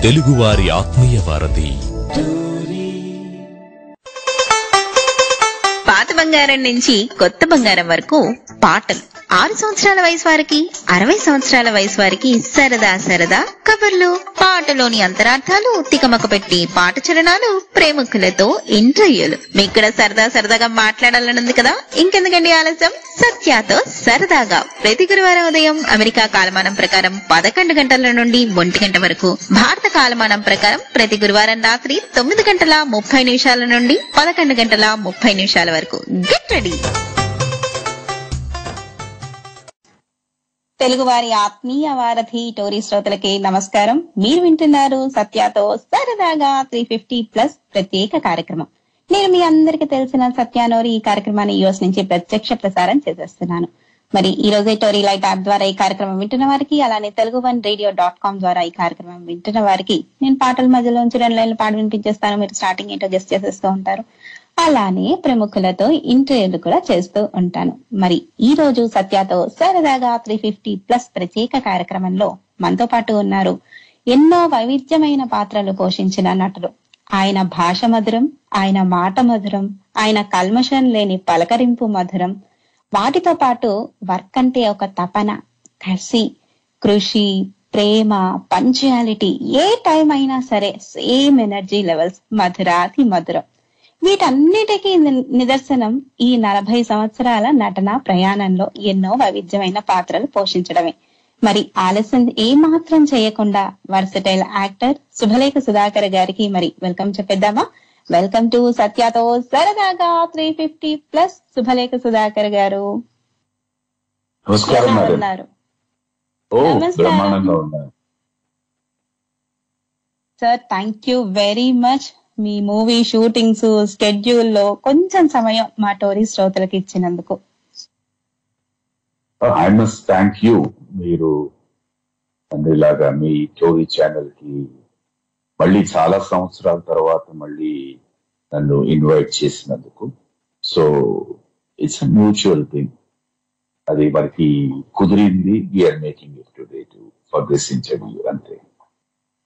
తెలుగువారి ఆత్మీయ వారధి. పాత బంగారం నుంచి కొత్త బంగారం వరకు పాటలు. 6 సంవత్సరాల వయసు వారికి, 60 సంవత్సరాల వయసు వారికి సరదా సరదా కబుర్లు, పాటలోని అంతరార్థాలు తికమక పెట్టి పాట చరణాలు, ప్రేమికులతో ఇంటర్వ్యూలు. మీకు కూడా సరదా సరదాగా మాట్లాడాలనుంది కదా, ఇంకెందుకండి ఆలస్యం? సత్యాతో సరదాగా ప్రతి గురువారం ఉదయం అమెరికా కాలమానం ప్రకారం 11 గంటల నుండి 1 గంట వరకు, భారత కాలమానం ప్రకారం ప్రతి గురువారం రాత్రి 9:30 నుండి 11:30 వరకు. Get ready. తెలుగువారి ఆత్మీయ వారధి టోరీ శ్రోతలకి నమస్కారం. మీరు వింటున్నారు సత్యాతో సరదాగా 350+ ప్రత్యేక కార్యక్రమం. నేను మీ అందరికీ తెలిసిన సత్యానోరి. ఈ కార్యక్రమాన్ని యూఎస్ నుంచి ప్రత్యక్ష ప్రసారం చేసేస్తున్నాను. మరి ఈ రోజే టోరీ లైట్ యాప్ ద్వారా ఈ కార్యక్రమం వింటున్న వారికి, అలానే telugu1radio.com ద్వారా ఈ కార్యక్రమం వింటున్న వారికి నేను పాటల మధ్యలోంచి 2 లైన్లు పాట వినిపించేస్తాను. మీరు స్టార్టింగ్ ఏంటో గెస్ట్ చేసేస్తూ ఉంటారు. అలానే ప్రముఖులతో ఇంటర్వ్యూలు కూడా చేస్తూ ఉంటాను. మరి ఈ రోజు సత్యాతో సరదాగా 350+ ప్రత్యేక కార్యక్రమంలో మనతో పాటు ఉన్నారు ఎన్నో వైవిధ్యమైన పాత్రలు పోషించిన నటులు. ఆయన భాష మధురం, ఆయన మాట మధురం, ఆయన కల్మషం లేని పలకరింపు మధురం. వాటితో పాటు వర్క్ అంటే ఒక తపన, కసి, కృషి, ప్రేమ, పంక్చుయాలిటీ. ఏ టైం అయినా సరే సేమ్ ఎనర్జీ లెవెల్స్, మధురాతి మధురం. వీటన్నిటికీ నిదర్శనం ఈ 40 సంవత్సరాల నటన ప్రయాణంలో ఎన్నో వైవిధ్యమైన పాత్రలు పోషించడమే. మరి ఆలస్యం ఏమాత్రం చేయకుండా వర్సటైల్ యాక్టర్ శుభలేఖ సుధాకర్ గారికి మరి వెల్కమ్ చెప్పేద్దామా? వెల్కమ్ టు సత్యాతో సరదాగా 350+. శుభలేఖ సుధాకర్ గారు ఉన్నారు? Sir, thank you very much. Me movie shootings schedule లో కొంచెం సమయం మా టోరీ శ్రోతలకు ఇచ్చినందుకు. I must thank you. మీరు ఇలాగా మీ టోరీ ఛానల్ కి మళ్ళీ చాలా సంవత్సరాల తర్వాత మళ్ళీ నన్ను ఇన్వైట్ చేసినందుకు. So it's a mutual thing. అది మనకి కుదిరింది. We are making it today for this interview. అంతే.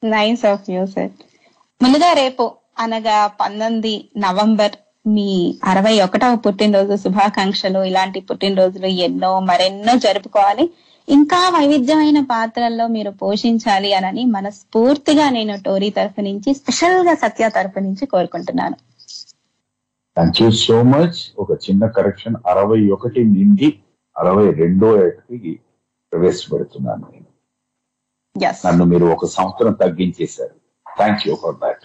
Nice of you sir. ముందుగా రేపు అనగా 19 నవంబర్ మీ 61వ పుట్టినరోజు శుభాకాంక్షలు. ఇలాంటి పుట్టినరోజులు ఎన్నో మరెన్నో జరుపుకోవాలి. ఇంకా వైవిధ్యమైన పాత్రల్లో మీరు పోషించాలి అని మనస్ఫూర్తిగా నేను టోరీ తరఫు నుంచి, స్పెషల్ గా సత్య తరఫు నుంచి కోరుకుంటున్నాను. Thank you so much. ఒక చిన్న కరెక్షన్, 61 నుండి 62 ఏటకి ప్రవేశపెడుతున్నాను నేను. నన్ను మీరు 1 సంవత్సరం తగ్గించేశారు. Thank you for that.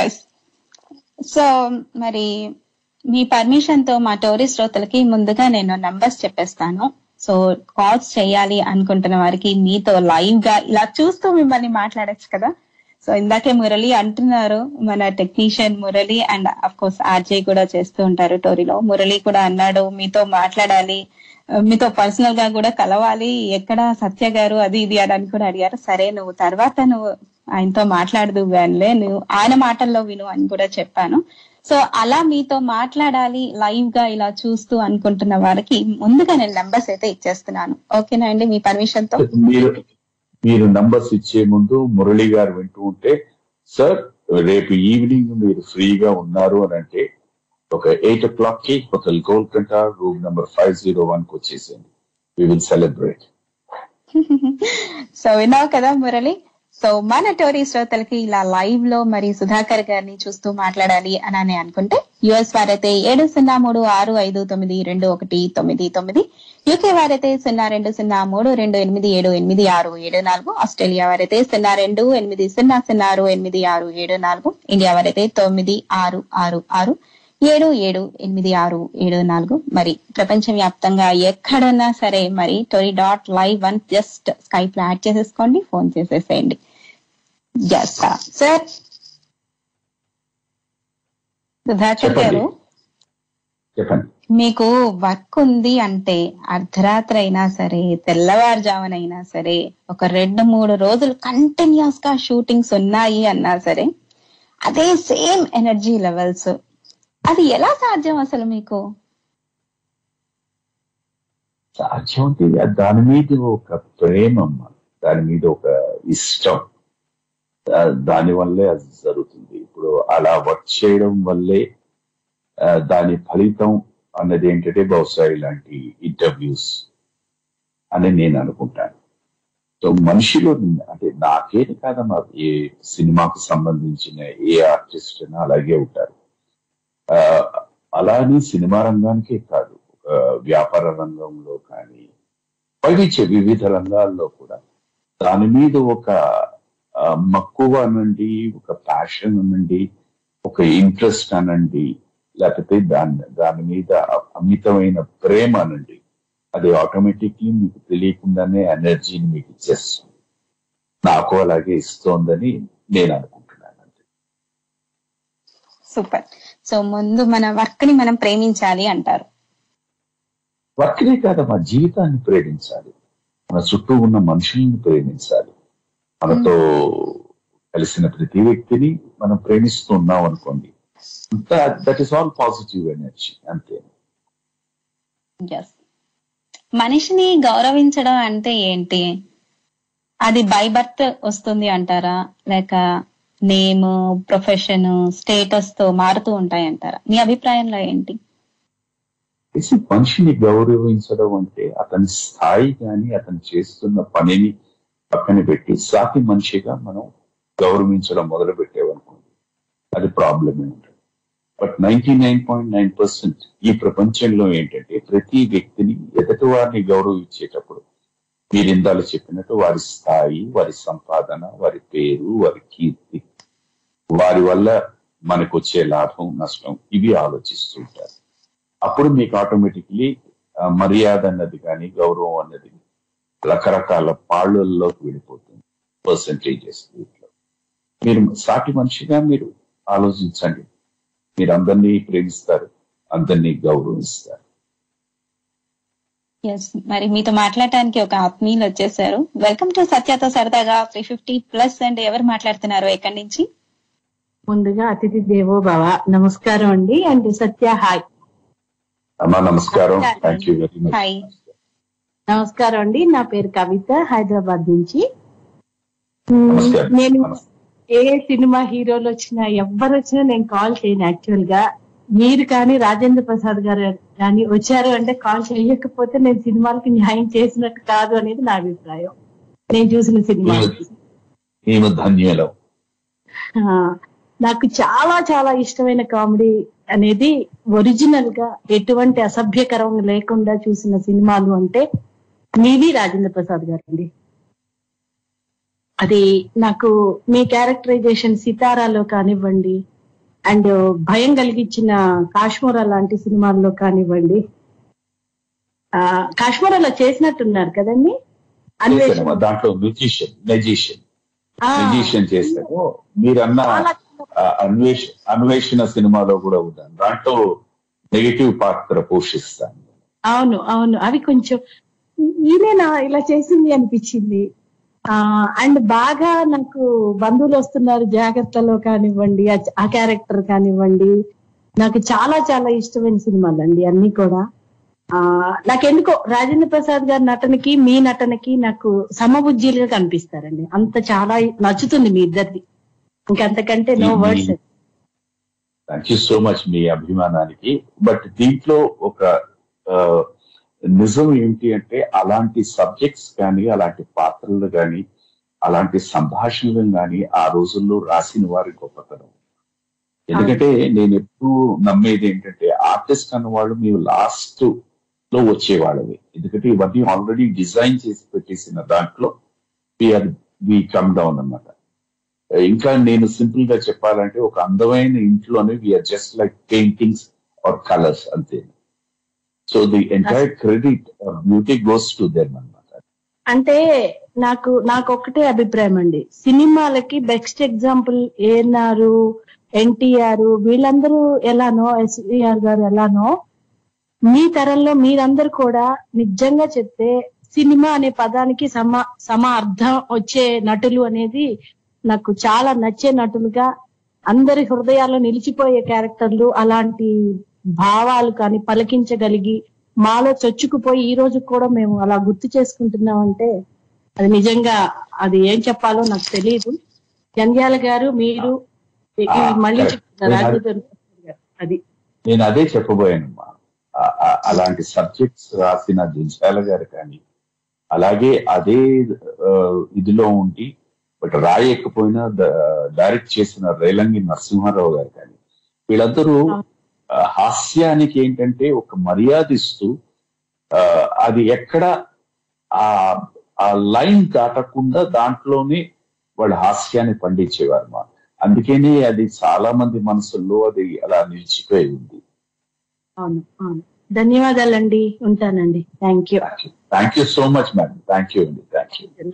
Yes. So మరి మీ పర్మిషన్ తో మా టోరీ శ్రోతలకి ముందుగా నేను నంబర్స్ చెప్పేస్తాను. సో కాల్స్ చేయాలి అనుకుంటున్న వారికి మీతో లైవ్ గా ఇలా చూస్తూ మిమ్మల్ని మాట్లాడచ్చు కదా. సో ఇందాకే మురళి అంటున్నారు, మన technician Murali, and of course RJ కూడా చేస్తూ ఉంటారు టోరీలో. మురళి కూడా అన్నాడు మీతో మాట్లాడాలి, మీతో పర్సనల్ గా కూడా కలవాలి, ఎక్కడ సత్య గారు అది ఇది అని కూడా అడిగారు. సరే, నువ్వు తర్వాత నువ్వు ఆయనతో మాట్లాడదు గానిలే, నువ్వు ఆయన మాటల్లో విను అని కూడా చెప్పాను. సో అలా మీతో మాట్లాడాలి లైవ్ గా ఇలా చూస్తూ అనుకుంటున్న వారికి ముందుగా నేను నంబర్స్ అయితే ఇచ్చేస్తున్నాను. ఓకేనా అండి, మీ పర్మిషన్ తో? మీరు నంబర్స్ ఇచ్చే ముందు మురళి గారు వింటూ ఉంటే, సార్ రేపు ఈవినింగ్ మీరు ఫ్రీగా ఉన్నారు అని అంటే ఒక 8 o'clock కి హోటల్ గోల్కొండ రూమ్ నెంబర్ 501 కి వచ్చేసేయండి. We will celebrate. సో విన్నావు కదా మురళి. సో మన టోరీ శ్రోతలకి ఇలా లైవ్ లో మరి సుధాకర్ గారిని చూస్తూ మాట్లాడాలి అని అనుకుంటే, యుఎస్ వారైతే 7036592199, యూకే వారైతే 0203288784, ఆస్ట్రేలియా వారైతే 0280080674, ఇండియా వారైతే 9666778674. మరి ప్రపంచ వ్యాప్తంగా ఎక్కడున్నా సరే మరి tory.live అని జస్ట్ స్కైప్ లో యాడ్ చేసేసుకోండి, ఫోన్ చేసేసేయండి. సార్ సుధాకర్ గారు, మీకు వర్క్ ఉంది అంటే అర్ధరాత్రి అయినా సరే, తెల్లవారుజామునైనా సరే, ఒక 2-3 రోజులు కంటిన్యూస్ గా షూటింగ్స్ ఉన్నాయి అన్నా సరే, అదే సేమ్ ఎనర్జీ లెవెల్స్. అది ఎలా సాధ్యం అసలు మీకు? సాధ్యం దాని మీద ఒక ప్రేమ, దాని మీద ఒక ఇష్టం, దాని వల్లే అది జరుగుతుంది. ఇప్పుడు అలా వర్క్ చేయడం వల్లే దాని ఫలితం అన్నది ఏంటంటే బహుశా ఇలాంటి ఇంటర్వ్యూస్ అని నేను అనుకుంటాను. సో మనిషిలో అంటే నాకేది కాదమ్మా, ఏ సినిమాకు సంబంధించిన ఏ ఆర్టిస్ట్ అయినా అలాగే ఉంటారు. అలానే సినిమా రంగానికే కాదు, వ్యాపార రంగంలో కానీ వివిధ రంగాల్లో కూడా దాని మీద ఒక మక్కువ అనండి, ఒక ప్యాషన్ అనండి, ఒక ఇంట్రెస్ట్ అనండి, లేకపోతే దాని మీద అమితమైన ప్రేమ అనండి, అది ఆటోమేటిక్లీ మీకు తెలియకుండానే ఎనర్జీని మీకు ఇచ్చేస్తుంది. నాకు అలాగే ఇస్తోందని నేను అనుకుంటున్నాను. అంతే. సూపర్. సో ముందు మన వర్క్ ని మనం ప్రేమించాలి అంటారు. వర్క్నే కాదమ్మా, జీవితాన్ని ప్రేమించాలి, మన చుట్టూ ఉన్న మనుషుల్ని ప్రేమించాలి, మనతో కలిసిన ప్రతి వ్యక్తిని మనం ప్రేమిస్తూ ఉన్నాం అనుకోండి, that is all positive energy. అంతే. మనిషిని గౌరవించడం అంటే ఏంటి? అది బై బర్త్ వస్తుంది అంటారా, లేక నేమ్, ప్రొఫెషన్, స్టేటస్ తో మారుతూ ఉంటాయి అంటారా? మీ అభిప్రాయంలో ఏంటి? మనిషిని గౌరవించడం అంటే అతని స్థాయి కానీ అతను చేస్తున్న పనిని పక్కన పెట్టి సాటి మనిషిగా మనం గౌరవించడం మొదలు పెట్టేవనుకోండి, అది ప్రాబ్లమే ఉంటుంది. బట్ 99.9% ఈ ప్రపంచంలో ఏంటంటే ప్రతి వ్యక్తిని ఎదుటి వారిని గౌరవించేటప్పుడు మీరు ఇందాక చెప్పినట్టు వారి స్థాయి, వారి సంపాదన, వారి పేరు, వారి కీర్తి, వారి వల్ల మనకు వచ్చే లాభం నష్టం ఇవి ఆలోచిస్తుంటారు. అప్పుడు మీకు ఆటోమేటిక్లీ మర్యాద అన్నది కానీ గౌరవం అన్నది రకరకాల పాళ్ళల్లోకి వెళ్ళిపోతుంది, పర్సంటేజెస్. మీరు సాటి మనిషిగా మీరు ఆలోచించండి, మీరు అందరినీ ప్రేమిస్తారు, అందరినీ గౌరవిస్తారు. మరి మీతో మాట్లాడటానికి ఒక ఆత్మీయులు వచ్చేసారు. వెల్కమ్ టు సత్యతో సరదాగా 350+ అండ్ ఎవరు మాట్లాడుతున్నారు, ఎక్కడి నుంచి? ముందుగా అతిథి దేవో భవ, నమస్కారం అండి. And Satya hi. అమ్మా నమస్కారం, థ్యాంక్ యూ వెరీ మచ్. నమస్కారం అండి, నా పేరు కవిత, హైదరాబాద్ నుంచి. నేను ఏ సినిమా హీరోలు వచ్చినా ఎవ్వరు వచ్చినా నేను కాల్ చేయను. యాక్చువల్ గా మీరు కానీ రాజేంద్ర ప్రసాద్ గారు కానీ వచ్చారు అంటే కాల్ చేయకపోతే నేను సినిమాలకి న్యాయం చేసినట్టు కాదు అనేది నా అభిప్రాయం. నేను చూసిన సినిమా నాకు చాలా చాలా ఇష్టమైన కామెడీ అనేది ఒరిజినల్ గా ఎటువంటి అసభ్యకరం లేకుండా చూసిన సినిమాలు అంటే మీవి రాజేంద్ర ప్రసాద్ గారు అండి. అది నాకు మీ క్యారెక్టరైజేషన్ సితారాలో కానివ్వండి, అండ్ భయం కలిగించిన కాశ్మీరా లాంటి సినిమాల్లో కానివ్వండి. కాశ్మీరాలో చేసినట్టున్నారు కదండి, దాంట్లో మెజిషియన్ చేశారు. మీరన్న అన్వేషణ సినిమాలో కూడా ఉన్నాను, దాంట్లో నెగటివ్ పాత్ర పోషిస్తాను. అవును అవును, అవి కొంచెం ఈయన ఇలా చేసింది అనిపించింది. అండ్ బాగా నాకు బంధువులు వస్తున్నారు జాగ్రత్తలో కానివ్వండి, ఆ క్యారెక్టర్ కానివ్వండి, నాకు చాలా చాలా ఇష్టమైన సినిమాలు అండి అన్ని కూడా. నాకెందుకో రాజేంద్ర ప్రసాద్ గారి నటనకి మీ నటనకి నాకు సమబుజ్జీలుగా కనిపిస్తారండి. అంత చాలా నచ్చుతుంది మీ ఇద్దరిది, ఇంకంతకంటే no words. Thank you so much మీ అభిమానానికి. బట్ దీంట్లో ఒక నిజం ఏంటి అంటే అలాంటి సబ్జెక్ట్స్ కానీ, అలాంటి పాత్రలు కానీ, అలాంటి సంభాషణలు కానీ ఆ రోజుల్లో రాసిన వారి గొప్పతనం. ఎందుకంటే నేను ఎప్పుడు నమ్మేది ఏంటంటే ఆర్టిస్ట్ అన్నవాళ్ళు మీరు లాస్ట్ లో వచ్చేవాళ్ళవి. ఎందుకంటే ఇవన్నీ ఆల్రెడీ డిజైన్ చేసి పెట్టేసిన దాంట్లో వి కమ్ డౌన్ అన్నమాట. ఇంకా నేను సింపుల్ గా చెప్పాలంటే ఒక అందమైన ఇంట్లోనే we are just like paintings or colours అంతే. So the entire credit or beauty goes to them అన్నమాట. అంటే నాకు ఒక్కటే అభిప్రాయం అండి, సినిమాలకి బెస్ట్ ఎగ్జాంపుల్ ఏఎన్ఆర్, ఎన్టీఆర్ వీళ్ళందరూ ఎలానో, ఎస్వీఆర్ గారు ఎలానో, మీ తరంలో మీరందరూ కూడా నిజంగా చెప్తే సినిమా అనే పదానికి సమ అర్థం వచ్చే నటులు అనేది నాకు చాలా నచ్చే నటులుగా, అందరి హృదయాల్లో నిలిచిపోయే క్యారెక్టర్లు, అలాంటి భావాలు కానీ పలికించగలిగి మాలో చొచ్చుకుపోయి ఈ రోజు కూడా మేము అలా గుర్తు చేసుకుంటున్నామంటే అది నిజంగా అది ఏం చెప్పాలో నాకు తెలియదు. జంధ్యాల గారు మీరు మళ్ళీ చెప్తున్నారు అది నేను అదే చెప్పబోయానమ్మా. అలాంటి సబ్జెక్ట్స్ రాసిన జంధ్యాల గారు కానీ, అలాగే అదే ఇదిలో ఉండి బట్ రాయకపోయినా డైరెక్ట్ చేసిన రేలంగి నరసింహారావు గారు కానీ, వీళ్ళందరూ హాస్యానికి ఏంటంటే ఒక మర్యాద ఇస్తూ అది ఎక్కడ ఆ లైన్ దాటకుండా దాంట్లోనే వాళ్ళు హాస్యాన్ని పండించేవారు మా. అందుకనే అది చాలా మంది మనసుల్లో అది అలా నిలిచిపోయి ఉంది. అవును అవును. ధన్యవాదాలండి, ఉంటానండి. Thank you so much madam. Thank you అండి.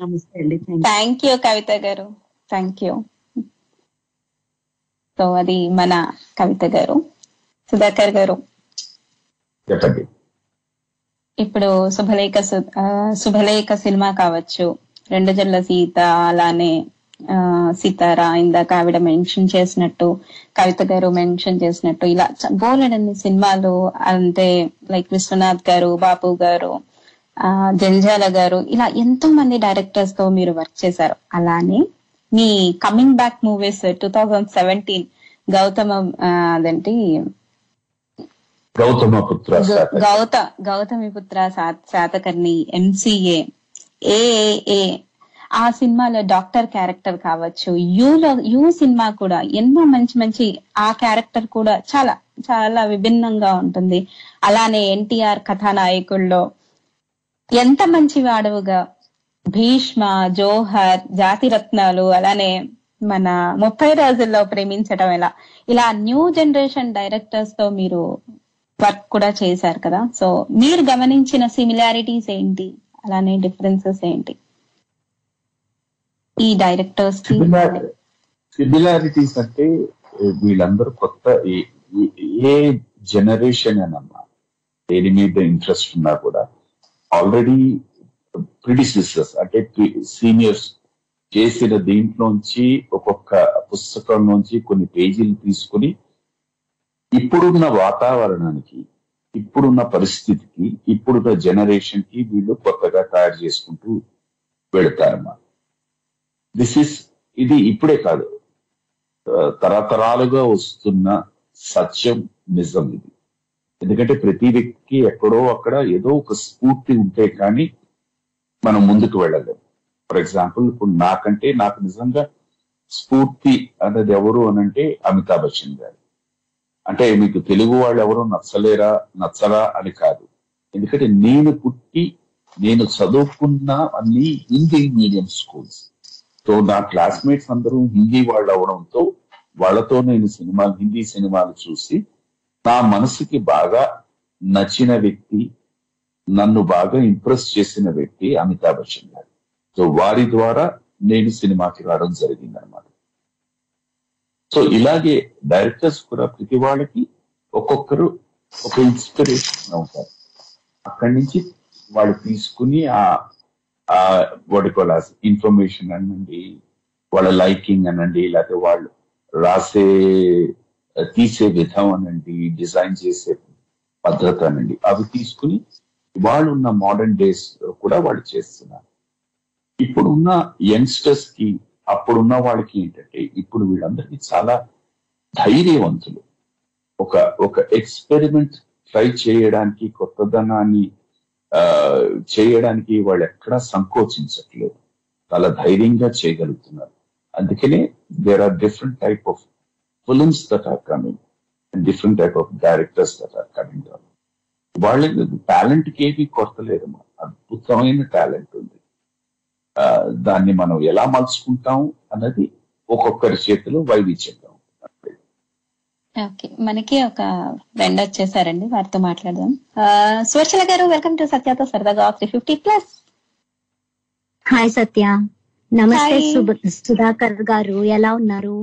నమస్తే అండి. థ్యాంక్ యూ కవిత గారు, థ్యాంక్ యూ. సో అది మన కవిత గారు. సుధాకర్ గారు చెప్పండి. ఇప్పుడు శుభలేఖ సినిమా కావచ్చు, రెండు జల్ల సీత, అలానే సీతారా, ఇందాక ఆవిడ మెన్షన్ చేసినట్టు, కవిత గారు మెన్షన్ చేసినట్టు, ఇలా బోలెడన్ని సినిమాలు, అంటే లైక్ విశ్వనాథ్ గారు, బాపు గారు, జంజాల గారు, ఇలా ఎంతో మంది డైరెక్టర్స్ తో మీరు వర్క్ చేశారు. అలానే మీ కమింగ్ బ్యాక్ మూవీస్ 2017 అదేంటి గౌతమిపుత్ర శాతకర్ణి, MCA, AAA, ఆ సినిమాలో డాక్టర్ క్యారెక్టర్ కావచ్చు, యూ సినిమా కూడా ఎన్నో మంచి మంచి, ఆ క్యారెక్టర్ కూడా చాలా చాలా విభిన్నంగా ఉంటుంది. అలానే ఎన్టీఆర్ కథానాయకుల్లో ఎంత మంచి వాడవుగా భీష్మ, జోహర్, జాతిరత్నాలు, అలానే మన 30 రోజుల్లో ప్రేమించటం ఎలా, ఇలా న్యూ జనరేషన్ డైరెక్టర్స్ తో మీరు వర్క్ కూడా చేశారు కదా. సో మీరు గమనించిన సిమిలారిటీస్ ఏంటి, అలానే డిఫరెన్సెస్ ఏంటి ఈ డైరెక్టర్స్ కి? సిమిలారిటీస్ అంటే వీళ్ళందరూ కొత్త, ఏ జనరేషన్ అనమ్మా, దేని మీద ఇంట్రెస్ట్ ఉన్నా కూడా ఆల్రెడీ ప్రిడిసెసర్స్ అంటే సీనియర్స్ చేసిన దీంట్లోంచి ఒక్కొక్క పుస్తకం నుంచి కొన్ని పేజీలు తీసుకుని ఇప్పుడున్న వాతావరణానికి, ఇప్పుడున్న పరిస్థితికి, ఇప్పుడున్న జనరేషన్ కి వీళ్ళు కొత్తగా తయారు చేసుకుంటూ వెళతారమ్మా. ఇది ఇప్పుడే కాదు, తరతరాలుగా వస్తున్న సత్యం, నిజం ఇది. ఎందుకంటే ప్రతి వ్యక్తికి ఎక్కడో అక్కడ ఏదో ఒక స్ఫూర్తి ఉంటే కానీ మనం ముందుకు వెళ్ళలేము. ఫర్ ఎగ్జాంపుల్ ఇప్పుడు నాకు నిజంగా స్ఫూర్తి అనేది ఎవరు అనంటే అమితాబ్ బచ్చన్ గారు. అంటే మీకు తెలుగు వాళ్ళు ఎవరు నచ్చరా అని కాదు, ఎందుకంటే నేను చదువుకున్న అన్ని హిందీ మీడియం స్కూల్స్. సో నా క్లాస్మేట్స్ అందరూ హిందీ వాళ్ళు అవడంతో వాళ్ళతో నేను హిందీ సినిమాలు చూసి నా మనసుకి బాగా నచ్చిన వ్యక్తి, నన్ను బాగా ఇంప్రెస్ చేసిన వ్యక్తి అమితాబ్ బచ్చన్ గారు. సో వారి ద్వారా నేను సినిమాకి రావడం జరిగింది అనమాట. సో ఇలాగే డైరెక్టర్స్ కూడా ప్రతి వాళ్ళకి ఒక్కొక్కరు ఒక ఇన్స్పిరేషన్ ఉంటారు. అక్కడి నుంచి వాళ్ళు తీసుకుని వాడుకోవాలి ఇన్ఫర్మేషన్ అనండి, వాళ్ళ లైకింగ్ అనండి, లేకపోతే వాళ్ళు తీసే విధం అనండి, డిజైన్ చేసే పద్ధతి అనండి, అవి తీసుకుని వాళ్ళు ఉన్న మోడర్న్ డేస్ కూడా వాళ్ళు చేస్తున్నారు. ఇప్పుడున్న యంగ్స్టర్స్ కి అప్పుడున్న వాళ్ళకి ఏంటంటే ఇప్పుడు వీళ్ళందరికీ చాలా ధైర్యవంతులు. ఒక ఎక్స్పెరిమెంట్ ట్రై చేయడానికి, కొత్తదనాన్ని చేయడానికి వాళ్ళు ఎక్కడా సంకోచించట్లేదు, చాలా ధైర్యంగా చేయగలుగుతున్నారు. అందుకనే there are different type of films that are coming and different type of directors that are coming. వాళ్ళకి టాలెంట్ కి ఏమీ కొరత లేదమ్మా, అద్భుతమైన టాలెంట్ ఉంది. దాన్ని మనం ఎలా మలుచుకుంటాం అన్నది ఒక్కొక్కరి చేతిలో వైవిధ్యంగా ఉంటుంది. ఓకే, మనకి ఒక ఫ్రెండ్ వచ్చేసారండి, వారితో మాట్లాడదాం. స్వర్చల గారు, వెల్కమ్ టు సత్యతో సరదాగా 350+. హాయ్ సత్య, నమస్తే. సుధాకర్ గారు ఎలా ఉన్నారు?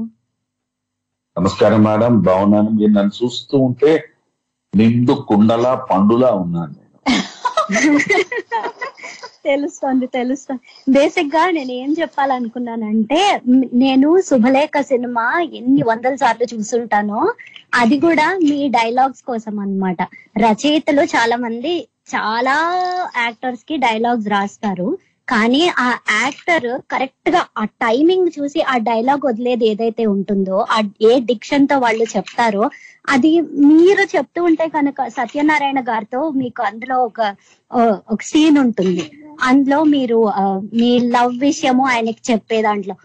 నమస్కారం మేడం, బాగున్నాను. మీరు నన్ను చూస్తూ ఉంటే నిండు కుండలా పండులా ఉన్నాను నేను. తెలుస్తోంది. బేసిక్ గా నేను ఏం చెప్పాలనుకున్నానంటే, నేను శుభలేఖ సినిమా ఎన్ని వందల సార్లు చూసుంటానో, అది కూడా మీ డైలాగ్స్ కోసం అన్నమాట. రచయితలు చాలా మంది చాలా యాక్టర్స్ కి డైలాగ్స్ రాస్తారు, కానీ ఆ యాక్టర్ కరెక్ట్ గా ఆ టైమింగ్ చూసి ఆ డైలాగ్ వదిలేది ఏదైతే ఉంటుందో, ఆ ఏ డిక్షన్ తో వాళ్ళు చెప్తారో, అది మీరు చెప్తూ ఉంటే కనుక సత్యనారాయణ గారితో మీకు అందులో ఒక సీన్ ఉంటుంది. అందులో మీరు మీ లవ్ విషయము ఆయనకి చెప్పే దాంట్లో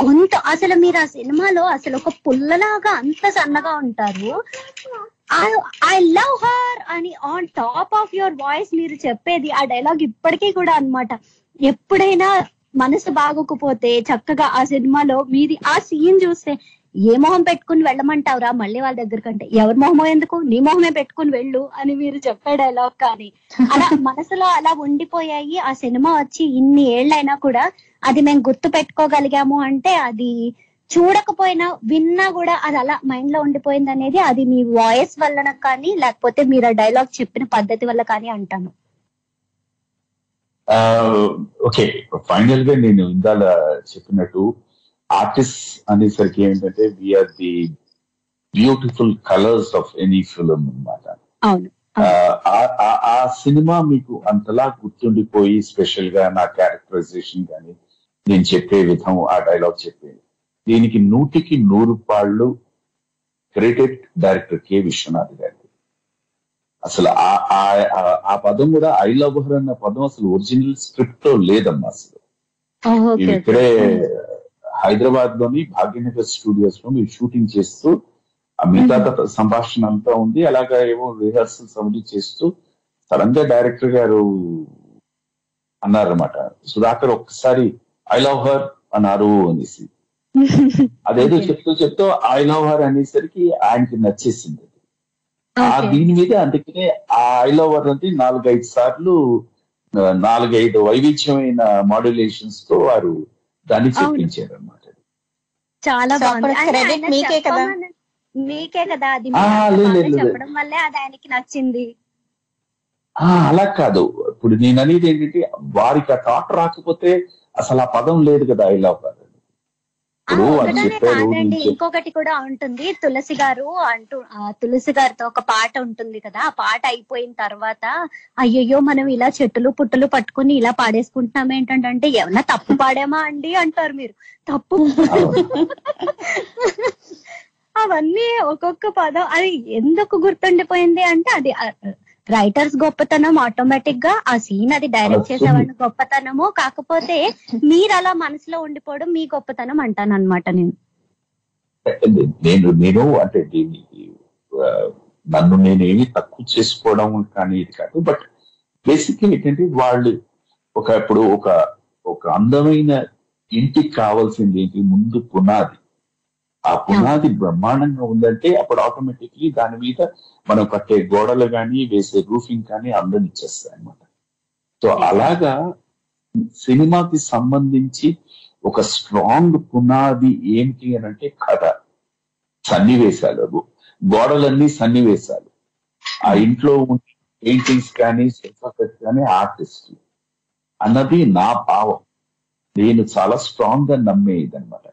గొంతు అసలు మీరు ఆ సినిమాలో అసలు ఒక పుల్లలాగా అంత సన్నగా ఉంటారు. ఐ లవ్ హర్ అని on top of your voice మీరు చెప్పేది ఆ డైలాగ్ ఇప్పటికీ కూడా అన్నమాట. ఎప్పుడైనా మనసు బాగోకపోతే చక్కగా ఆ సినిమాలో మీది ఆ సీన్ చూస్తే ఏ మొహం పెట్టుకుని వెళ్ళమంటావురా మళ్ళీ వాళ్ళ దగ్గర కంటే, ఎవరి మొహమో ఎందుకు నీ మొహమే పెట్టుకుని వెళ్ళు అని మీరు చెప్పే డైలాగ్ కానీ అలా మనసులో అలా ఉండిపోయాయి. ఆ సినిమా వచ్చి ఇన్ని ఏళ్ళైనా కూడా అది మేము గుర్తు పెట్టుకోగలిగాము అంటే అది చూడకపోయినా విన్నా కూడా అది అలా మైండ్ లో ఉండిపోయింది అనేది అది మీ వాయిస్ వలన కానీ లేకపోతే మీరు ఆ డైలాగ్ చెప్పిన పద్ధతి వల్ల కానీ అంటాను. ఓకే, ఫైనల్ గా నేను ఇందాల చెప్పినట్టు ఆర్టిస్ట్ అనేసరికి ఏంటంటే we are the beautiful colours of any film అన్నమాట. ఆ సినిమా మీకు అంతలా గుర్తుండిపోయి స్పెషల్ గా నా క్యారెక్టరైజేషన్ కానీ నేను చెప్పే విధం ఆ డైలాగ్ చెప్పేది దీనికి 100కి 100 పాళ్ళు క్రెడిట్ డైరెక్టర్ కె విశ్వనాథ్ గారి. అసలు ఆ పదం కూడా ఐ లవ్ హర్ అన్న పదం అసలు ఒరిజినల్ స్క్రిప్ట్ లో లేదమ్మా. అసలు మేము ఇక్కడే హైదరాబాద్ లోని భాగ్యనగర్ స్టూడియోస్ లో మీరు షూటింగ్ చేస్తూ ఆ మిగతా సంభాషణ అంతా ఉంది. అలాగా ఏమో రిహర్సల్స్ అవన్నీ చేస్తూ సడన్ గా డైరెక్టర్ గారు అన్నారన్నమాట, సుధాకర్ ఒక్కసారి ఐ లవ్ హర్ అన్నారు అనేసి. అదేదో చెప్తూ ఐ లవ్ హర్ అనేసరికి ఆయనకి నచ్చేసింది. దీని మీద అందుకనే ఆ ఐ లవ్ హర్ అంటే 4-5 సార్లు 4-5 వైవిధ్యమైన మాడ్యులేషన్స్ తో వారు దాన్ని చెప్పించారు అనమాట. చాలా బాగుంది. మీకే కదా అది చెప్పడం వల్లే అది ఆయనకి నచ్చింది. అలా కాదు, ఇప్పుడు నేను అనేది ఏంటంటే వారికి ఆ థాట్ రాకపోతే అసలు ఆ పదం లేదు కదా ఐ లవ్ హర్. కాదండి, ఇంకొకటి కూడా ఉంటుంది. తులసి గారితో ఒక పాట ఉంటుంది కదా, ఆ పాట అయిపోయిన తర్వాత అయ్యయ్యో మనం ఇలా చెట్టులు పుట్టలు పట్టుకుని ఇలా పాడేసుకుంటున్నాం ఏంటంటే ఏమన్నా తప్పు పాడామా అండి అంటారు మీరు. తప్పు అవన్నీ ఒక్కొక్క పదం అది ఎందుకు గుర్తుండిపోయింది అంటే అది రైటర్స్ గొప్పతనం, ఆటోమేటిక్ గా ఆ సీన్ అది డైరెక్ట్ చేసేవాడిని గొప్పతనము. కాకపోతే మీరు అలా మనసులో ఉండిపోవడం మీ గొప్పతనం అంటాను అనమాట. నేను అంటే నన్ను నేనేమి తక్కువ చేసుకోవడం కానీ ఇది కాదు. బట్ బేసిక్లీ ఏంటంటే వాళ్ళు ఇప్పుడు ఒక అందమైన ఇంటికి కావాల్సింది ఏంటి, ముందు పునాది. ఆ పునాది బ్రహ్మాండంగా ఉందంటే అప్పుడు ఆటోమేటిక్లీ దాని మీద మనం కట్టే గోడలు కానీ వేసే రూఫింగ్ కానీ అందరిని ఇచ్చేస్తాయి అనమాట. సో అలాగా సినిమాకి సంబంధించి ఒక స్ట్రాంగ్ పునాది ఏంటి అని అంటే కథ, సన్నివేశాలు, గోడలన్నీ సన్నివేశాలు, ఆ ఇంట్లో ఉండే పెయింటింగ్స్ కానీ సెల్ఫ్ కానీ ఆర్టిస్ట్ అన్నది నా భావం. నేను చాలా స్ట్రాంగ్ గా నమ్మేది అనమాట.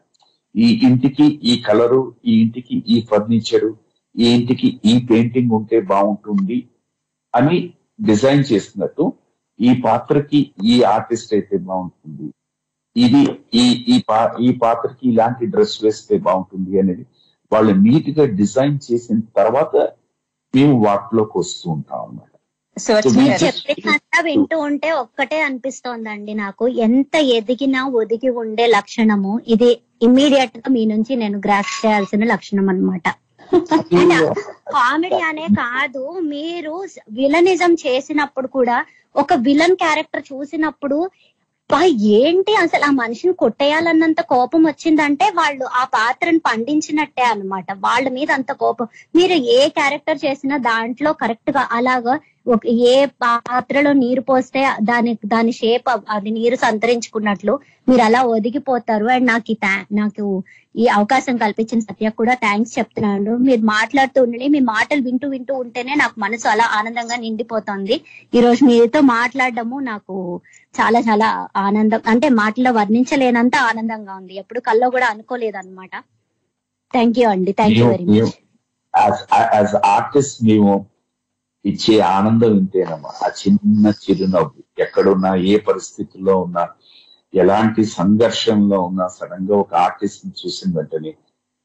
ఈ ఇంటికి ఈ కలరు, ఈ ఇంటికి ఈ ఫర్నిచరు, ఈ ఇంటికి ఈ పెయింటింగ్ ఉంటే బాగుంటుంది అని డిజైన్ చేస్తున్నట్టు ఈ పాత్రకి ఈ ఆర్టిస్ట్ అయితే బాగుంటుంది, ఇది ఈ పాత్రకి ఇలాంటి డ్రెస్ వేస్తే బాగుంటుంది అనేది వాళ్ళు నీట్ గా డిజైన్ చేసిన తర్వాత మేము వాటిలోకి వస్తూ ఉంటాం అన్నమాట. చెప్పేదంతా వింటూ ఉంటే ఒక్కటే అనిపిస్తోందండి నాకు, ఎంత ఎదిగినా ఒదిగి ఉండే లక్షణము ఇది ఇమ్మీడియట్ గా మీ నుంచి నేను గ్రాస్ చేయాల్సిన లక్షణం అన్నమాట. కామెడీ అనే కాదు, మీరు విలనిజం చేసినప్పుడు కూడా ఒక విలన్ క్యారెక్టర్ చూసినప్పుడు ఏంటి అసలు ఆ మనిషిని కొట్టేయాలన్నంత కోపం వచ్చిందంటే వాళ్ళు ఆ పాత్రను పండించినట్టే అన్నమాట. వాళ్ళ మీద అంత కోపం. మీరు ఏ క్యారెక్టర్ చేసినా దాంట్లో కరెక్ట్ గా అలాగా ఏ పాత్రలో నీరు పోస్తే దాని షేప్ అది నీరు సంతరించుకున్నట్లు మీరు అలా ఒదిగిపోతారు. అండ్ నాకు ఈ అవకాశం కల్పించిన సత్య కూడా థ్యాంక్స్ చెప్తున్నాను. మీరు మాట్లాడుతూ ఉండండి, మీ మాటలు వింటూ ఉంటేనే నాకు మనసు అలా ఆనందంగా నిండిపోతుంది. ఈ రోజు మీతో మాట్లాడడము నాకు చాలా చాలా ఆనందం, అంటే మాటల్లో వర్ణించలేనంత ఆనందంగా ఉంది. ఎప్పుడు కల్లో కూడా అనుకోలేదు అనమాట. థ్యాంక్ యూ అండి, thank you very much. As artist మేము ఇచ్చే ఆనందం ఇంతేనమ్మా, ఆ చిన్న చిరునవ్వు. ఎక్కడున్నా, ఏ పరిస్థితుల్లో ఉన్నా, ఎలాంటి సంఘర్షణలో ఉన్నా సడన్ గా ఒక ఆర్టిస్ట్ ని చూసిన వెంటనే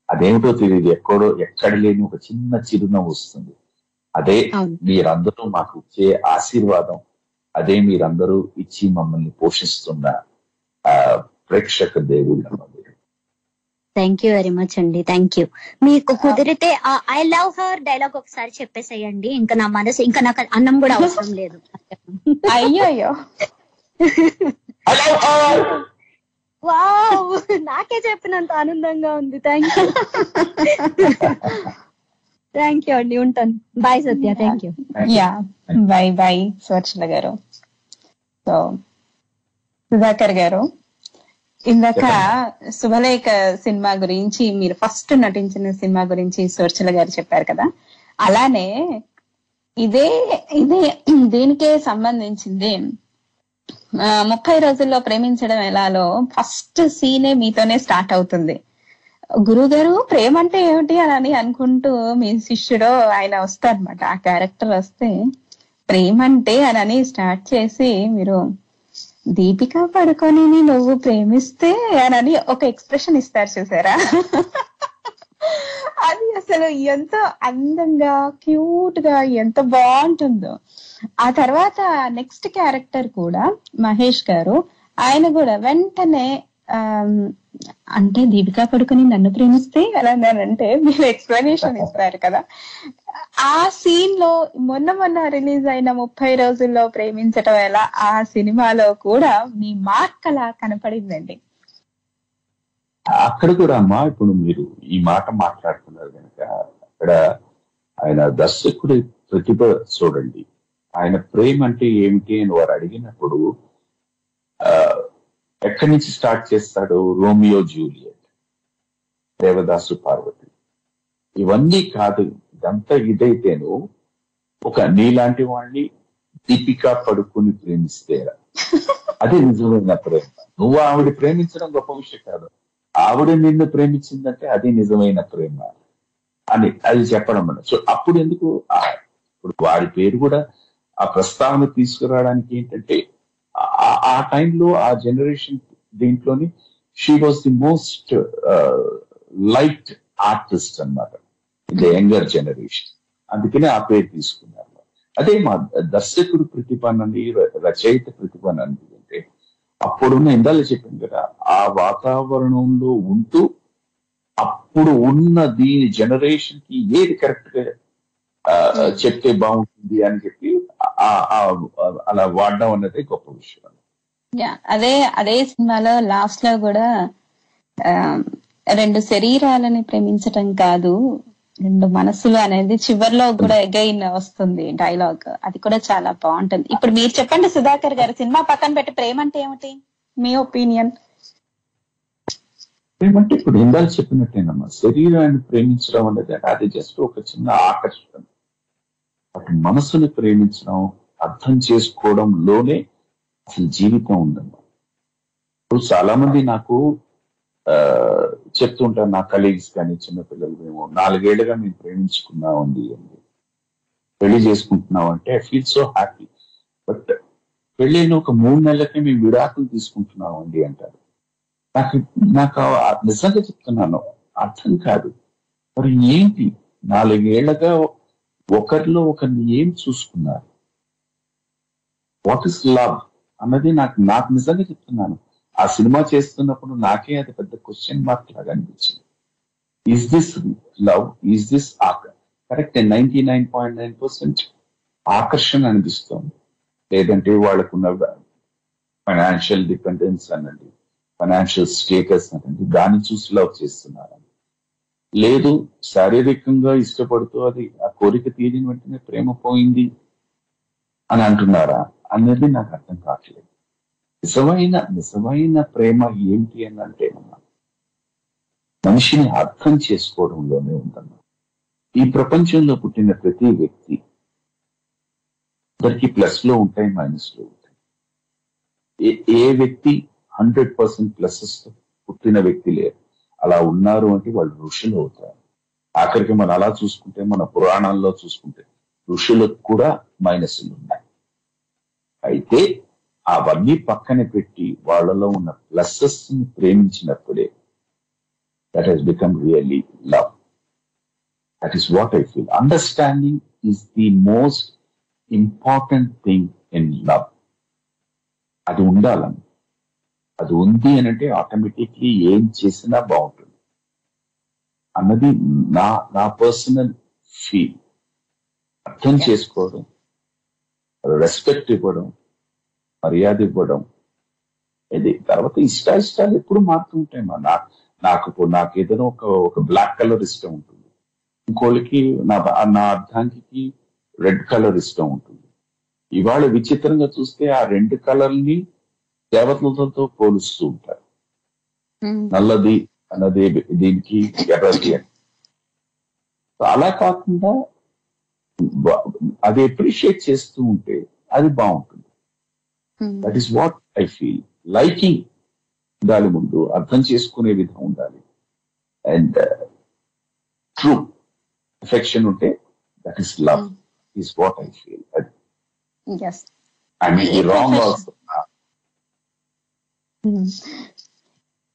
అదేమిటో తెలియదు, ఎక్కడ లేని ఒక చిన్న చిరునవ్వు వస్తుంది. అదే మీరందరూ మాకు ఇచ్చే ఆశీర్వాదం, అదే మీరందరూ ఇచ్చి మమ్మల్ని పోషిస్తున్న ప్రేక్షక దేవుళ్ళమ్మ మీరు. థ్యాంక్ యూ వెరీ మచ్ అండి. Thank you. మీకు కుదిరితే ఐ లవ్ హర్ డైలాగ్ ఒకసారి చెప్పేసేయండి. ఇంకా నా మనసు, ఇంకా నాకు అన్నం కూడా అవసరం లేదు. అయ్యో వావ్, నాకే చెప్పినంత ఆనందంగా ఉంది. Thank you. థ్యాంక్ యూ అండి. ఉంటాను. Bye Satya. Thank you. Yeah, bye bye Suvarchala garu. So Sudhakar గారు, ఇందాక శుభలేఖ సినిమా గురించి, మీరు ఫస్ట్ నటించిన సినిమా గురించి సువర్చల గారు చెప్పారు కదా, అలానే ఇదే దీనికే సంబంధించింది 30 రోజుల్లో ప్రేమించడం ఎలాలో ఫస్ట్ సీనే మీతోనే స్టార్ట్ అవుతుంది. గురువు గారు ప్రేమ అంటే ఏమిటి అని అనుకుంటూ మీ శిష్యుడు ఆయన వస్తారనమాట. ఆ క్యారెక్టర్ వస్తే ప్రేమ అంటే అని స్టార్ట్ చేసి మీరు దీపికా పడుకొని నువ్వు ప్రేమిస్తే అని ఒక ఎక్స్ప్రెషన్ ఇస్తారు చూసారా, అది అసలు ఎంతో అందంగా క్యూట్ గా ఎంత బాగుంటుందో. ఆ తర్వాత నెక్స్ట్ క్యారెక్టర్ కూడా మహేష్ గారు, ఆయన కూడా వెంటనే అంటే దీపికా పడుకొని నన్ను ప్రేమిస్తే అలా అంటే మీరు ఎక్స్ప్లెనేషన్ ఇస్తారు కదా. ఆ సీన్ లో మొన్న రిలీజ్ అయిన 30 రోజుల్లో ప్రేమించటం ఎలా, ఆ సినిమాలో కూడా మీ మార్క్ అలా కనపడిందండి. అక్కడ కూడా అమ్మా, ఇప్పుడు మీరు ఈ మాట మాట్లాడుతున్నారు కనుక అక్కడ ఆయన దర్శకుడి ప్రతిభ చూడండి. ఆయన ప్రేమ అంటే ఏమిటి అని వారు అడిగినప్పుడు ఎక్కడి నుంచి స్టార్ట్ చేస్తాడు? రోమియో జూలియట్, దేవదాసు పార్వతి, ఇవన్నీ కాదు. ఇదంతా ఇదైతేను ఒక నీలాంటి వాడిని దీపికా పడుకుని ప్రేమిస్తే అది నిజమైన ప్రేమ. నువ్వు ఆవిడ ప్రేమించడం గొప్ప విషయం కాదు, ఆవిడ నిన్ను ప్రేమించిందంటే అది నిజమైన ప్రేమ అని అది చెప్పడం మనం. సో అప్పుడు ఎందుకు ఇప్పుడు వాడి పేరు కూడా ఆ ప్రస్తావన తీసుకురావడానికి ఏంటంటే, ఆ టైంలో ఆ జనరేషన్ దీంట్లోని she was the most light artist అన్నమాట ఇన్ ద యంగర్ జనరేషన్. అందుకనే ఆ పేరు తీసుకున్నారు. అదే మా దర్శకుడు ప్రతిభానండి, రచయిత ప్రతిభానండి అంటే అప్పుడున్న, ఇందాక చెప్పింది కదా, ఆ వాతావరణంలో ఉంటూ అప్పుడు ఉన్న దీని జనరేషన్ కి ఏది కరెక్ట్ గా చెప్తే బాగుంటుంది అని చెప్పి అలా వాడడం అనేది గొప్ప విషయం. అదే సినిమాలో లాస్ట్ లో కూడా 2 శరీరాలని ప్రేమించటం కాదు 2 మనసులు అనేది చివరిలో కూడా అగైన్ వస్తుంది డైలాగ్. అది కూడా చాలా బాగుంటుంది. ఇప్పుడు మీరు చెప్పండి సుధాకర్ గారు, సినిమా పక్కన పెట్టి ప్రేమ అంటే ఏమిటి మీ ఒపీనియన్? ప్రేమంటే ఇప్పుడు ఇందాక చెప్పినట్టేనమ్మా, శరీరాన్ని ప్రేమించడం అనేది అది జస్ట్ ఒక చిన్న ఆకర్షణ. అటు మనసుని ప్రేమించడం, అర్థం చేసుకోవడంలోనే అసలు జీవితం ఉందమ్మా. ఇప్పుడు చాలా మంది నాకు చెప్తుంటారు, నా కలీగ్స్ కానీ చిన్నపిల్లలు, మేము 4 ఏళ్లుగా మేము ప్రేమించుకున్నామండి అని, పెళ్లి చేసుకుంటున్నాం అంటే I feel so happy. But పెళ్ళైన ఒక 3 నెలలకే మేము విడాకులు తీసుకుంటున్నామండి అంటారు. నాకు నిజంగా చెప్తున్నాను, అర్థం కాదు. మరి ఏంటి 4 ఏళ్లగా ఒకరిలో ఒకరిని ఏం చూసుకున్నారు? వాట్ ఇస్ లవ్ అన్నది నాకు నిజంగా చెప్తున్నాను. ఆ సినిమా చేస్తున్నప్పుడు నాకే అది పెద్ద క్వశ్చన్ మార్క్ లాగా అనిపించింది. Is this love? Is this correct? 99.9% ఆకర్షణ అనిపిస్తుంది. లేదంటే వాళ్ళకున్న ఫైనాన్షియల్ డిపెండెన్స్ అనండి, ఫైనాన్షియల్ స్టేటస్ అనండి, దాన్ని చూసి లవ్ చేస్తున్నారని. లేదు, శారీరకంగా ఇష్టపడుతూ అది ఆ కోరిక తీరిన వెంటనే ప్రేమ పోయింది అని అంటున్నారా అనేది నాకు అర్థం కావట్లేదు. నిజమైన ప్రేమ ఏంటి అని అంటే మనిషిని అర్థం చేసుకోవడంలోనే ఉందన్నా. ఈ ప్రపంచంలో పుట్టిన ప్రతి వ్యక్తి అందరికి ప్లస్ లో ఉంటాయి, మైనస్ లో ఉంటాయి. ఏ వ్యక్తి 100% ప్లసెస్ పుట్టిన వ్యక్తి లేరు. అలా ఉన్నారు అంటే వాళ్ళు ఋషులు అవుతారు. ఆఖరికి మనం అలా చూసుకుంటే, మన పురాణాల్లో చూసుకుంటే ఋషులకు కూడా మైనస్లు ఉన్నాయి. అయితే అవన్నీ పక్కన పెట్టి వాళ్ళలో ఉన్న ప్లసెస్ ని ప్రేమించినప్పుడే that he's become really love. That is what I feel. Understanding is the most important thing in love. అది ఉండాలని, అది ఉంది అని అంటే ఆటోమేటిక్లీ ఏం చేసినా బాగుంటుంది అన్నది నా పర్సనల్ ఫీల్. అర్థం చేసుకోవడం, రెస్పెక్ట్ ఇవ్వడం, మర్యాద ఇవ్వడం, ఇది తర్వాత ఇష్టాలు ఎప్పుడు మారుతూ ఉంటాయి. నాకు ఏదైనా ఒక బ్లాక్ కలర్ ఇష్టం ఉంటుంది, ఇంకోళ్ళకి నా అర్థానికి రెడ్ కలర్ ఇష్టం ఉంటుంది. ఇవాళ విచిత్రంగా చూస్తే ఆ రెండు కలర్ని దేవతలతో పోలుస్తూ ఉంటారు. నల్లది అన్నది దీనికి ఎర్రది అని. అలా కాకుండా అది అప్రిషియేట్ చేస్తూ ఉంటే అది బాగుంటుంది. That is what I feel. Liking ఉండాలి, ముందు అర్థం చేసుకునే విధం ఉండాలి, అండ్ ట్రూ ఎఫెక్షన్ ఉంటే that is love is what I feel. అది రాంగ్ ఆల్సో.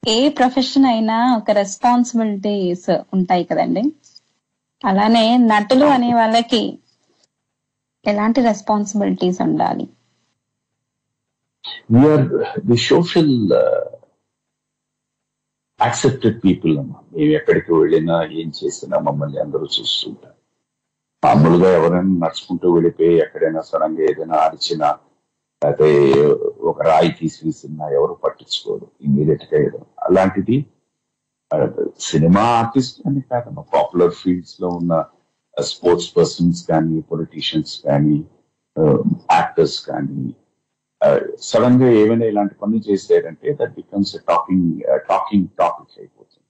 ఏ ప్రొఫెషన్ అయినా ఒక రెస్పాన్సిబిలిటీస్ ఉంటాయి కదండి. అలానే నటులు అనే వాళ్ళకి ఎలాంటి రెస్పాన్సిబిలిటీస్ ఉండాలి? We are the social accepted people అమ్మా. మేము ఎక్కడికి వెళ్ళినా ఏం చేసినా మమ్మల్ని అందరూ చూస్తుంటారు. మామూలుగా ఎవరైనా నడుచుకుంటూ వెళ్ళిపోయి ఎక్కడైనా సడన్ గా ఏదైనా అరిచినా, అయితే ఒక రాయి తీసినా ఎవరు పట్టించుకోరు ఇమ్మీడియట్ గా. ఏదో అలాంటిది సినిమా ఆర్టిస్ట్ అని కాదమ్మా, పాపులర్ ఫీల్డ్స్ లో ఉన్న స్పోర్ట్స్ పర్సన్స్ కానీ, పొలిటీషియన్స్ కానీ, యాక్టర్స్ కానీ సడన్ గా ఏమైనా ఇలాంటి పనులు చేశారంటే దట్ బికమ్స్ టాకింగ్ టాపిక్ అయిపోతుంది.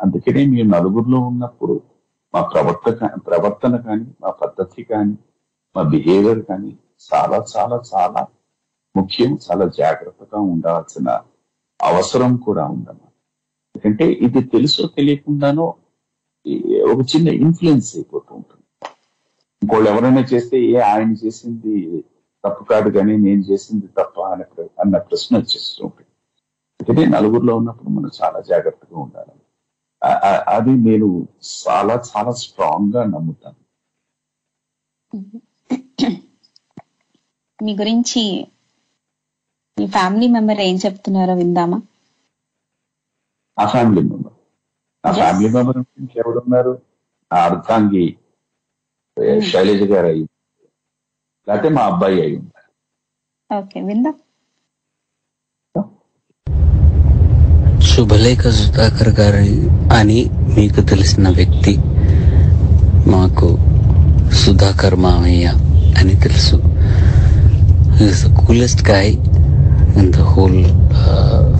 అందుకనే మేము నలుగురిలో ఉన్నప్పుడు మా ప్రవర్తన కానీ, మా పద్ధతి కానీ, మా బిహేవియర్ కానీ చాలా చాలా చాలా ముఖ్యం. చాలా జాగ్రత్తగా ఉండాల్సిన అవసరం కూడా ఉందన్నమాట. ఎందుకంటే ఇది తెలుసో తెలియకుండానో ఒక చిన్న ఇన్ఫ్లుయెన్స్ అయిపోతూ ఉంటుంది. ఇంకోళ్ళు ఎవరైనా చేస్తే ఆయన చేసింది తప్పు కాదు కానీ నేను చేసింది తప్ప అన్న ప్రశ్న వచ్చేస్తూ ఉంటుంది. అందుకనే నలుగురిలో ఉన్నప్పుడు మనం చాలా జాగ్రత్తగా ఉండాలి. అది నేను చాలా చాలా స్ట్రాంగ్ గా నమ్ముతాను. మీ గురించి మీ ఫ్యామిలీ మెంబర్ ఏం చెప్తున్నారో విందామా? నా ఫ్యామిలీ మెంబర్ ఇంకెవరున్నారు? నా అర్థాంగి శైలజ గారు అయ్యి, లేకపోతే మా అబ్బాయి అయి ఉన్నారు. ఓకే, విందాం. శుభలేఖ సుధాకర్ గారి అని మీకు తెలిసిన వ్యక్తి మాకు సుధాకర్ మామయ్య అని తెలుసు. He is the coolest guy in the whole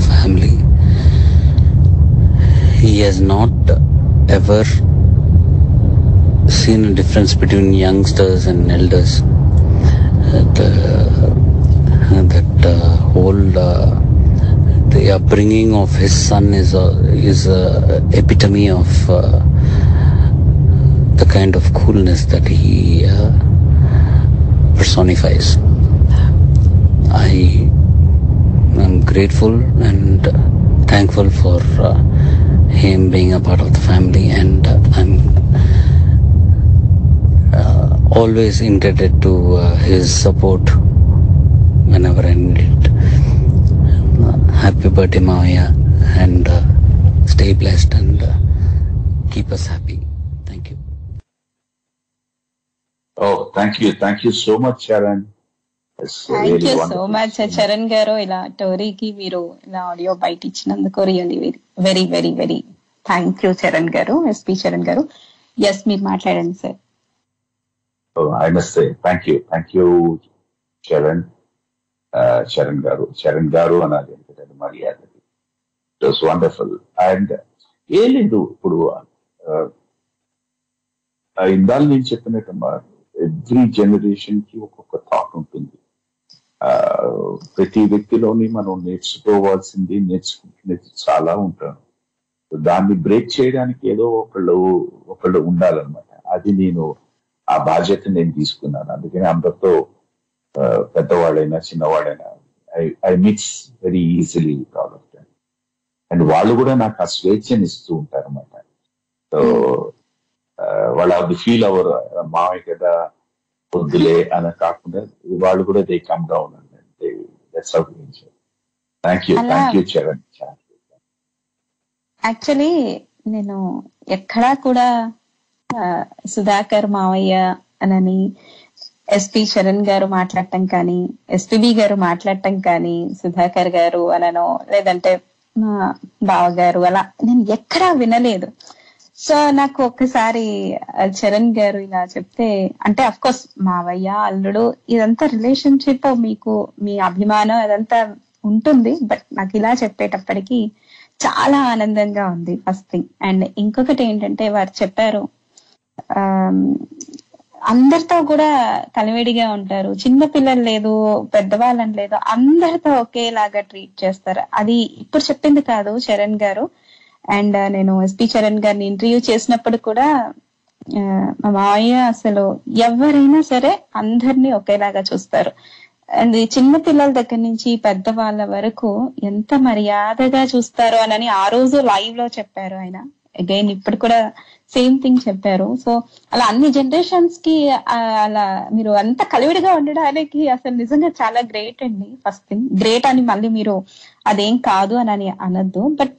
family. He has not ever seen a difference between youngsters and elders. The upbringing of his son is a epitome of the kind of coolness that he personifies. I am grateful and thankful for him being a part of the family, and I'm always indebted to his support whenever I need it. Happy birthday, Maya, and stay blessed and keep us happy. Thank you. Oh, thank you so much, Sharon. Thank you so much Charan గారు. ఇలా టోరీకి మీరు ఇలా audio బయట ఇచ్చినందుకు really very very very thank you Charan గారు, SP Charan గారు. Yes, మీరు మాట్లాడండి sir. I must say thank you Charan గారు అనాలి, ఎందుకంటే మర్యాద. It was wonderful. అండ్ ఏం లేదు, ఇప్పుడు ఇందాలు నేను చెప్పినట్టమ్మా, ఎవ్రీ జనరేషన్ కి ఒక్కొక్క థాట్ ఉంటుంది. ప్రతి వ్యక్తిలోని మనం నేర్చుకుంటున్నది చాలా ఉంటాను. దాన్ని బ్రేక్ చేయడానికి ఏదో ఒకళ్ళు ఉండాలన్నమాట. అది నేను ఆ బాధ్యత నేను తీసుకున్నాను. అందుకని అందరితో పెద్దవాళ్ళైనా చిన్నవాళ్ళైనా I mix very easily with all of them. And వాళ్ళు కూడా నాకు ఆ స్వేచ్ఛని ఇస్తూ ఉంటారు అన్నమాట. సో వాళ్ళు అది ఫీల్ అవర్ మామయ్య కదా వద్దులే అని కాకుండా వాళ్ళు కూడా దే కమ్ డౌన్ అంటే that's how we enjoy. Thank you Charan. Actually నేను ఎక్కడా కూడా సుధాకర్ మావయ్య అనని ఎస్పి చరణ్ గారు మాట్లాడటం కానీ, ఎస్పిబి గారు మాట్లాడటం కానీ, సుధాకర్ గారు అననో లేదంటే బావగారు అలా నేను ఎక్కడా వినలేదు. సో నాకు ఒక్కసారి చరణ్ గారు ఇలా చెప్తే, అంటే అఫ్ కోర్స్ మావయ్య అల్లుడు ఇదంతా రిలేషన్షిప్ మీకు మీ అభిమానం అదంతా ఉంటుంది, బట్ నాకు ఇలా చెప్పేటప్పటికి చాలా ఆనందంగా ఉంది ఫస్ట్ థింగ్. అండ్ ఇంకొకటి ఏంటంటే వారు చెప్పారు అందరితో కూడా కలివిడిగా ఉంటారు, చిన్న పిల్లలు లేదు పెద్దవాళ్ళని లేదు, అందరితో ఒకేలాగా ట్రీట్ చేస్తారు. అది ఇప్పుడు చెప్పింది కాదు చరణ్ గారు. అండ్ నేను ఎస్పి చరణ్ గారిని ఇంటర్వ్యూ చేసినప్పుడు కూడా మా మావయ్య అసలు ఎవరైనా సరే అందరినీ ఒకేలాగా చూస్తారు. అండ్ చిన్న పిల్లల దగ్గర నుంచి పెద్దవాళ్ళ వరకు ఎంత మర్యాదగా చూస్తారో అని ఆ రోజు లైవ్ లో చెప్పారు ఆయన. అగైన్ ఇప్పుడు కూడా సేమ్ థింగ్ చెప్పారు. సో అలా అన్ని జనరేషన్స్ కి అలా మీరు అంత కలివిడిగా ఉండడానికి అసలు నిజంగా చాలా గ్రేట్ అండి. ఫస్ట్ థింగ్ గ్రేట్ అని మళ్ళీ మీరు అదేం కాదు అని అనద్దు, బట్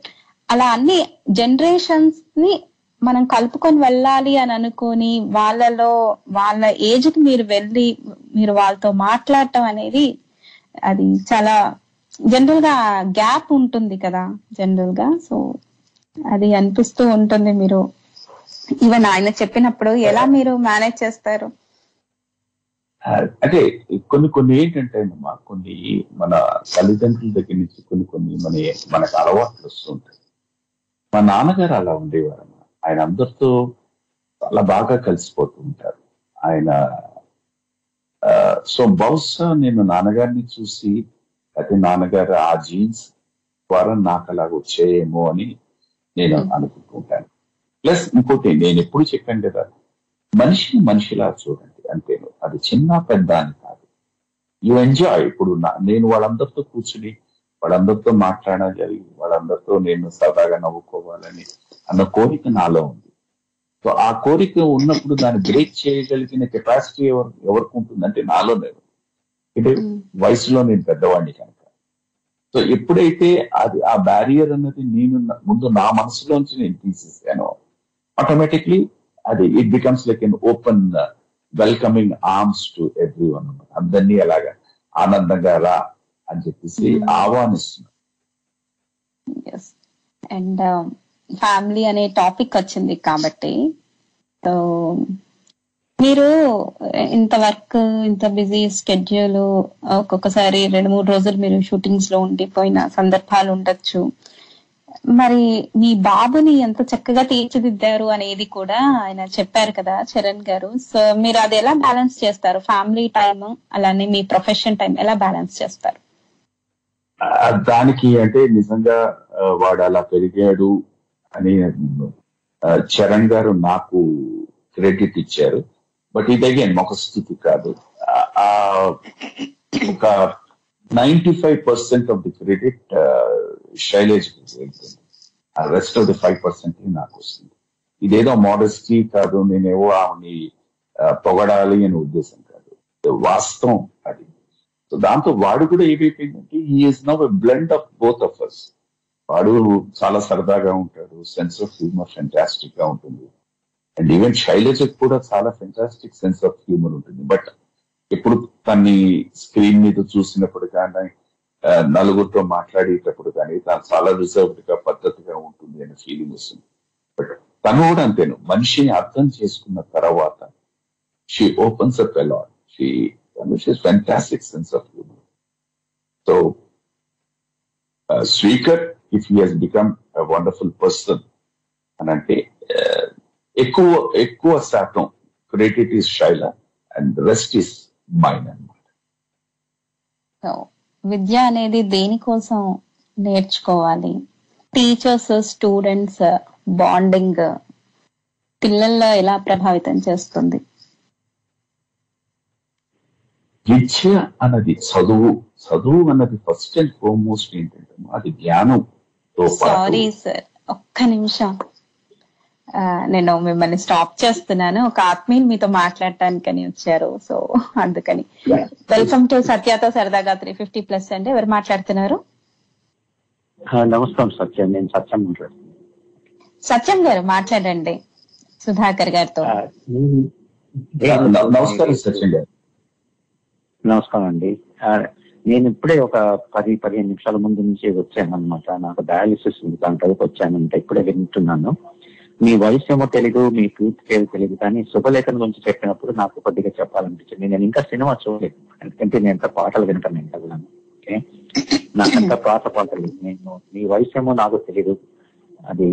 అలా అన్ని జనరేషన్స్ ని మనం కలుపుకొని వెళ్ళాలి అని అనుకొని వాళ్ళలో వాళ్ళ ఏజ్ కి మీరు వెళ్ళి మీరు వాళ్ళతో మాట్లాడటం అనేది అది చాలా జనరల్ గా గ్యాప్ ఉంటుంది కదా జనరల్ గా. సో అది అనిపిస్తూ ఉంటుంది. మీరు ఈవెన్ ఆయన చెప్పినప్పుడు ఎలా మీరు మేనేజ్ చేస్తారు? అంటే కొన్ని ఏంటంటే కొన్ని మన తల్లిదండ్రుల దగ్గర నుంచి కొన్ని మనకు అలవాట్లు వస్తుంటాయి. మా నాన్నగారు అలా ఉండేవారు. ఆయన అందరితో చాలా బాగా కలిసిపోతూ ఉంటారు ఆయన. సో బహుశా నేను నాన్నగారిని చూసి అయితే నాన్నగారు ఆ జీన్స్ ద్వారా నాకు అలాగ వచ్చేయేమో అని నేను అనుకుంటూ ఉంటాను. ప్లస్ ఇంకోటి నేను ఎప్పుడు చెప్పాను కదా, మనిషిని మనిషిలా చూడండి అంతేను, అది చిన్న పెద్ద అని కాదు. You enjoy. ఇప్పుడు నేను వాళ్ళందరితో కూర్చుని వాళ్ళందరితో మాట్లాడాలి, వాళ్ళందరితో నేను సరదాగా నవ్వుకోవాలని అన్న కోరిక నాలో ఉంది. సో ఆ కోరిక ఉన్నప్పుడు దాన్ని బ్రేక్ చేయగలిగిన కెపాసిటీ ఎవరికి ఉంటుందంటే నాలోనే. అంటే వయసులో నేను పెద్దవాడిని కనుక. సో ఎప్పుడైతే అది ఆ బ్యారియర్ అన్నది నేను ముందు నా మనసులోంచి నేను తీసేసానో ఆటోమేటిక్లీ అది it becomes like an open welcoming arms to every one. అందరినీ అలాగా ఆనందంగా రా అని చెప్పేసి ఆహ్వానిస్తున్నాను. అండ్ ఫ్యామిలీ అనే టాపిక్ వచ్చింది కాబట్టి, సో మీరు ఇంత వర్క్ ఇంత బిజీ స్కెడ్యూల్ ఒక్కొక్కసారి 2-3 రోజులు మీరు షూటింగ్స్ లో ఉండిపోయిన సందర్భాలు ఉండొచ్చు. మరి మీ బాబుని ఎంత చక్కగా తీర్చిదిద్దారు అనేది కూడా ఆయన చెప్పారు కదా చరణ్ గారు. సో మీరు అది ఎలా బ్యాలెన్స్ చేస్తారు? ఫ్యామిలీ టైమ్ అలానే మీ ప్రొఫెషన్ టైం ఎలా బ్యాలెన్స్ చేస్తారు? దానికి అంటే నిజంగా వాడు అలా పెరిగాడు అని చరణ్ గారు నాకు క్రెడిట్ ఇచ్చారు. బట్ ఇది అగైన్ ఒక స్థితి కాదు. ఒక 95% ఆఫ్ ది క్రెడిట్ శైలేజ్ వెళ్తుంది, ఆ రెస్ట్ ఆఫ్ ది 5% నాకు వస్తుంది. ఇదేదో మోడెస్టీ కాదు, నేనేవో ఆమెని పొగడాలి అనే ఉద్దేశం కాదు, వాస్తవం అది. సో దాంతో వాడు కూడా ఏమైపోయిందంటే he is now a blend of both of us. వాడు చాలా సరదాగా ఉంటాడు, సెన్స్ ఆఫ్ హ్యూమర్ ఫెంటాస్టిక్ గా ఉంటుంది. అండ్ ఈవెన్ శైలజకు కూడా చాలా ఫెంటాస్టిక్ సెన్స్ ఆఫ్ హ్యూమర్ ఉంటుంది. బట్ ఎప్పుడు తన్ని స్క్రీన్ మీద చూసినప్పుడు కానీ నలుగురితో మాట్లాడేటప్పుడు కానీ తను చాలా రిజర్వ్డ్ గా పద్ధతిగా ఉంటుంది అనే ఫీలింగ్ వస్తుంది. బట్ తను కూడా అంతేను, మనిషిని అర్థం చేసుకున్న తర్వాత she opens up a lot. She fantastic sense of humour. So speaker if he he's become a wonderful person అని అంటే ఎక్కువ శాతం credit is Shaila and rest is mine అన్నమాట. విద్య అనేది దేనికోసం నేర్చుకోవాలి? టీచర్స్ స్టూడెంట్స్ బాండింగ్ పిల్లల్లో ఎలా ప్రభావితం చేస్తుంది? విద్య అన్నది చదువు అన్నది ఫస్ట్ అండ్ ఫార్మోస్ట్ ఏంటంటే అది జ్ఞానంతో సారీ సార్, ఒక్క నిమిషం నేను మిమ్మల్ని స్టాప్ చేస్తున్నాను. ఒక ఆత్మీయులు మీతో మాట్లాడటానికని వచ్చారు, సో అందుకని. వెల్కమ్ టు సత్యతో సరదాగా 350+ అండి. ఎవరు మాట్లాడుతున్నారు? నమస్కారం సత్యం, నేను సత్యం మాట్లాడుతున్నాను. సత్యం గారు మాట్లాడండి సుధాకర్ గారితో. నమస్కారం సత్యం గారు. నమస్కారం అండి. నేను ఇప్పుడే ఒక 10-15 నిమిషాల ముందు నుంచి వచ్చాను అనమాట. నాకు డయాలిసిస్ దాంట్లోకి వచ్చానంటే ఇప్పుడే వింటున్నాను. మీ వయసు ఏమో తెలీదు, మీ పూర్తి పేరు తెలియదు, కానీ శుభలేఖన గురించి చెప్పినప్పుడు నాకు కొద్దిగా చెప్పాలనిపించింది. నేను ఇంకా సినిమా చూడలేదు, ఎందుకంటే నేను ఎంత పాటలు వింటాను ఇంకా కూడా. ఓకే, నాకంతా పాత పాటలు. నేను మీ వయసు ఏమో నాకు తెలీదు, అది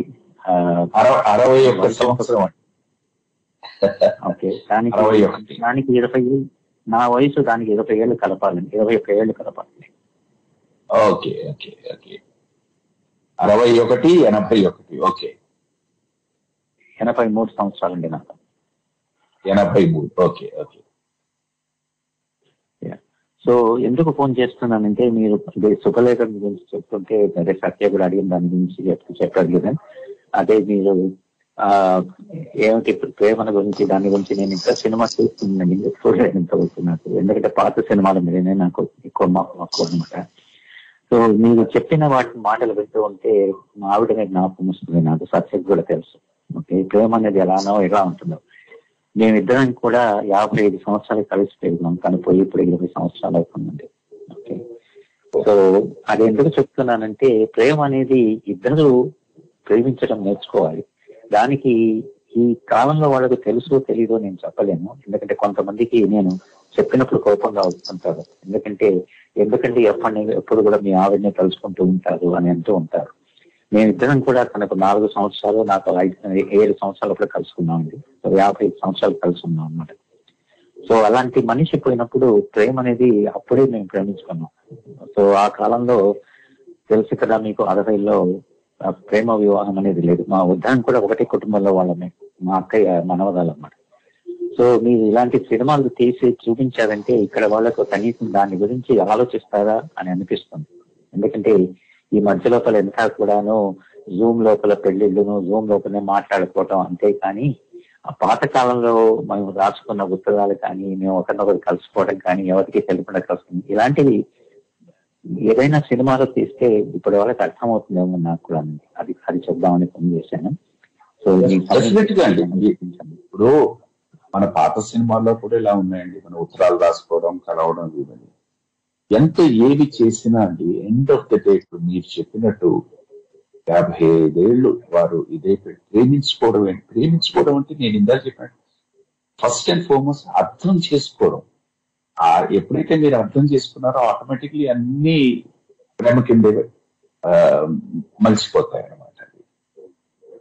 61 సంవత్సరం. ఓకే, దానికి 20, నా వయసు దానికి 20 ఏళ్ళు కలపాలని, 21 ఏళ్ళు కలపాలి. Okay okay okay 61, 81. ఓకే, 83 సంవత్సరాలండి నాకు. 83. Okay okay. సో ఎందుకు ఫోన్ చేస్తున్నానంటే, మీరు శుభలేఖ గురించి చెప్తుంటే అదే సత్య కూడా అడిగిన దాని గురించి చెప్పారు కదా. అదే మీరు ఏమిటి ప్రేమల గురించి, దాని గురించి నేను ఇంకా సినిమా చూస్తున్నాను, చూడలేదు ఇంతవరకు నాకు. ఎందుకంటే పాత సినిమాల మీదనే నాకు ఎక్కువ మక్కువ అనమాట. సో మీరు చెప్పిన మాటలు వింటూ ఉంటే మా ఆవిడనే జ్ఞాపకం వస్తుంది నాకు. సత్యకు కూడా తెలుసు. ఓకే, ప్రేమ అనేది ఎలా ఉంటుందో. మేమిద్దరం కూడా 55 సంవత్సరాలు కలిసి పెరిగినాం, కానీ ఇప్పుడు 20 సంవత్సరాలు అవుతుందండి. ఓకే, సో అది ఎందుకు చెప్తున్నానంటే, ప్రేమ అనేది ఇద్దరు ప్రేమించడం నేర్చుకోవాలి. దానికి ఈ కాలంలో వాళ్ళకి తెలుసో తెలీదో నేను చెప్పలేను. ఎందుకంటే కొంతమందికి నేను చెప్పినప్పుడు కోపంగా వస్తుంటారు. ఎందుకంటే ఎప్పుడు కూడా మీ ఆవిడని తలుచుకుంటూ ఉంటారు అని అంటూ ఉంటారు. మేమిద్దరం కూడా తనకు 4 సంవత్సరాలు, నాకు 7 సంవత్సరాలు కూడా కలుసుకున్నామండి. 55 సంవత్సరాలు కలిసి ఉన్నాం అన్నమాట. సో అలాంటి మనిషి పోయినప్పుడు ప్రేమ అనేది అప్పుడే మేము ప్రేమించుకున్నాం. సో ఆ కాలంలో తెలుసు కదా మీకు, 60లో ప్రేమ వివాహం అనేది లేదు. మా ఉద్దానం కూడా ఒకటే కుటుంబంలో వాళ్ళమే, మా అక్కయ్య మనవరాలు అన్నమాట. సో మీరు ఇలాంటి సినిమాలు తీసి చూపించారంటే ఇక్కడ వాళ్ళకు కనీసం దాని గురించి ఆలోచిస్తారా అని అనిపిస్తుంది. ఎందుకంటే ఈ మధ్య లోపల ఎంత కూడాను జూమ్ లోపల పెళ్లిళ్ళును, జూమ్ లోపలనే మాట్లాడుకోవటం అంతే. కానీ ఆ పాత కాలంలో మేము రాసుకున్న ఉత్తరాలు కానీ, మేము ఒకరినొకరు కలుసుకోవడం కానీ, ఎవరికి తెలియకుండా కలుసుకుంది, ఇలాంటివి ఏదైనా సినిమాలో తీస్తే ఇప్పుడు వాళ్ళకి అర్థమవుతుందేమో నాకు కూడా. అది చెప్దామని ఫోన్ చేశాను. సో ఇప్పుడు మన పాత సినిమాల్లో కూడా ఇలా ఉన్నాయండి. మన ఉత్తరాలు రాసుకోవడం, కలవడం, ఇవన్నీ ఎంత ఏవి చేసినా అండి, ఎండ్ ఆఫ్ ద డే ఇప్పుడు మీరు చెప్పినట్టు 55 ఏళ్ళు వారు ఇదే ప్రేమించుకోవడం అంటే నేను ఇందాక చెప్పినట్టు ఫస్ట్ అండ్ ఫార్మోస్ట్ అర్థం చేసుకోవడం. ఎప్పుడైతే మీరు అర్థం చేసుకున్నారో ఆటోమేటిక్లీ అన్ని ప్రేమ కిందే మలిసిపోతాయి అన్నమాట.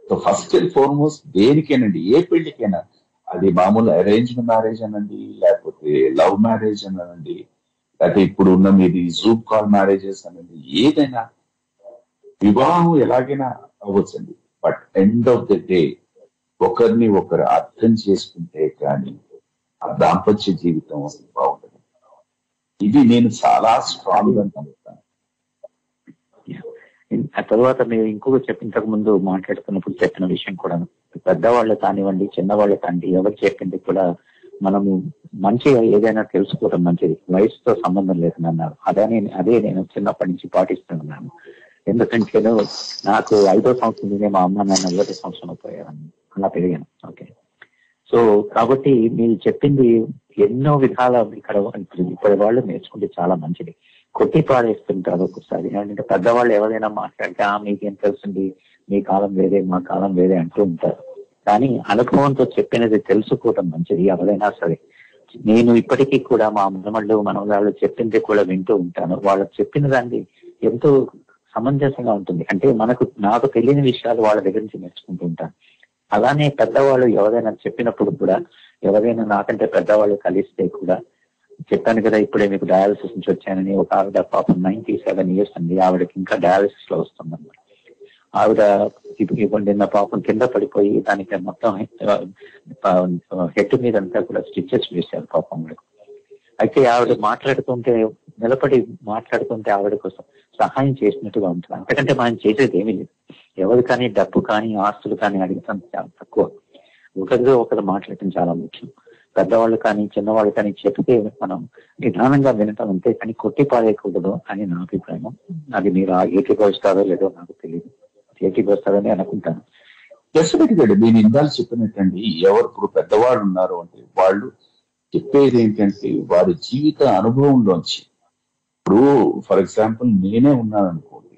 సో ఫస్ట్ అండ్ ఫార్మోస్ట్ దేనికేనండి, ఏ పెళ్లికైనా, అది మామూలు అరేంజ్డ్ మ్యారేజ్ అనండి, లేకపోతే లవ్ మ్యారేజ్ అనండి, లేకపోతే ఇప్పుడు ఉన్న మీది జూమ్ కాల్ మ్యారేజెస్ అనండి, ఏదైనా వివాహం ఎలాగైనా అవ్వచ్చండి. But end of the day ఒకరిని ఒకరు అర్థం చేసుకుంటే కానీ ఆ దాంపత్య జీవితం బాగుంటుంది. ఇది నేను చాలా స్ట్రాంగ్ గా నమ్ముతాను. ఆ తర్వాత మీరు ఇంకొక ఇంతకు ముందు మాట్లాడుతున్నప్పుడు చెప్పిన విషయం కూడా, పెద్దవాళ్ళు కానివ్వండి, చిన్నవాళ్ళు కానివ్వండి, ఎవరు చెప్పింది కూడా మనము మంచిగా ఏదైనా తెలుసుకోవడం మంచిది, వయసుతో సంబంధం లేదని అన్నారు. అదే నేను చిన్నప్పటి నుంచి పాటిస్తున్నాను. ఎందుకంటే నాకు 5వ సంవత్సరం మా అమ్మ నాన్న 1వ సంవత్సరంలో పోయారని అలా పెరిగాను. ఓకే, సో కాబట్టి మీరు చెప్పింది ఎన్నో విధాల ఇప్పుడు వాళ్ళు నేర్చుకుంటే చాలా మంచిది. కొట్టి పారేస్తుంటారు ఒక్కొక్కసారి. ఏంటంటే పెద్దవాళ్ళు ఎవరైనా మాట్లాడితే మీకేం తెలుస్తుంది, మీ కాలం వేరే, మా కాలం వేరే అంటూ ఉంటారు. కానీ అనుభవంతో చెప్పినది తెలుసుకోవటం మంచిది ఎవరైనా సరే. నేను ఇప్పటికీ కూడా మా మనవాళ్ళు చెప్పింది కూడా వింటూ ఉంటాను. వాళ్ళు చెప్పిన దాన్ని ఎంతో సమంజసంగా ఉంటుంది. అంటే నాకు తెలియని విషయాలు వాళ్ళ దగ్గర నుంచి నేర్చుకుంటూ ఉంటాను. అలానే పెద్దవాళ్ళు ఎవరైనా చెప్పినప్పుడు కూడా, ఎవరైనా నాకంటే పెద్దవాళ్ళు కలిస్తే కూడా, చెప్పాను కదా ఇప్పుడే మీకు డయాలసిస్ నుంచి వచ్చానని, ఒక ఆవిడ పాపం 97 years అండి, ఆవిడకి ఇంకా డయాలసిస్ లో వస్తుందన్నమాట. ఆవిడ నిన్న పాపం కింద పడిపోయి దానికి మొత్తం హెడ్ మీద అంతా కూడా స్టిచెస్ వేశారు పాపం. అయితే ఆవిడ మాట్లాడుతుంటే నిలబడి మాట్లాడుతుంటే ఆవిడ కోసం సహాయం చేసినట్టుగా ఉంటుంది. అంతకంటే మనం చేసేది ఏమీ లేదు. ఎవరు కానీ డబ్బు కానీ ఆస్తులు కానీ అడిగటం చాలా తక్కువ. ఒకరు మాట్లాడటం చాలా ముఖ్యం. పెద్దవాళ్ళు కానీ చిన్నవాళ్ళు కానీ చెప్తే మనం నిదానంగా వినటం అంతే కానీ కొట్టి పారేయకూడదు అని నా అభిప్రాయం. అది మీరు ఏకీభవిస్తారో లేదో నాకు తెలియదు. ఏకీభవిస్తారని అనుకుంటాను. డెఫినెట్ గా నేను ఇందాక చెప్పినట్టండి, ఎవరు ఇప్పుడు పెద్దవాళ్ళు ఉన్నారు అంటే వాళ్ళు చెప్పేది ఏంటంటే వారి జీవిత అనుభవంలోంచి. ఇప్పుడు ఫర్ ఎగ్జాంపుల్ నేనే ఉన్నాను అనుకోండి,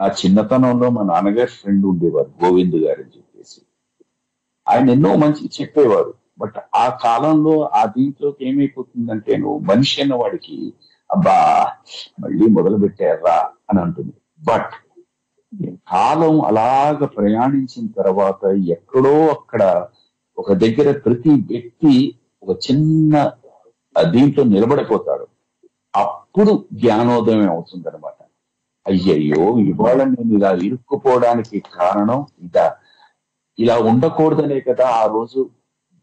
ఆ చిన్నతనంలో మా నాన్నగారి ఫ్రెండ్ ఉండేవారు గోవింద్ గారు అని చెప్పేసి. ఆయన ఎన్నో మంచి చెప్పేవారు. బట్ ఆ కాలంలో ఆ దీంట్లోకి ఏమైపోతుందంటే మనిషి అన్న వాడికి అబ్బా మళ్ళీ మొదలు పెట్టారా అని అంటుంది. బట్ కాలం అలాగ ప్రయాణించిన తర్వాత ఎక్కడో అక్కడ ఒక దగ్గర ప్రతి వ్యక్తి ఒక చిన్న దీంట్లో నిలబడిపోతాడు. అప్పుడు జ్ఞానోదయం అవుతుంది అనమాట. అయ్యయ్యో ఇవాళ నేను ఇలా ఇరుక్కుపోవడానికి కారణం ఇలా ఉండకూడదనే కదా ఆ రోజు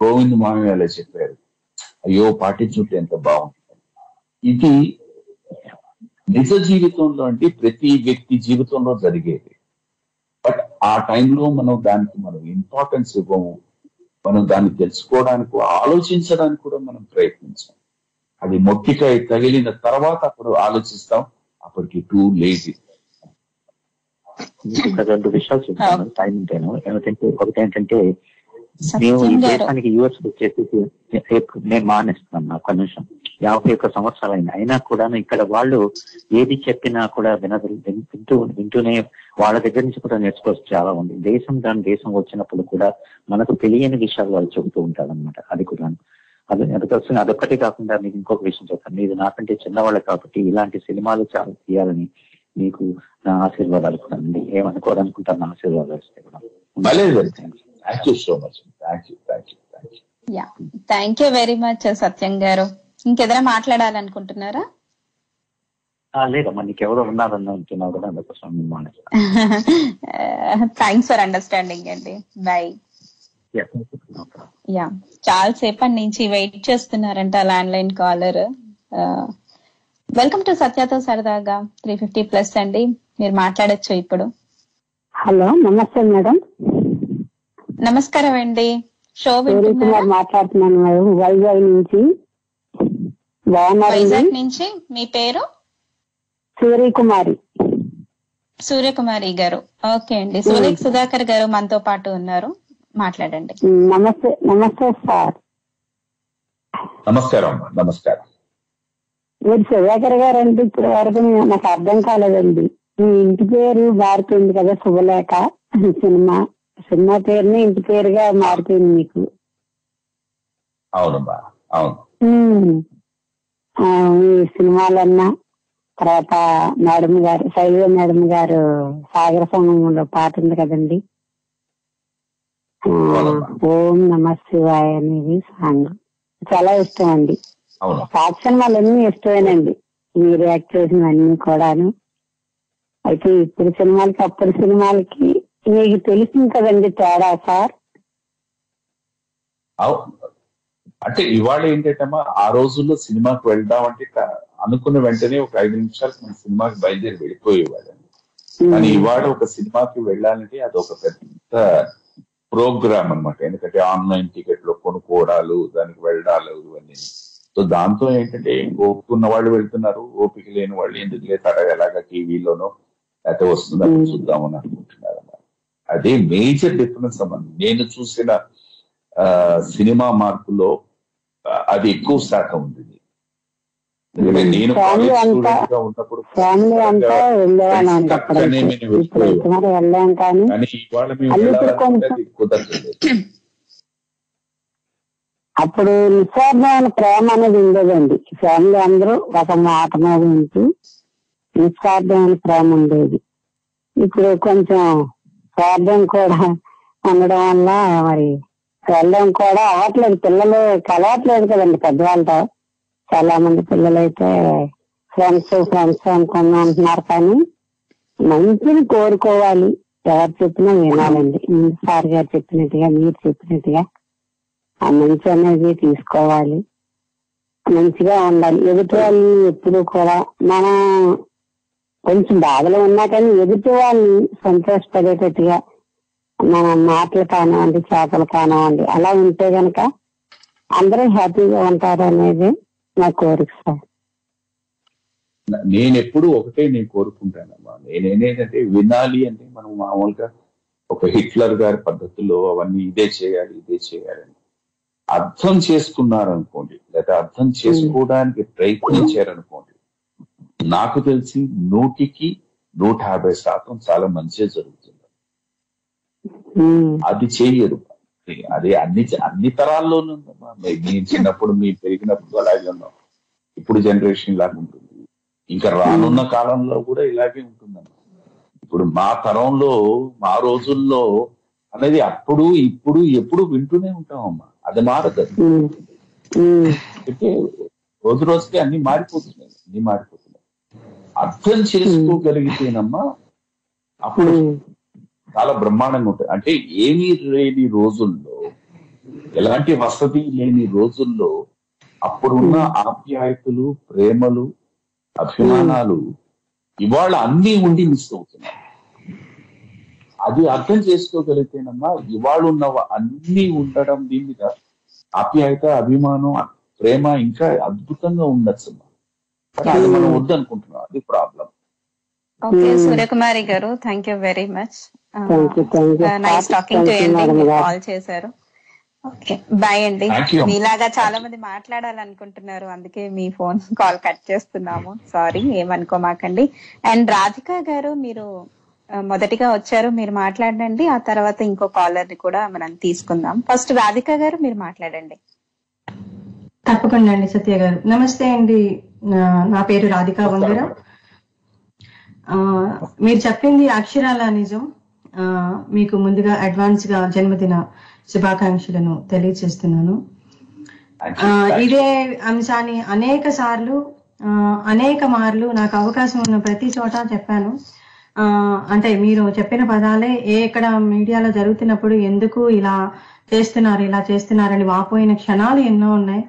గోవింద్ మామయ్య అలా చెప్పారు. అయ్యో పాటించుంటే ఎంత బాగుంటుంది. ఇది నిజ జీవితంలో అంటే ప్రతి వ్యక్తి జీవితంలో జరిగేది. బట్ ఆ టైంలో మనం ఇంపార్టెన్స్ ఇవ్వము. మనం దాన్ని తెలుసుకోవడానికి ఆలోచించడానికి కూడా మనం ప్రయత్నించాం. అది మొట్టికాయ తగిలిన తర్వాత అప్పుడు ఆలోచిస్తాం. అప్పటికి టూ లేజీ. రెండు విషయాలు చెప్తాను టైం ఉంటేను. ఒకటి ఏంటంటే మేము ఈ దేశానికి యూఎస్ వచ్చేసి నేను మానేస్తున్నాను. ఒక్క నిమిషం. 51 సంవత్సరాలు అయినా కూడా ఇక్కడ వాళ్ళు ఏది చెప్పినా కూడా వింటూనే వాళ్ళ దగ్గర నుంచి కూడా నేర్చుకోవచ్చు చాలా ఉంది. దేశం వచ్చినప్పుడు కూడా మనకు తెలియని విషయాలు వాళ్ళు చెబుతూ ఉంటారు అనమాట. అది కూడా అదొక్కటి కాకుండా మీకు ఇంకొక విషయం చెప్తాను. మీరు నాకంటే చిన్నవాళ్ళు కాబట్టి ఇలాంటి సినిమాలు చాలా తీయాలని మీకు నా ఆశీర్వాదాలు కూడా అండి. ఏమనుకోవాలనుకుంటారు నా ఆశీర్వాదాలు వస్తే కూడా. Thank you very much Satyam garu. ఇంకెదైనా మాట్లాడాలనుకుంటున్నారా? లేదమ్మా, నీకెవరో ఉన్నారని అంటున్నావు కదా, అందుకోసం థ్యాంక్స్ ఫర్ అండర్స్టాండింగ్ అండి. బాయ్. చాలా సేపటి నుంచి వెయిట్ చేస్తున్నారంట landline caller. Welcome to సత్యతో సరదాగా 350+ అండి. మీరు మాట్లాడచ్చు ఇప్పుడు. హలో, నమస్తే మేడం. నమస్కారం అండి. షో మాట్లాడుతున్నాను మేడం, వైజాగ్ నుంచి. వైజాగ్ నుంచి. మీ పేరు? సూర్యకుమారి. సూర్యకుమారి గారు. ఓకే అండి. సుధాకర్ గారు మనతో పాటు ఉన్నారు, మాట్లాడండి. నమస్తే. నమస్తే సార్. నమస్కారం. నమస్కారం. మీరు సుధాకర్ గారు అంటే ఇప్పుడు వరకు నాకు అర్థం కాలేదండి. మీ ఇంటి పేరు మారిపోయింది కదా, శుభలేఖ. సినిమా పేరుని ఇంటి పేరుగా మారిపోయింది మీకు. అవునమ్మా, అవును. మీ సినిమాలన్నా తర్వాత మేడం గారు, శైలజ మేడం గారు సాగర సంగమంలో పాట ఉంది కదండి, ఓం నమ శివాయ అనేది సాంగ్ చాలా ఇష్టం అండి. పాత సినిమాలన్నీ ఇష్టమేనండి, మీరు యాక్ట్ చేసినవన్నీ కూడాను. అయితే ఇప్పుడు సినిమాలకి అప్పటి సినిమాలకి మీకు తెలిసింది కదండి తేడా సార్. అంటే ఇవాళ ఏంటంటమ్మా, ఆ రోజుల్లో సినిమాకి వెళ్దాం అంటే అనుకున్న వెంటనే ఒక 5 నిమిషాలు మన సినిమాకి బయలుదేరి వెళ్ళిపోయేవాళ్ళండి. కానీ ఇవాళ ఒక సినిమాకి వెళ్ళాలంటే అది ఒక పెద్ద ప్రోగ్రామ్ అనమాట. ఎందుకంటే ఆన్లైన్ టికెట్లు కొనుక్కోవడాలు, దానికి వెళ్ళడాలు, ఇవన్నీ. సో దాంతో ఏంటంటే ఓపిక ఉన్న వాళ్ళు వెళ్తున్నారు, ఓపిక లేని వాళ్ళు ఎందుకు లేతారా ఎలాగా టీవీలోనో అయితే వస్తుందని చూద్దామని అనుకుంటున్నారు అన్నమాట. అదే మేజర్ డిఫరెన్స్ అమ్మా. నేను చూసిన సినిమా మార్పులో అది ఎక్కువ శాతం ఉంది. నేను ఉన్నప్పుడు అప్పుడు నిస్వార్థమైన ప్రేమ అనేది ఉండేదండి. ఫ్యామిలీ అందరూ ఒక మాట మీద ఉంటూ నిస్వార్థమైన ప్రేమ ఉండేది. ఇప్పుడు కొంచెం స్వార్థం కూడా ఉండడం వల్ల మరి వెళ్ళడం కూడా అవ్వట్లేదు. పిల్లలు కలవట్లేదు కదండి పెద్దవాళ్ళతో. చాలా మంది పిల్లలు అయితే ఫ్రెండ్స్ అనుకున్నా అంటున్నారు. కానీ మంచిని కోరుకోవాలి, ఎవరు చెప్పినా వినాలండి. సార్ గారు చెప్పినట్టుగా, మీరు చెప్పినట్టుగా ఆ మంచి అనేది తీసుకోవాలి. మంచిగా ఉండాలి. ఎదుటి వాళ్ళు ఎప్పుడు కూడా మనం కొంచెం బాధలో ఉన్నా కానీ ఎదుటి వాళ్ళని సంతోషపడేటట్టుగా మన మాటలు కానివ్వండి, చేతలు కానివ్వండి, అలా ఉంటే గనక అందరూ హ్యాపీగా ఉంటారు అనేది నా కోరిక సార్. నేను ఎప్పుడు ఒకటే నేను కోరుకుంటానమ్మా. నేనేంటంటే వినాలి అంటే మనం మామూలుగా ఒక హిట్లర్ గారి పద్ధతిలో అవన్నీ ఇదే చేయాలి అని అర్థం చేసుకున్నారనుకోండి, లేదా అర్థం చేసుకోవడానికి ప్రయత్నించారనుకోండి, నాకు తెలిసి 100% చాలా మంచిగా జరుగుతుంది. అది చెయ్యరు. అది అన్ని తరాల్లోనూ ఉందమ్మా. నేను చిన్నప్పుడు మీరు పెరిగినప్పుడు అలాగే ఉన్నాం, ఇప్పుడు జనరేషన్ లాగా ఉంటుంది, ఇంకా రానున్న కాలంలో కూడా ఇలాగే ఉంటుందమ్మా. ఇప్పుడు మా తరంలో మా రోజుల్లో అనేది అప్పుడు ఇప్పుడు ఎప్పుడు వింటూనే ఉంటామమ్మా. అది మారదు. అంటే రోజు రోజుకి అన్ని మారిపోతున్నాయి. అర్థం చేసుకోగలిగితేనమ్మా అప్పుడు చాలా బ్రహ్మాండంగా ఉంటాయి. అంటే ఏమీ లేని రోజుల్లో, ఎలాంటి వసతి లేని రోజుల్లో అప్పుడున్న ఆప్యాయతలు, ప్రేమలు, అభిమానాలు ఇవాళ అన్నీ ఉండి మిస్ అవుతున్నాయి. అది అర్థం చేసుకోగలిగితేనమ్మా ఇవాళ ఉన్న అన్ని ఉండడం, దీని మీద ఆప్యాయత, అభిమానం, ప్రేమ ఇంకా అద్భుతంగా ఉండొచ్చు. అది మనం వద్దనుకుంటున్నాం. అది ప్రాబ్లం. ఓకే సూర్యకుమారి గారు, thank you very much. Nice talking to you. Call చేశారు. ఓకే బాయ్ అండి. మీలాగా చాలా మంది మాట్లాడాలనుకుంటున్నారు, అందుకే మీ ఫోన్ కాల్ కట్ చేస్తున్నాము. సారీ, ఏమనుకోమాకండి. అండ్ రాధిక గారు, మీరు మొదటిగా వచ్చారు, మీరు మాట్లాడండి. ఆ తర్వాత ఇంకో కాలర్ ని కూడా మనం తీసుకుందాం. ఫస్ట్ రాధిక గారు మీరు మాట్లాడండి. తప్పకుండా అండి. సత్య గారు నమస్తే అండి. నా పేరు రాధిక వంగర. మీరు చెప్పింది అక్షరాల నిజం. మీకు ముందుగా అడ్వాన్స్ గా జన్మదిన శుభాకాంక్షలను తెలియజేస్తున్నాను. ఇదే అంశాన్ని అనేక మార్లు నాకు అవకాశం ఉన్న ప్రతి చోట చెప్పాను. అంటే మీరు చెప్పిన పదాలే ఎక్కడ మీడియాలో జరుగుతున్నప్పుడు ఎందుకు ఇలా చేస్తున్నారని వాపోయిన క్షణాలు ఎన్నో ఉన్నాయి.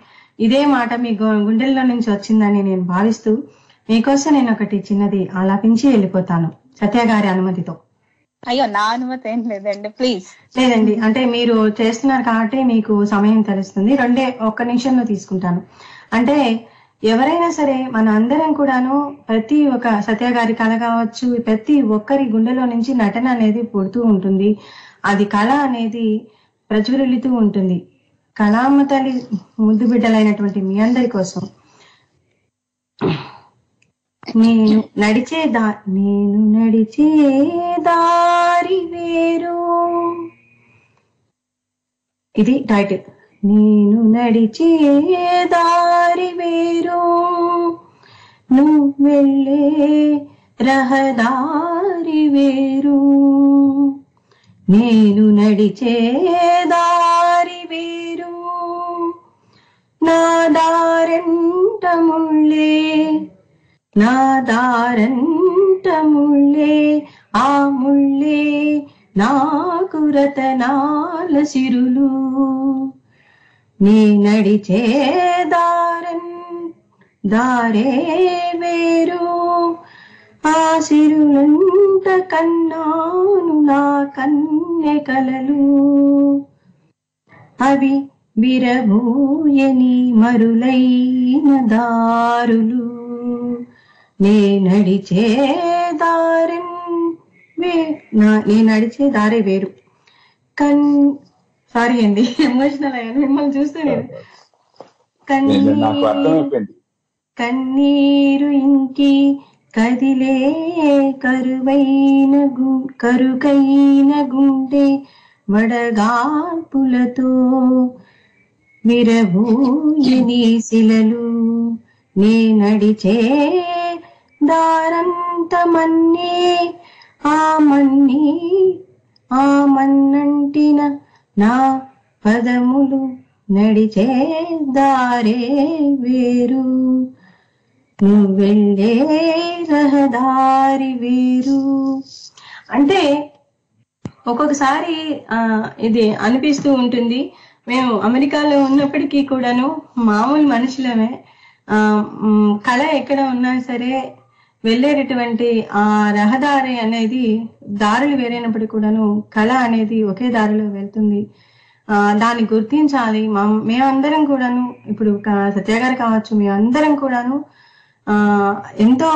ఇదే మాట మీ గుండెల్లో నుంచి వచ్చిందని నేను భావిస్తూ మీకోసం నేను ఒకటి చిన్నది ఆలాపించి వెళ్ళిపోతాను సత్య గారి అనుమతితో. అయ్యో, నా అనుమతి ఏం లేదండి, ప్లీజ్. లేదండి, అంటే మీరు చేస్తున్నారు కాబట్టి మీకు సమయం తెలుస్తుంది. ఒక్క నిమిషంలో తీసుకుంటాను. అంటే ఎవరైనా సరే మన అందరం కూడాను ప్రతి ఒక్క సత్య గారి కళ కావచ్చు, ప్రతి ఒక్కరి గుండెలో నుంచి నటన అనేది పుడుతూ ఉంటుంది. అది కళ అనేది ప్రజ్వలితూ ఉంటుంది. కళామ్మ తల్లి ముద్దు బిడ్డలైనటువంటి మీ అందరి కోసం నేను నడిచే దారి వేరు, ఇది టైటిల్. నేను నడిచే దారి వేరు, నువ్వు వెళ్ళే రహదారి వేరు. నేను నడిచే దారి వేరు, నా దారంట ముళ్ళే, నా దారంట ముళ్ళే, ఆ ముళ్ళే నాకు రతనాల సిరులు. నీ నడిచే దారే వేరు, ఆ సిరులంట కన్నాను నా కన్నె కలలు. అవి విరబూయని మరులైన దారులు. నే నడిచే దారే వేరు. సారీ అండి, ఎమోషనల్ అయ్యాను మిమ్మల్ని చూస్తే. నేను కన్నీరు ఇంకి కదిలే కరుకైన గుండె వడగాల్పులతో విరబూయని శిలలు. నే నడిచే దారంత మన్నే, ఆ మన్నంటిన నా పదములు. నడిచే దారే వేరు, నువ్వు వెళ్ళే రహదారి వేరు. అంటే ఒక్కొక్కసారి ఇది అనిపిస్తూ ఉంటుంది, మేము అమెరికాలో ఉన్నప్పటికీ కూడాను మామూలు మనుషులమే. కళ ఎక్కడ ఉన్నా సరే వెళ్ళేటటువంటి ఆ రహదారి అనేది దారులు వేరైనప్పటికీ కూడాను కళ అనేది ఒకే దారిలో వెళ్తుంది. దాన్ని గుర్తించాలి. మేమందరం కూడాను, ఇప్పుడు సత్య గారు కావచ్చు, మేమందరం కూడాను ఎంతో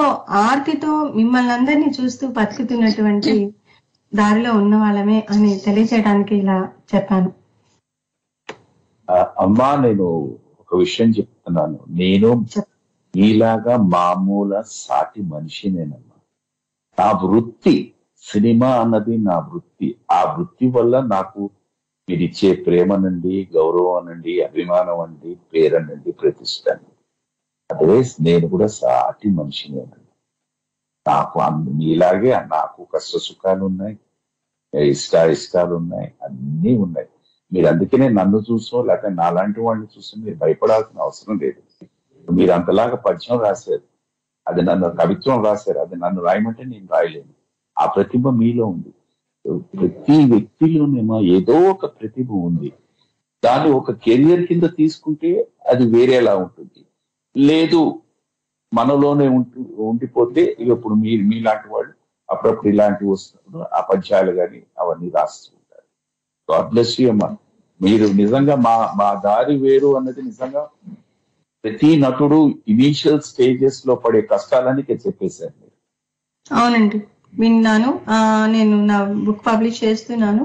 ఆర్తితో మిమ్మల్ని అందరినీ చూస్తూ బతుకుతున్నటువంటి దారిలో ఉన్న వాళ్ళమే అని తెలియచేయడానికి ఇలా చెప్పాను. అమ్మా, నేను ఒక విషయం చెప్తున్నాను. నేను ఈలాగా మామూలు సాటి మనిషినేనమ్మా. నా వృత్తి సినిమా అన్నది నా వృత్తి. ఆ వృత్తి వల్ల నాకు మీరు ఇచ్చే ప్రేమనండి, గౌరవం అనండి, అభిమానం అండి, పేరనండి, ప్రతిష్ట అండి. అదే నేను కూడా సాటి మనిషినేనండి. నాకు మీలాగే నాకు కష్ట సుఖాలు ఉన్నాయి, ఇష్టాలు ఉన్నాయి, అన్నీ ఉన్నాయి. మీరు అందుకనే నన్ను చూసో లేకపోతే నాలాంటి వాళ్ళని చూసో మీరు భయపడాల్సిన అవసరం లేదు. మీరు అంతలాగా పద్యం రాశారు, అది నన్ను కవిత్వం రాశారు, అది నన్ను రాయమంటే నేను రాయలేను. ఆ ప్రతిభ మీలో ఉంది. ప్రతి వ్యక్తిలోనేమో ఏదో ఒక ప్రతిభ ఉంది. దాన్ని ఒక కెరియర్ కింద తీసుకుంటే అది వేరేలా ఉంటుంది. లేదు మనలోనే ఉండిపోతే ఇప్పుడు మీలాంటి వాళ్ళు అప్పుడప్పుడు ఇలాంటివి వస్తున్నప్పుడు ఆ పద్యాలు కానీ అవన్నీ రాస్తూ ఉంటారు. గాడ్ బ్లెస్ యూ అమ్మా. మీరు నిజంగా మా దారి వేరు అన్నది నిజంగా ప్రతి నటుడు ఇనీషియల్ స్టేజెస్ లో పడే కష్టాలని చెప్పేశారు మీరు. అవునండి, విన్నాను. నేను నా బుక్ పబ్లిష్ చేస్తున్నాను.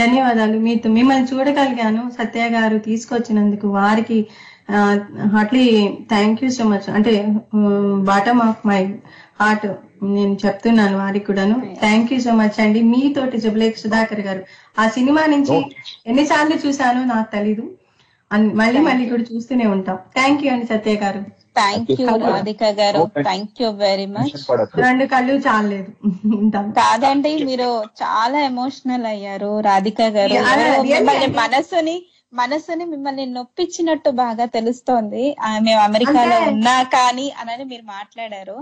ధన్యవాదాలు. మిమ్మల్ని చూడగలిగాను. సత్య గారు తీసుకొచ్చినందుకు వారికి heartly thank you so much. అంటే బాటమ్ ఆఫ్ మై హార్ట్ నేను చెప్తున్నాను వారికి కూడాను. థ్యాంక్ యూ సో మచ్ అండి. మీతోటి జుబలేఖ సుధాకర్ గారు ఆ సినిమా నుంచి ఎన్నిసార్లు చూసానో నాకు తెలీదు. మళ్ళీ కూడా చూస్తూనే ఉంటాం. థ్యాంక్ యూ అండి సత్య గారు. థ్యాంక్ యూ రాధిక గారు. Thank you very much. 2 కళ్ళు చాలేదు. కాదండి, మీరు చాలా ఎమోషనల్ అయ్యారు రాధిక గారు. మిమ్మల్ని మనసుని మిమ్మల్ని నొప్పించినట్టు బాగా తెలుస్తోంది. మేము అమెరికాలో ఉన్నా కానీ అని మీరు మాట్లాడారు.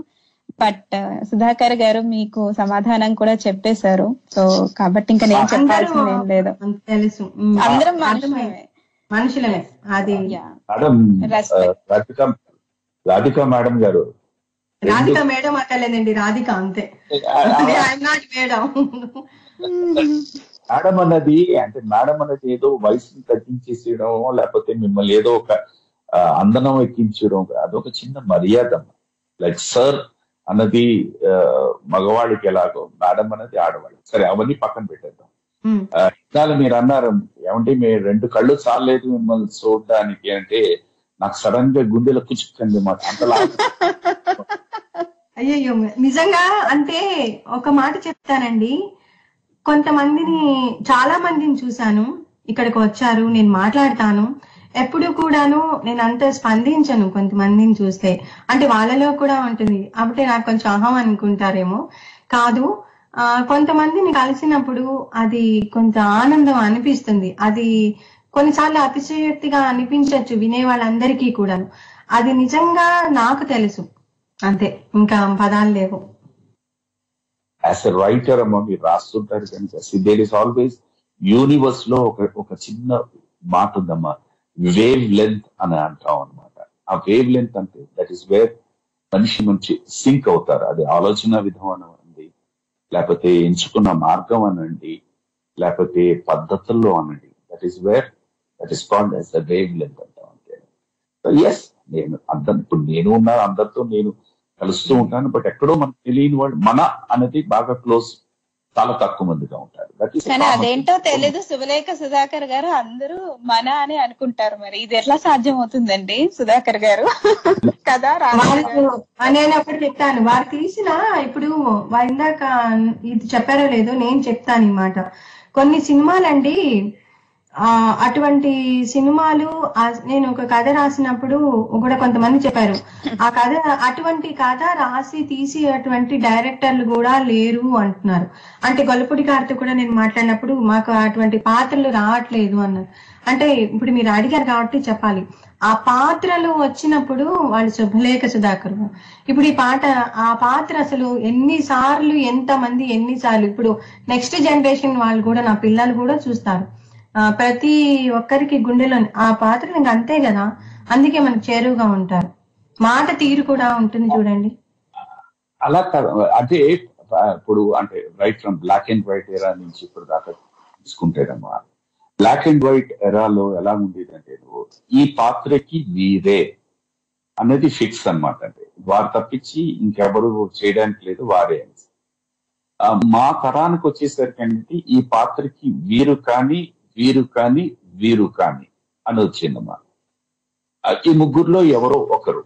బట్ సుధాకర్ గారు మీకు సమాధానం కూడా చెప్పేశారు. సో కాబట్టి ఇంకా నేను చెప్పాల్సింది ఏం లేదు. తెలుసు, అందరం మనుషులమే. అది రాధిక మేడం గారు, రాధిక మేడం అక్కర్లేదండి, రాధిక అంతే. మేడం అన్నది ఏదో వయసుని తగ్గించేసేయడం లేకపోతే మిమ్మల్ని ఏదో ఒక అందనం ఎక్కించడం, అదొక చిన్న మర్యాద. లైక్ సార్ అన్నది మగవాళ్ళకి ఎలాగో మేడం అన్నది ఆడవాళ్ళు. సరే, అవన్నీ పక్కన పెట్టేద్దాం. ఇవాళ మీరు అన్నారు ఏమంటే మీరు 2 కళ్ళు చాలేదు మిమ్మల్ని చూడడానికి అంటే నాకు సడన్ గా గుండెలో పుచ్చుకుంది మాట అంతలా. అయ్యో, నిజంగా అంటే ఒక మాట చెప్తానండి. చాలా మందిని చూశాను, ఇక్కడికి వచ్చారు, నేను మాట్లాడతాను, ఎప్పుడు కూడాను నేను అంత స్పందించను. కొంతమందిని చూస్తే అంటే వాళ్ళలో కూడా ఉంటుంది. అప్పుడే నాకు కొంచెం అహం అనుకుంటారేమో. కాదు, కొంతమందిని కలిసినప్పుడు అది కొంత ఆనందం అనిపిస్తుంది. అది కొన్నిసార్లు అతిశయోక్తిగా అనిపించవచ్చు వినే వాళ్ళందరికీ కూడాను. అది నిజంగా నాకు తెలుసు, అంతే, ఇంకా పదాలు లేవు. యాజ్ ఎ రైటర్ అమ్మ మీరు రాస్తుంటారు కనుక దేర్ ఇస్ ఆల్వేస్ యూనివర్స్ లో ఒక చిన్న మాట ఉందమ్మా, వేవ్ లెంత్ అని అంటాం అనమాట. ఆ వేవ్ లెంత్ అంటే దట్ ఈస్ వేర్ మనిషి సింక్ అవుతారు. అది ఆలోచన విధానం అనండి, లేకపోతే ఎంచుకున్న మార్గం అనండి, లేకపోతే పద్ధతుల్లో అనండి, that is where that is called as the wave length అంటాం అంతే. ఎస్, ఇప్పుడు నేను ఉన్నా, అందరితో నేను కలుస్తూ ఉంటాను. బట్ ఎక్కడో మనకు తెలియని వాళ్ళు మన అనేది బాగా క్లోజ్ చాలా తక్కువ మందిగా ఉంటారు. కానీ అదేంటో తెలీదు శుభలేఖ సుధాకర్ గారు, అందరూ మన అని అనుకుంటారు. మరి ఇది ఎట్లా సాధ్యం అవుతుందండి సుధాకర్ గారు? కదా, నేను అప్పుడు చెప్తాను వారు తీసిన, ఇప్పుడు ఇందాక ఇది చెప్పారో లేదో నేను చెప్తాను ఈ మాట. కొన్ని సినిమాలండి, అటువంటి సినిమాలు నేను ఒక కథ రాసినప్పుడు కూడా కొంతమంది చెప్పారు, ఆ కథ అటువంటి కథ రాసి తీసి అటువంటి డైరెక్టర్లు కూడా లేరు అంటున్నారు. అంటే గొల్లపూడి గారితో కూడా నేను మాట్లాడినప్పుడు మాకు అటువంటి పాత్రలు రావట్లేదు అన్నారు. అంటే ఇప్పుడు మీరు అడిగారు కాబట్టి చెప్పాలి, ఆ పాత్రలు వచ్చినప్పుడు వాళ్ళు శుభలేఖ సుధాకర్. ఇప్పుడు ఆ పాత్ర అసలు ఎన్నిసార్లు ఇప్పుడు నెక్స్ట్ జనరేషన్ వాళ్ళు కూడా, నా పిల్లలు కూడా చూస్తారు. ప్రతి ఒక్కరికి గుండెలో ఆ పాత్రలు ఇంకా అంతే కదా, అందుకే మనకు చేరువుగా ఉంటారు. మాట తీరు కూడా ఉంటుంది చూడండి. అలా కాదు అంటే ఇప్పుడు అంటే right from black and white era నుంచి ఇప్పుడు దాకా తీసుకుంటేనమ్మా, బ్లాక్ అండ్ వైట్ ఎరాలో ఎలా ఉండేదంటే ఈ పాత్రకి వీరే అనేది ఫిక్స్ అన్నమాట. అంటే వారు తప్పించి ఇంకెవరు చేయడానికి లేదు, వారే అని. మా తరానికి వచ్చేసరికి అంటే ఈ పాత్రకి వీరు కానీ వీరు కానీ వీరు కానీ అని వచ్చిందమ్మా. ఈ ముగ్గురులో ఎవరో ఒకరు.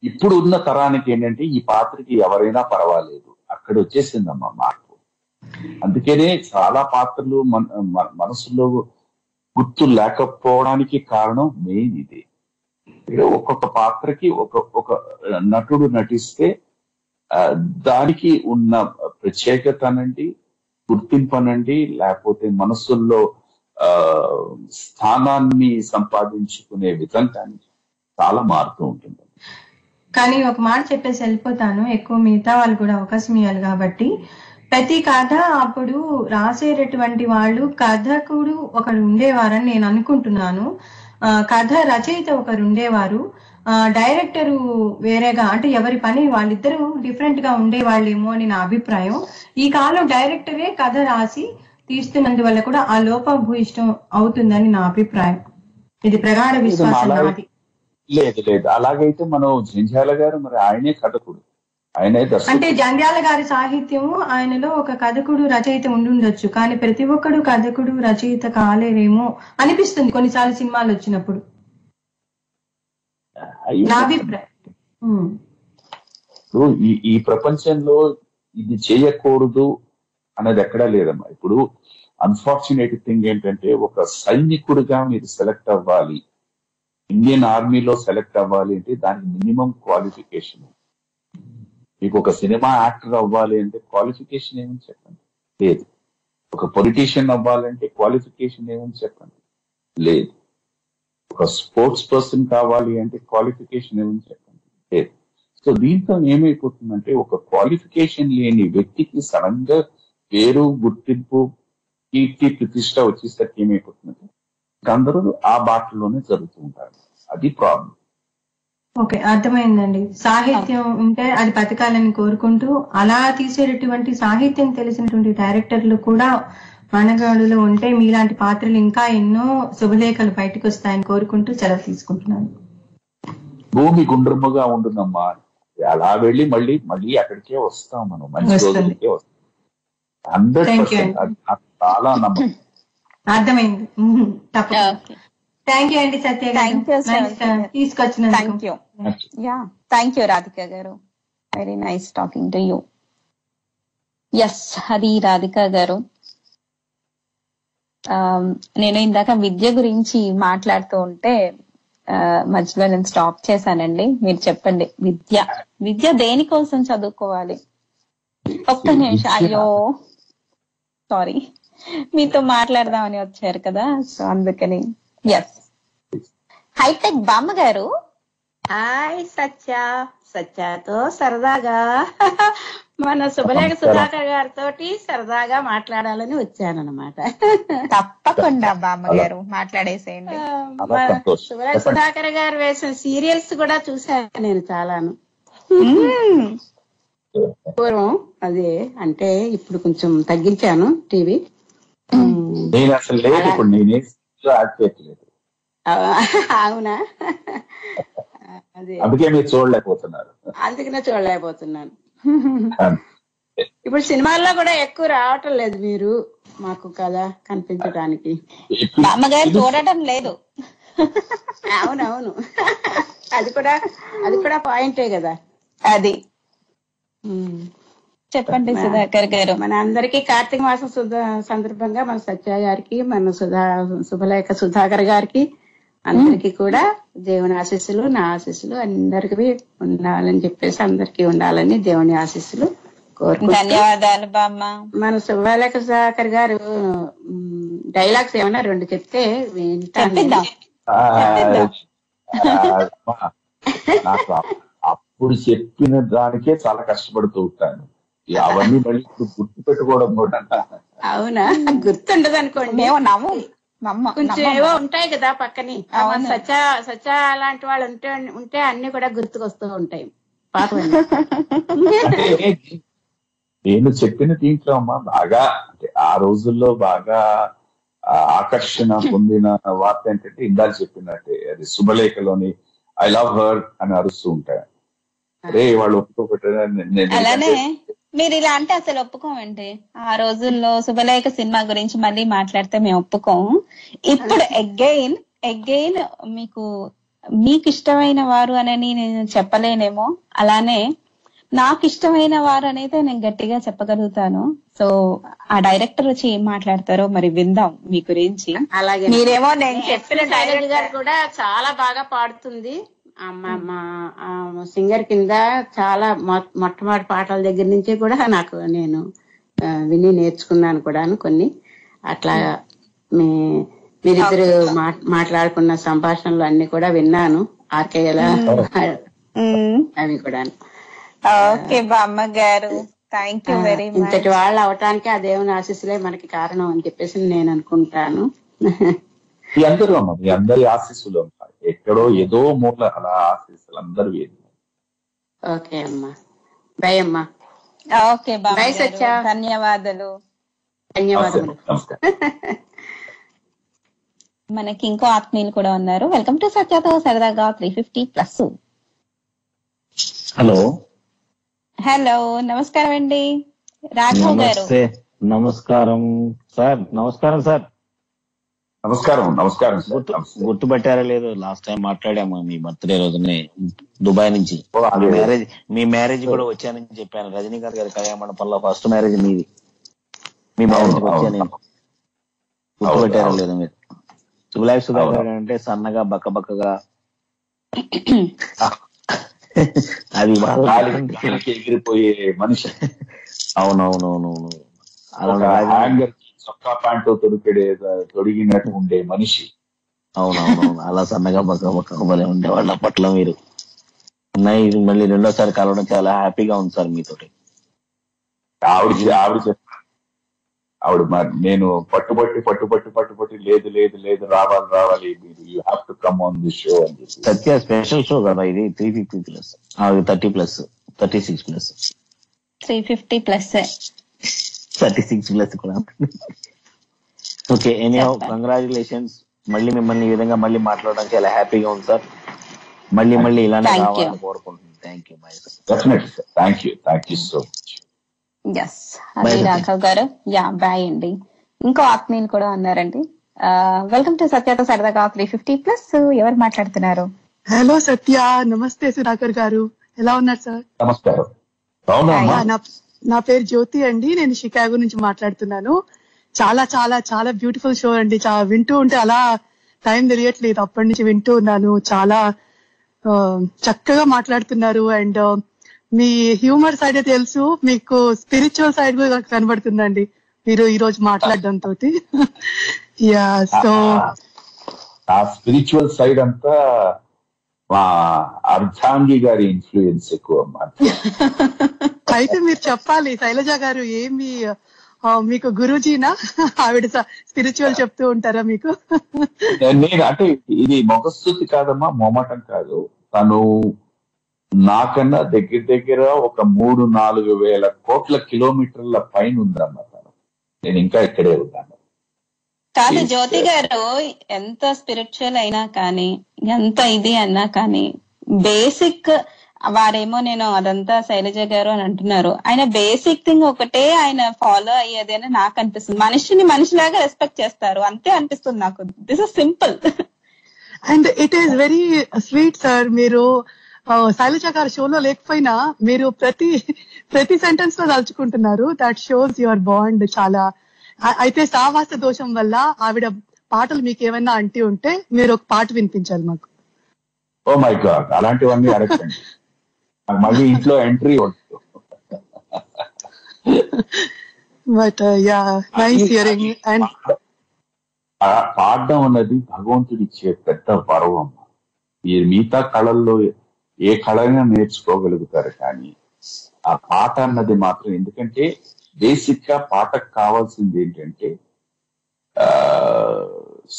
ఇప్పుడు ఉన్న తరానికి ఏంటంటే ఈ పాత్రకి ఎవరైనా పర్వాలేదు, అక్కడ వచ్చేసిందమ్మా మార్పు. అందుకనే చాలా పాత్రలు మనసులో గుర్తు లేకపోవడానికి కారణం మెయిన్ ఇది. ఒక్కొక్క పాత్రకి ఒక నటుడు నటిస్తే దానికి ఉన్న ప్రత్యేకత అనండి, గుర్తింపనండి, లేకపోతే మనసుల్లో స్థానాన్ని సంపాదించుకునే విధంగా చాలా మారుతూ ఉంటుంది. కానీ ఒక మాట చెప్పేసి వెళ్ళిపోతాను, ఎక్కువ మిగతా వాళ్ళు కూడా అవకాశం ఇవ్వాలి కాబట్టి. ప్రతి కథ అప్పుడు రాసేటటువంటి వాళ్ళు కథకుడు ఒకరు ఉండేవారని నేను అనుకుంటున్నాను. కథ రచయిత ఒకరు ఉండేవారు, డైరెక్టరు వేరేగా, అంటే ఎవరి పని వాళ్ళిద్దరూ డిఫరెంట్ గా ఉండేవాళ్ళేమో అని నా అభిప్రాయం. ఈ కాలం డైరెక్టరే కథ రాసి తీస్తున్నందువల్ల కూడా ఆ లోపభూయిష్టం అవుతుందని నా అభిప్రాయం. ఇది ప్రగాఢ విశ్వాసం నాది. లేదు లేదు, అలాగైతే మనం జంధ్యాల గారు మరి ఆయనే కథకుడు, ఆయనే దర్శకుడు. అంటే జంధ్యాల గారి సాహిత్యము ఆయనలో ఒక కథకుడు రచయిత ఉండుండొచ్చు, కానీ ప్రతి ఒక్కడు కథకుడు రచయిత కాలేరేమో అనిపిస్తుంది కొన్నిసార్లు సినిమాలు వచ్చినప్పుడు, నా అభిప్రాయం. ఈ ప్రపంచంలో ఇది చేయకూడదు అనేది ఎక్కడా లేదమ్మా. ఇప్పుడు అన్ఫార్చునేట్ థింగ్ ఏంటంటే ఒక సైనికుడిగా మీరు సెలెక్ట్ అవ్వాలి, ఇండియన్ ఆర్మీలో సెలెక్ట్ అవ్వాలి అంటే దానికి మినిమం క్వాలిఫికేషన్. మీకు ఒక సినిమా యాక్టర్ అవ్వాలి అంటే క్వాలిఫికేషన్ ఏమని చెప్పండి, లేదు. ఒక పొలిటీషియన్ అవ్వాలంటే క్వాలిఫికేషన్ ఏమని చెప్పండి, లేదు. ఒక స్పోర్ట్స్ పర్సన్ కావాలి అంటే క్వాలిఫికేషన్ ఏమని చెప్పండి, లేదు. సో దీంతో ఏమైపోతుందంటే ఒక క్వాలిఫికేషన్ లేని వ్యక్తికి సడన్ గా పేరు, గుర్తింపు, కీర్తి, ప్రతిష్ట వచ్చేసరికి ఏమైపోతుందంటే అందరూ ఆ బాటలోనే జరుగుతూ ఉంటారు. అది ప్రాబ్లం. ఓకే, అర్థమైందండి. సాహిత్యం ఉంటే అది బతకాలని కోరుకుంటూ, అలా తీసేటటువంటి సాహిత్యం తెలిసినటువంటి డైరెక్టర్లు కూడా మనగాడులో ఉంటే మీలాంటి పాత్రలు ఇంకా ఎన్నో శుభలేఖలు బయటకు వస్తాయని కోరుకుంటూ సెలవు తీసుకుంటున్నాను. భూమి గుండ్రముగా ఉండునమ్మా, అలా వెళ్ళి మళ్ళీ మళ్ళీ అక్కడికే వస్తాం మనం, మంచి రోజులకే వస్తాం. 100% చాలా నమ్మకం. అర్థమైంది. థ్యాంక్ యూ అండి సత్య garu, తీసుకొచ్చినందుకు. Thank you Radhika garu, very nice talking to you. Yes, అది రాధిక గారు. నేను ఇందాక విద్య గురించి మాట్లాడుతూ ఉంటే మధ్యలో నేను స్టాప్ చేశానండి. మీరు చెప్పండి, విద్య దేనికోసం చదువుకోవాలి? ఒక్క నిమిషం, అయ్యో సారీ, మీతో మాట్లాడదామని వచ్చారు కదా, సో అందుకని. ఎస్, హైటెక్ బామ్మ గారు. హాయ్ సత్యతో సరదాగా మన శుభలేఖ సుధాకర్ గారితో సరదాగా మాట్లాడాలని వచ్చానన్నమాట. తప్పకుండా బామ్మ గారు మాట్లాడేసేయండి. శుభలేఖ సుధాకర్ గారు వేసిన సీరియల్స్ కూడా చూశాను నేను చాలాను. పూర్వం అదే, అంటే ఇప్పుడు కొంచెం తగ్గించాను టీవీ. అవునా, అదే అందుకనే చూడలేకపోతున్నాను. ఇప్పుడు సినిమాల్లో కూడా ఎక్కువ రావటం లేదు మీరు మాకు కదా కనిపించడానికి. అమ్మగారు చూడటం లేదు. అవునవును, అది కూడా పాయింటే కదా. అది చెప్పండి సుధాకర్ గారు. మన అందరికీ కార్తీక మాసం సందర్భంగా మన సత్య గారికి, మన శుభలేఖ సుధాకర్ గారికి అందరికీ కూడా దేవుని ఆశీస్సులు, నా ఆశీస్సులు అందరికీ ఉండాలని చెప్పేసి, అందరికీ ఉండాలని దేవుని ఆశీస్సులు కోరుకుంటున్నాను. ధన్యవాదాలు బామ్మ. మన శుభలేఖ సుధాకర్ గారు డైలాగ్స్ ఏమన్నా 2 చెప్తే వింటాను. అప్పుడు చెప్పిన దానికే చాలా కష్టపడుతూ ఉంటాను, అవన్నీ మళ్ళీ ఇప్పుడు గుర్తు పెట్టుకోవడం కూడా. అవునా, గుర్తుండదు అనుకోండి. మేము కొంచెం ఏవో ఉంటాయి కదా పక్కని. సత్య లాంటి వాళ్ళు ఉంటే అన్ని కూడా గుర్తుకొస్తూ ఉంటాయి పాత. నేను చెప్పిన దీంట్లో అమ్మా బాగా అంటే ఆ రోజుల్లో బాగా ఆకర్షణ పొందిన వార్త ఏంటంటే ఇందాక చెప్పినట్టే అది శుభలేఖలోని ఐ లవ్ హర్ అని అరుస్తూ ఉంటాయి. అరే వాళ్ళు అలానే మీరు ఇలా అంటే అసలు ఒప్పుకోమండి. ఆ రోజుల్లో శుభలేఖ సినిమా గురించి మళ్ళీ మాట్లాడితే మేము ఒప్పుకోము. ఇప్పుడు అగైన్ మీకు ఇష్టమైన వారు అని నేను చెప్పలేనేమో, అలానే నాకు ఇష్టమైన వారు అనేది నేను గట్టిగా చెప్పగలుగుతాను. సో ఆ డైరెక్టర్ వచ్చి ఏం మాట్లాడతారో మరి విందాం మీ గురించి. అలాగే మీరేమో నేను చెప్పిన డైరెక్టర్ గారు కూడా చాలా బాగా పాడుతుంది. సింగర్ కింద చాలా మొట్టమొదటి పాటల దగ్గర నుంచి కూడా నేను విని నేర్చుకున్నాను కూడాను కొన్ని. అట్లా మీరిద్దరు మాట్లాడుకున్న సంభాషణలు అన్ని కూడా విన్నాను. ఆర్కేల అవి కూడా. ఓకే బామ్మ గారు, థ్యాంక్ యూ వెరీ మచ్. ఇంతటి వాళ్ళు అవటానికి ఆ దేవుని ఆశీస్సులే మనకి కారణం అని చెప్పేసి నేను అనుకుంటాను. మీ అందరి ఆశీస్సులు ఎక్కడో ఏదో మూల అలా ఆశీస్సులు అందరూ. ఓకే అమ్మా, బై అమ్మా. ఓకే బాయ్ సత్య, ధన్యవాదాలు. మనకి ఇంకో ఆత్మీయులు కూడా ఉన్నారు. వెల్కమ్ టు సత్యతో సరదాగా 350+. హలో నమస్కారం అండి రాఘవ్ గారు. నమస్కారం సార్. నమస్కారం సార్. నమస్కారం. గుర్తుపట్టారా లేదు? లాస్ట్ టైం మాట్లాడాము మీ బర్త్డే రోజునే దుబాయ్ నుంచి. మీ మ్యారేజ్ కూడా వచ్చానని చెప్పాను. రజనీకాంత్ గారి కళ్యాణ మండపంలో ఫస్ట్ మ్యారేజ్ మీది. మీ మ్యారేజ్ వచ్చాను. గుర్తుపట్టారా లేదు మీరు? శుభలేఖ సుధాకర్ అంటే సన్నగా బక్కగా అది ఎగిరిపోయే మనిషి. అవునవునవును. చొక్కా ప్యాంటు తొడిగినట్టు ఉండే మనిషి. అవునవునవును. అలా సన్నగా బక్కగా ఉండేవాళ్ళు అప్పట్లో మీరు. ఇది మళ్ళీ రెండోసారి కలవడం చాలా హ్యాపీగా ఉంది సార్ మీతోటి. ఆవిడ నేను పట్టుబట్టి లేదు రావాలి మీరు you have to come on the show అని చెప్పి. సత్య స్పెషల్ షో కదా ఇది. 350+, 30+, 36+, 350+, 36+ కూడా. Okay, anyhow congratulations. మళ్ళీ మిమ్మల్ని ఈ విధంగా మళ్ళీ మాట్లాడడానికి చాలా హ్యాపీగా ఉంది సార్. మళ్ళీ ఇలానే రావాలని కోరుకుంటున్నాను. Thank you. Bye sir. Definitely sir. Thank you so much. అది రాఘవ్ గారు. బాయ్ అండి. ఇంకో ఆత్మీయులు కూడా ఉన్నారండి. వెల్కమ్ టు సత్యతో సరదాగా 350+. ఎవరు మాట్లాడుతున్నారు? హలో సత్య. నమస్తే సుధాకర్ గారు, ఎలా ఉన్నారు సార్? నమస్కారం. నా పేరు జ్యోతి అండి. నేను షికాగో నుంచి మాట్లాడుతున్నాను. చాలా చాలా చాలా బ్యూటిఫుల్ షో అండి. వింటూ ఉంటే అలా టైం తెలియట్లేదు. అప్పటి నుంచి వింటూ ఉన్నాను. చాలా చక్కగా మాట్లాడుతున్నారు. అండ్ మీ హ్యూమర్ సైడ్ తెలుసు, మీకు స్పిరిచువల్ సైడ్ కూడా కనబడుతుందండి మీరు ఈ రోజు మాట్లాడడం తోటి. సో ఆ స్పిరిచువల్ సైడ్ అంతా మా అర్ధాంగి గారి ఇన్ఫ్లుయెన్స్ ఎక్కువ. అయితే మీరు చెప్పాలి శైలజ గారు, ఏమి మీకు గురూజీనా? ఆవిడ స్పిరిచువల్ చెప్తూ ఉంటారా మీకు? నేను అంటే ఇది మొగస్తుతి కాదమ్మా, మొమటం కాదు. తను నాకన్నా దగ్గర ఒక 3-4 వేల కోట్ల కిలోమీటర్ల పైన ఉందమ్మా తను. నేను ఇంకా ఇక్కడే ఉన్నాను. కాదు జ్యోతి గారు, ఎంత స్పిరిచువల్ అయినా కానీ, ఎంత ఇది అన్నా కానీ, బేసిక్ వారేమో నేను అదంతా శైలజ గారు అని అంటున్నారు. ఆయన బేసిక్ థింగ్ ఒకటే ఆయన ఫాలో అయ్యేది అని నాకు అనిపిస్తుంది. మనిషిని మనిషిలాగా రెస్పెక్ట్ చేస్తారు, అంతే అనిపిస్తుంది నాకు. This is simple and it is very sweet sir. మీరు శైలజ గారు షోలో లేకపోయినా మీరు ప్రతి సెంటెన్స్ లో తలుచుకుంటున్నారు. దట్ షోస్ యువర్ బాండ్ చాలా. అయితే సావాస దోషం వల్ల ఆవిడ పాటలు మీకు ఏమైనా అంటి ఉంటే మీరు ఒక పాట వినిపించాలి మాకు. ఓ మై గాడ్, అలాంటివన్నీ అడగండి. మళ్ళీ ఇంట్లో ఎంట్రీ వద్దు. But yeah, nice hearing. And పాడడం అన్నది భగవంతుడి ఇచ్చే పెద్ద వరం. మీరు మిగతా కళల్లో ఏ కళైనా నేర్చుకోగలుగుతారు, కానీ ఆ పాట అన్నది మాత్రం. ఎందుకంటే బేసిక్ గా పాటకు కావాల్సింది ఏంటంటే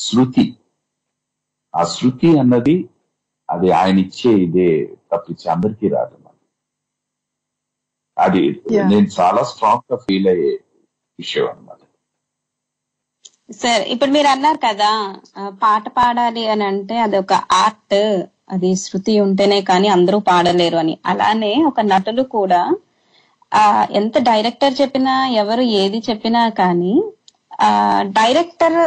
శృతి, ఆ శృతి అన్నది అది ఆయన ఇచ్చే ఇదే తప్పించి అందరికీ రాదన్నమాట. అది నేను చాలా స్ట్రాంగ్ గా ఫీల్ అయ్యే విషయం అన్నమాట. సార్ ఇప్పుడు మీరు అన్నారు కదా పాట పాడాలి అని అంటే అది ఒక ఆర్ట్, అది శృతి ఉంటేనే కానీ అందరూ పాడలేరు అని. అలానే ఒక నటులు కూడా ఎంత డైరెక్టర్ చెప్పినా ఎవరు ఏది చెప్పినా కానీ డైరెక్టర్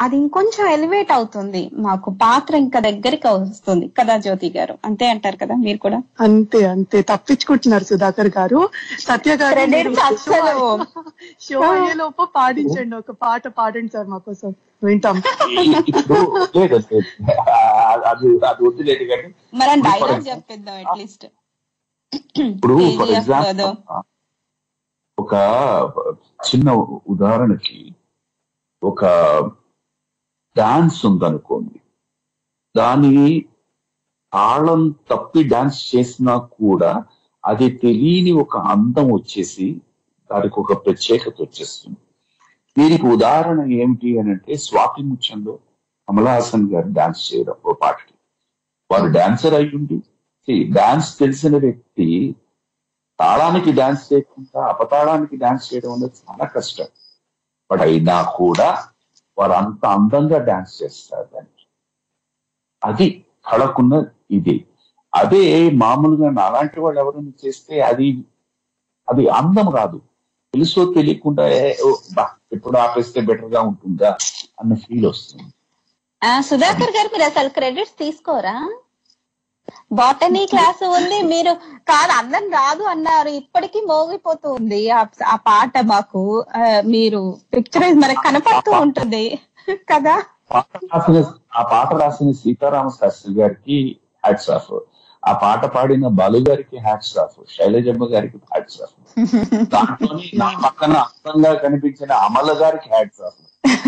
అది ఇంకొంచెం ఎలివేట్ అవుతుంది, మాకు పాత్ర ఇంకా దగ్గరికి వస్తుంది కదా జ్యోతి గారు, అంతే అంటారు కదా మీరు కూడా? అంతే అంతే, తప్పించుకుంటున్నారు సుధాకర్ గారు. సత్య గారు షో అయ్యేలోపు పాడించండి, ఒక పాట పాడండి సార్ మా కోసం, వింటాం. మనం డైలాగ్ చెప్పిద్దాం అట్లీస్ట్. ఇప్పుడు ఫర్ ఎగ్జాంపుల్ ఒక చిన్న ఉదాహరణకి ఒక డాన్స్ ఉందనుకోండి, దాని తాళం తప్పి డాన్స్ చేసినా కూడా అది తెలియని ఒక అందం వచ్చేసి దానికి ఒక ప్రత్యేకత వచ్చేస్తుంది. దీనికి ఉదాహరణ ఏమిటి అని అంటే స్వాతి ముత్యంలో కమల్ హాసన్ గారు డాన్స్ చేయడం ఒక పాటకి. వారు డాన్సర్ అయ్యుండి డాన్స్ తెలిసిన వ్యక్తి తాళానికి డాన్స్ చేయకుండా అపతాళానికి డాన్స్ చేయడం అనేది చాలా కష్టం. బట్ అయినా కూడా వారు అంత అందంగా డాన్స్ చేస్తారు దానికి. అది కళకున్న ఇది. అదే మామూలుగా అలాంటి వాళ్ళు ఎవరైనా చేస్తే అది అందం రాదు, తెలుసో తెలియకుండా ఎప్పుడు ఆపేస్తే బెటర్ గా ఉంటుందా అన్న ఫీల్ వస్తుంది. సుధాకర్ గారు మీరు అసలు క్రెడిట్స్ తీసుకోరా? బాటనీ క్లాస్ ఉంది, మీరు కాదు అందం రాదు అన్నారు, ఇప్పటికీ మోగిపోతూ ఉంది ఆ పాట మాకు. మీరు పిక్చరైజ్ మనకు కనపడుతూ ఉంటుంది కదా. ఆ పాట రాసిన సీతారామ శాస్త్రి గారికి హ్యాట్స్ ఆఫ్, ఆ పాట పాడిన బాలు గారికి హ్యాట్స్ ఆఫ్, శైలజమ్మ గారికి హ్యాట్స్ ఆఫ్, దాంట్లోని నా పక్కన అందంగా కనిపించిన అమల గారికి హ్యాట్స్ ఆఫ్,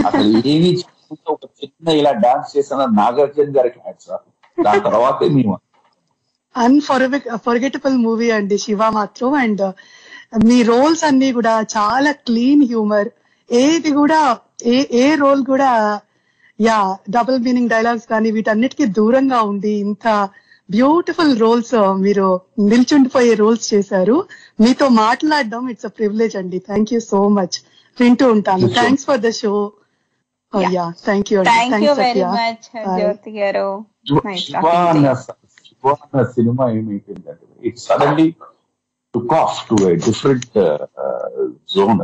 అసలు ఏమీ ఒక చిన్న ఇలా డాన్స్ చేసిన నాగార్జున గారికి హ్యాట్స్ ఆఫ్. దాని తర్వాతే మేము అన్ఫర్గెటబుల్ మూవీ అండి శివ మాత్రం. అండ్ మీ రోల్స్ అన్ని కూడా చాలా క్లీన్ హ్యూమర్, ఏది కూడా ఏ రోల్ కూడా డబుల్ మీనింగ్ డైలాగ్స్ కానీ వీటన్నిటికీ దూరంగా ఉండి ఇంత బ్యూటిఫుల్ రోల్స్ మీరు నిల్చుండిపోయే రోల్స్ చేశారు. మీతో మాట్లాడడం ఇట్స్ అ ప్రివిలేజ్ అండి. Thank you so much. వింటూ ఉంటాను. Thanks for the show. Thank you cinema ఏమైపోయిందంటే it suddenly took off to a different zone.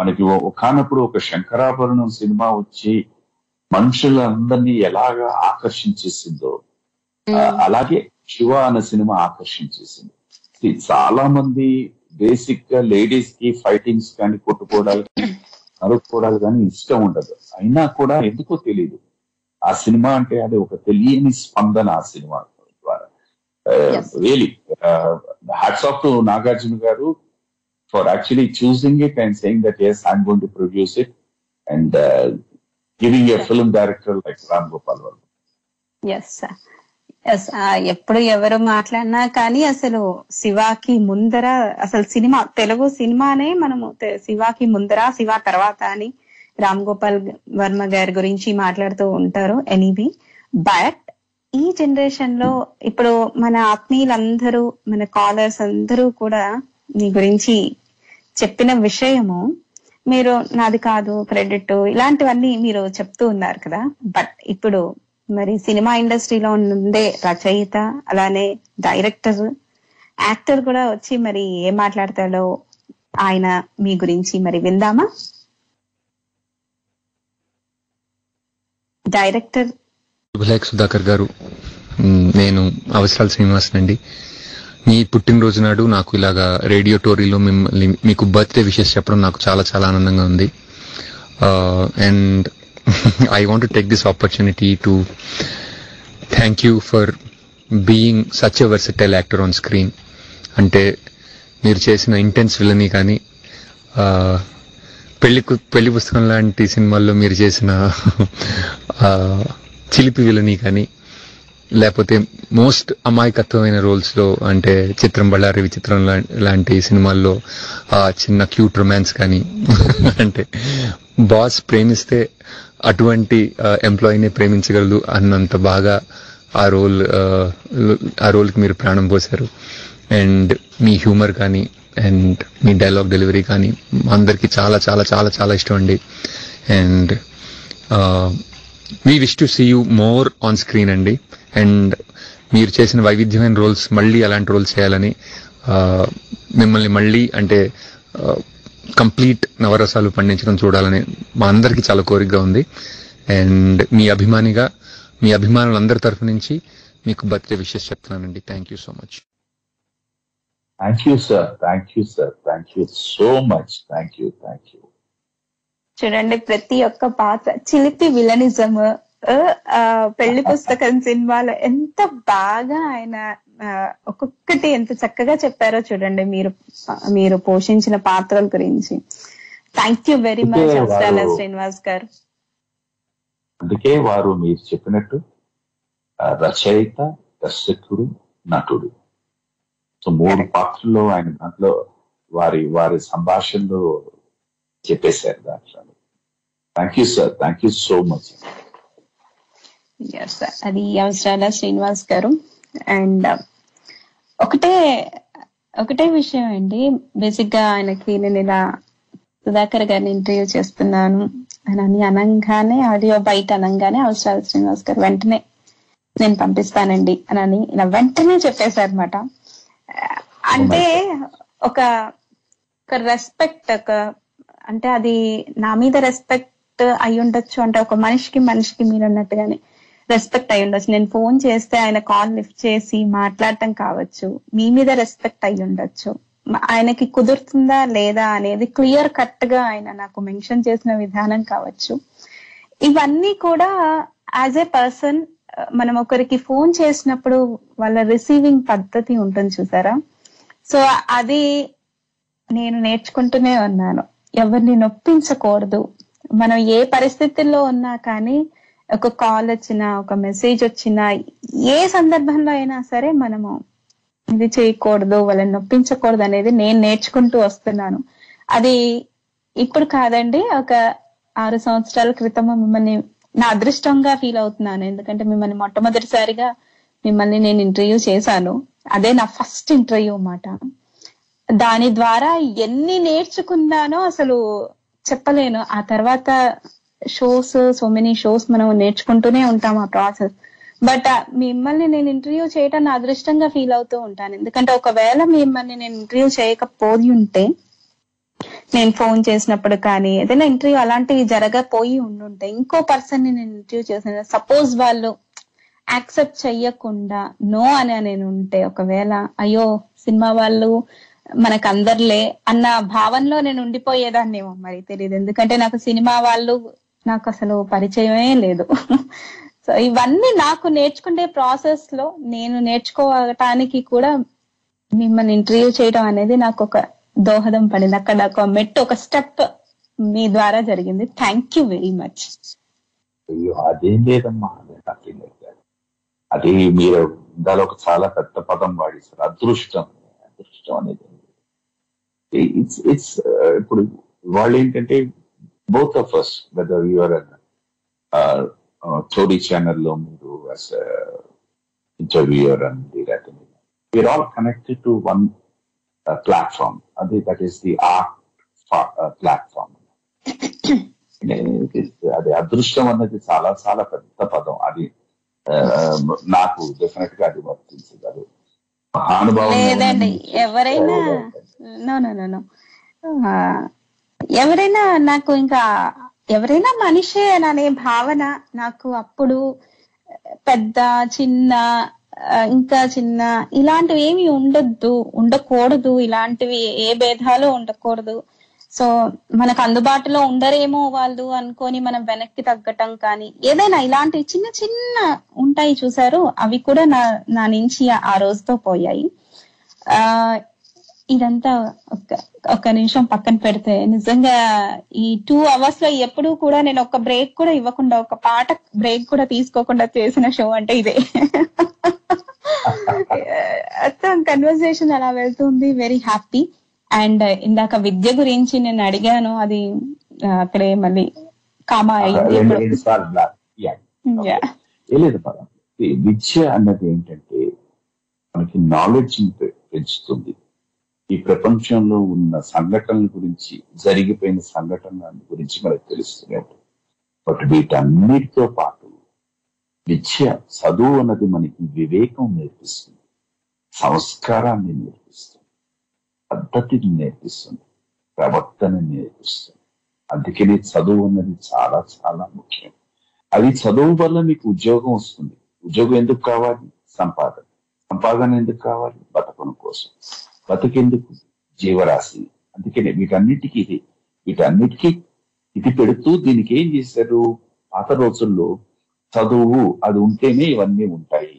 మనకి ఒకనప్పుడు ఒక శంకరాభరణం సినిమా వచ్చి మనుషులందరినీ ఎలాగా ఆకర్షించేసిందో అలాగే శివ అనే సినిమా ఆకర్షించేసింది. చాలా మంది బేసిక్ గా లేడీస్ కి ఫైటింగ్స్ కానీ కొట్టుకోవడాలు నరుక్కోవడాలు కానీ ఇష్టం ఉండదు. అయినా కూడా ఎందుకో తెలియదు ఆ సినిమా అంటే అది ఒక తెలియని స్పందన ఆ సినిమా ద్వారా. Really hats off to Nagarjuna garu for actually choosing it and saying that yes, I'm going to produce it and giving a film director like Ram Gopal Varma. Yes sir. Yes, ఎప్పుడు ఎవరు మాట్లాడినా కానీ అసలు శివాకి ముందర అసలు సినిమా తెలుగు సినిమానే మనము శివాకి ముందర శివ తర్వాత అని రామ్ గోపాల్ వర్మ గారి గురించి మాట్లాడుతూ ఉంటారు. ఎనీవే, బట్ ఈ జనరేషన్ లో ఇప్పుడు మన ఆత్మీయులందరూ మన కాలర్స్ అందరూ కూడా మీ గురించి చెప్పిన విషయము మీరు నాది కాదు క్రెడిట్ ఇలాంటివన్నీ మీరు చెప్తూ ఉన్నారు కదా. బట్ ఇప్పుడు మరి సినిమా ఇండస్ట్రీలో ఉండే రచయిత అలానే డైరెక్టర్ యాక్టర్ కూడా వచ్చి మరి ఏం మాట్లాడతాడో ఆయన మీ గురించి మరి విందామా? డైరెక్టర్ సుధాకర్ గారు, నేను అవసరాల శ్రీనివాస్ అండి. మీ పుట్టినరోజు నాడు నాకు ఇలాగా రేడియో టోరీలో మిమ్మల్ని మీకు బర్త్డే విషెస్ చెప్పడం నాకు చాలా చాలా ఆనందంగా ఉంది. And I want to take this opportunity to thank you for being such a versatile actor on screen. అంటే మీరు చేసిన ఇంటెన్స్ విలని కానీ పెళ్లి పుస్తకం లాంటి సినిమాల్లో మీరు చేసిన చిలిపి విలని కానీ లేకపోతే మోస్ట్ అమాయకత్వమైన రోల్స్ లో అంటే చిత్రం బళ్ళారి విచిత్రం లాంటి సినిమాల్లో చిన్న క్యూట్ రొమాన్స్ కానీ అంటే బాస్ ప్రేమిస్తే అటువంటి ఎంప్లాయీని ప్రేమించగలదు అన్నంత బాగా ఆ రోల్కి మీరు ప్రాణం పోశారు. అండ్ మీ హ్యూమర్ కానీ అండ్ మీ డైలాగ్ డెలివరీ కానీ అందరికీ చాలా చాలా చాలా చాలా ఇష్టం అండి. And we wish to see you more on screen అండి. అండ్ మీరు చేసిన వైవిధ్యమైన రోల్స్ మళ్ళీ అలాంటి రోల్స్ చేయాలని, మిమ్మల్ని మళ్ళీ అంటే కంప్లీట్ నవరసాలు పండించడం చూడాలని మా అందరికీ చాలా కోరికగా ఉంది. అండ్ మీ అభిమానిగా మీ అభిమానులందరి తరఫు నుంచి మీకు బర్త్డే విషెస్ చెప్తున్నానండి. Thank you so much. Thank you sir, thank you sir, thank you so much, thank you, thank you. చూడండి, ప్రతి ఒక్క పాత్ర చిలిపి విలనిజం, పెళ్లి పుస్తకం సినిమాలో ఎంత బాగా ఆయన ఒక్కొక్కటి ఎంత చక్కగా చెప్పారో చూడండి మీరు పోషించిన పాత్రల గురించి. థ్యాంక్ యూ వెరీ మచ్ అవసరాల శ్రీనివాస్ గారు. అందుకే వారు మీరు చెప్పినట్టు రచయిత, దర్శకుడు, నటుడు. సో 3 పాత్రల్లో ఆయన దాంట్లో వారి సంభాషణలో చెప్పేశారు దాంట్లో. Thank you sir, thank you so much. అది అవసరాల శ్రీనివాస్ గారు. అండ్ ఒకటే విషయం అండి, బేసిక్ గా ఆయనకి నేను ఇలా సుధాకర్ గారిని ఇంటర్వ్యూ చేస్తున్నాను అని అనగానే, ఆడియో బయట అనగానే అవసరాల శ్రీనివాస్ గారు వెంటనే నేను పంపిస్తానండి అని ఇలా వెంటనే చెప్పేశారు అనమాట. అంటే ఒక రెస్పెక్ట్, అంటే అది నా మీద రెస్పెక్ట్ అయి ఉండొచ్చు, అంటే ఒక మనిషికి మీరు అన్నట్టుగానే రెస్పెక్ట్ అయి ఉండొచ్చు. నేను ఫోన్ చేస్తే ఆయన కాల్ లిఫ్ట్ చేసి మాట్లాడటం కావచ్చు, మీ మీద రెస్పెక్ట్ అయి ఉండొచ్చు. ఆయనకి కుదురుతుందా లేదా అనేది క్లియర్ కట్ గా ఆయన నాకు మెన్షన్ చేసిన విధానం కావచ్చు. ఇవన్నీ కూడా యాజ్ ఏ పర్సన్ మనం ఒకరికి ఫోన్ చేసినప్పుడు వాళ్ళ రిసీవింగ్ పద్ధతి ఉంటుంది చూసారా. సో అది నేను నేర్చుకుంటూనే ఉన్నాను. ఎవరిని నొప్పించకూడదు. మనం ఏ పరిస్థితుల్లో ఉన్నా కానీ ఒక కాల్ వచ్చినా, ఒక మెసేజ్ వచ్చినా, ఏ సందర్భంలో అయినా సరే మనము ఇది చేయకూడదు, వాళ్ళని నొప్పించకూడదు అనేది నేను నేర్చుకుంటూ వస్తున్నాను. అది ఇప్పుడు కాదండి, ఒక 6 సంవత్సరాల క్రితం మిమ్మల్ని నా అదృష్టంగా ఫీల్ అవుతున్నాను. ఎందుకంటే మిమ్మల్ని మొట్టమొదటిసారిగా నేను ఇంటర్వ్యూ చేశాను. అదే నా ఫస్ట్ ఇంటర్వ్యూ అన్నమాట. దాని ద్వారా ఎన్ని నేర్చుకున్నానో అసలు చెప్పలేను. ఆ తర్వాత సో మెనీ షోస్ మనం నేర్చుకుంటూనే ఉంటాం ఆ ప్రాసెస్. బట్ మిమ్మల్ని నేను ఇంటర్వ్యూ చేయటం నా అదృష్టంగా ఫీల్ అవుతూ ఉంటాను. ఎందుకంటే ఒకవేళ మిమ్మల్ని నేను ఇంటర్వ్యూ చేయకపోయి ఉంటే, నేను ఫోన్ చేసినప్పుడు కానీ ఏదైనా ఇంటర్వ్యూ అలాంటివి జరగపోయి ఉండుంటే, ఇంకో పర్సన్ ని నేను ఇంటర్వ్యూ చేసిన, సపోజ్ వాళ్ళు యాక్సెప్ట్ చెయ్యకుండా నో అని నేను ఉంటే, ఒకవేళ అయ్యో సినిమా వాళ్ళు మనకు అందర్లే అన్న భావనలో నేను ఉండిపోయేదాన్నేమో, మరి తెలియదు. ఎందుకంటే నాకు సినిమా వాళ్ళు నాకు అసలు పరిచయమే లేదు. సో ఇవన్నీ నాకు నేర్చుకునే ప్రాసెస్ లో నేను నేర్చుకోవటానికి కూడా మిమ్మల్ని ఇంటర్వ్యూ చేయడం అనేది నాకు ఒక దోహదం పడింది. అక్కడ ఒక మెట్టు, ఒక స్టెప్ మీ ద్వారా జరిగింది. Thank you very much. అయ్యో అదేం లేదమ్మా, అది మీరు దాని ఒక చాలా పెద్ద పదం వాడిస్తారు, అదృష్టం. అదృష్టం అనేది ఇట్స్ ఇప్పుడు వాళ్ళు ఏంటంటే both of us, whether your story ఛానల్లో మీరు యాజ్ ఇంటర్వ్యూయర్ అండి, లేకపోతే we are all connected to one platform. అది that is the art platform. అది అదృష్టం అనేది చాలా చాలా పెద్ద పదం. అది నాకు డెఫినెట్ గా అది వర్తించింది. అది లేదండి, ఎవరైనా ఎవరైనా నాకు ఇంకా ఎవరైనా మనిషే అనే భావన నాకు అప్పుడు పెద్ద చిన్న ఇంకా చిన్న ఇలాంటివి ఏమి ఉండకూడదు, ఇలాంటివి ఏ భేదాలు ఉండకూడదు. సో మనకు అందుబాటులో ఉండరేమో వాళ్ళు అనుకొని మనం వెనక్కి తగ్గటం కానీ, ఏదైనా ఇలాంటివి చిన్న చిన్న ఉంటాయి చూసారు, అవి కూడా నా నుంచి ఆ రోజుతో పోయాయి. ఇదంతా ఒక్క నిమిషం పక్కన పెడితే, నిజంగా ఈ 2 hours లో ఎప్పుడు కూడా నేను ఒక బ్రేక్ కూడా ఇవ్వకుండా, ఒక పాట బ్రేక్ కూడా తీసుకోకుండా చేసిన షో అంటే ఇదే. కన్వర్సేషన్ అలా వెళ్తుంది. Very happy. అండ్ ఇందాక విద్య గురించి నేను అడిగాను, అది అక్కడే మళ్ళీ కామా అయింది. రెండు సార్లు బ్లాక్. లేదు పదం. విద్య అన్నది ఏంటంటే మనకి నాలెడ్జ్ పెంచుతుంది. ఈ ప్రపంచంలో ఉన్న సంఘటనల గురించి, జరిగిపోయిన సంఘటనల గురించి మనకు తెలుస్తూనే ఉంటుంది. బట్ వీటన్నిటితో పాటు విద్య, చదువు అన్నది మనకి వివేకం నేర్పిస్తుంది, సంస్కారాన్ని నేర్పిస్తుంది, పద్ధతిని నేర్పిస్తుంది, ప్రవర్తన నేర్పిస్తుంది. అందుకని చదువు అన్నది చాలా చాలా ముఖ్యం. అది చదువు వల్ల మీకు ఉద్యోగం వస్తుంది. ఉద్యోగం ఎందుకు కావాలి? సంపాదన. సంపాదన ఎందుకు కావాలి? బతకడం కోసం. బతికెందుకు? జీవరాశి. అందుకనే వీటన్నిటికీ ఇది పెడుతూ దీనికి ఏం చేశారు? పాత రోజుల్లో చదువు అది ఉంటేనే ఇవన్నీ ఉంటాయి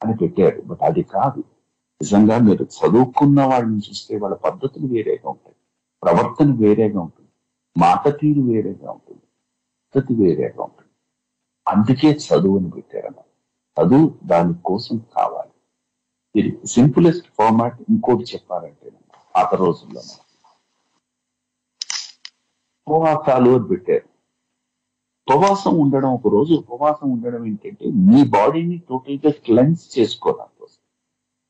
అని పెట్టారు. బట్ అది కాదు. నిజంగా మీరు చదువుకున్న వాళ్ళని చూస్తే వాళ్ళ పద్ధతులు వేరేగా ఉంటాయి, ప్రవర్తన వేరేగా ఉంటుంది, మాట తీరు వేరేగా ఉంటుంది, పద్ధతి వేరేగా ఉంటుంది. అందుకే చదువుని పెట్టారన్న. చదువు దానికోసం కావాలి. ఇది సింపులెస్ట్ ఫార్మాట్. ఇంకోటి చెప్పాలంటే పాత రోజుల్లో ఉపవాసాలు అని పెట్టారు. ఉపవాసం ఉండడం, ఒక రోజు ఉపవాసం ఉండడం ఏంటంటే మీ బాడీని టోటల్ గా క్లెన్స్ చేసుకోవడం కోసం.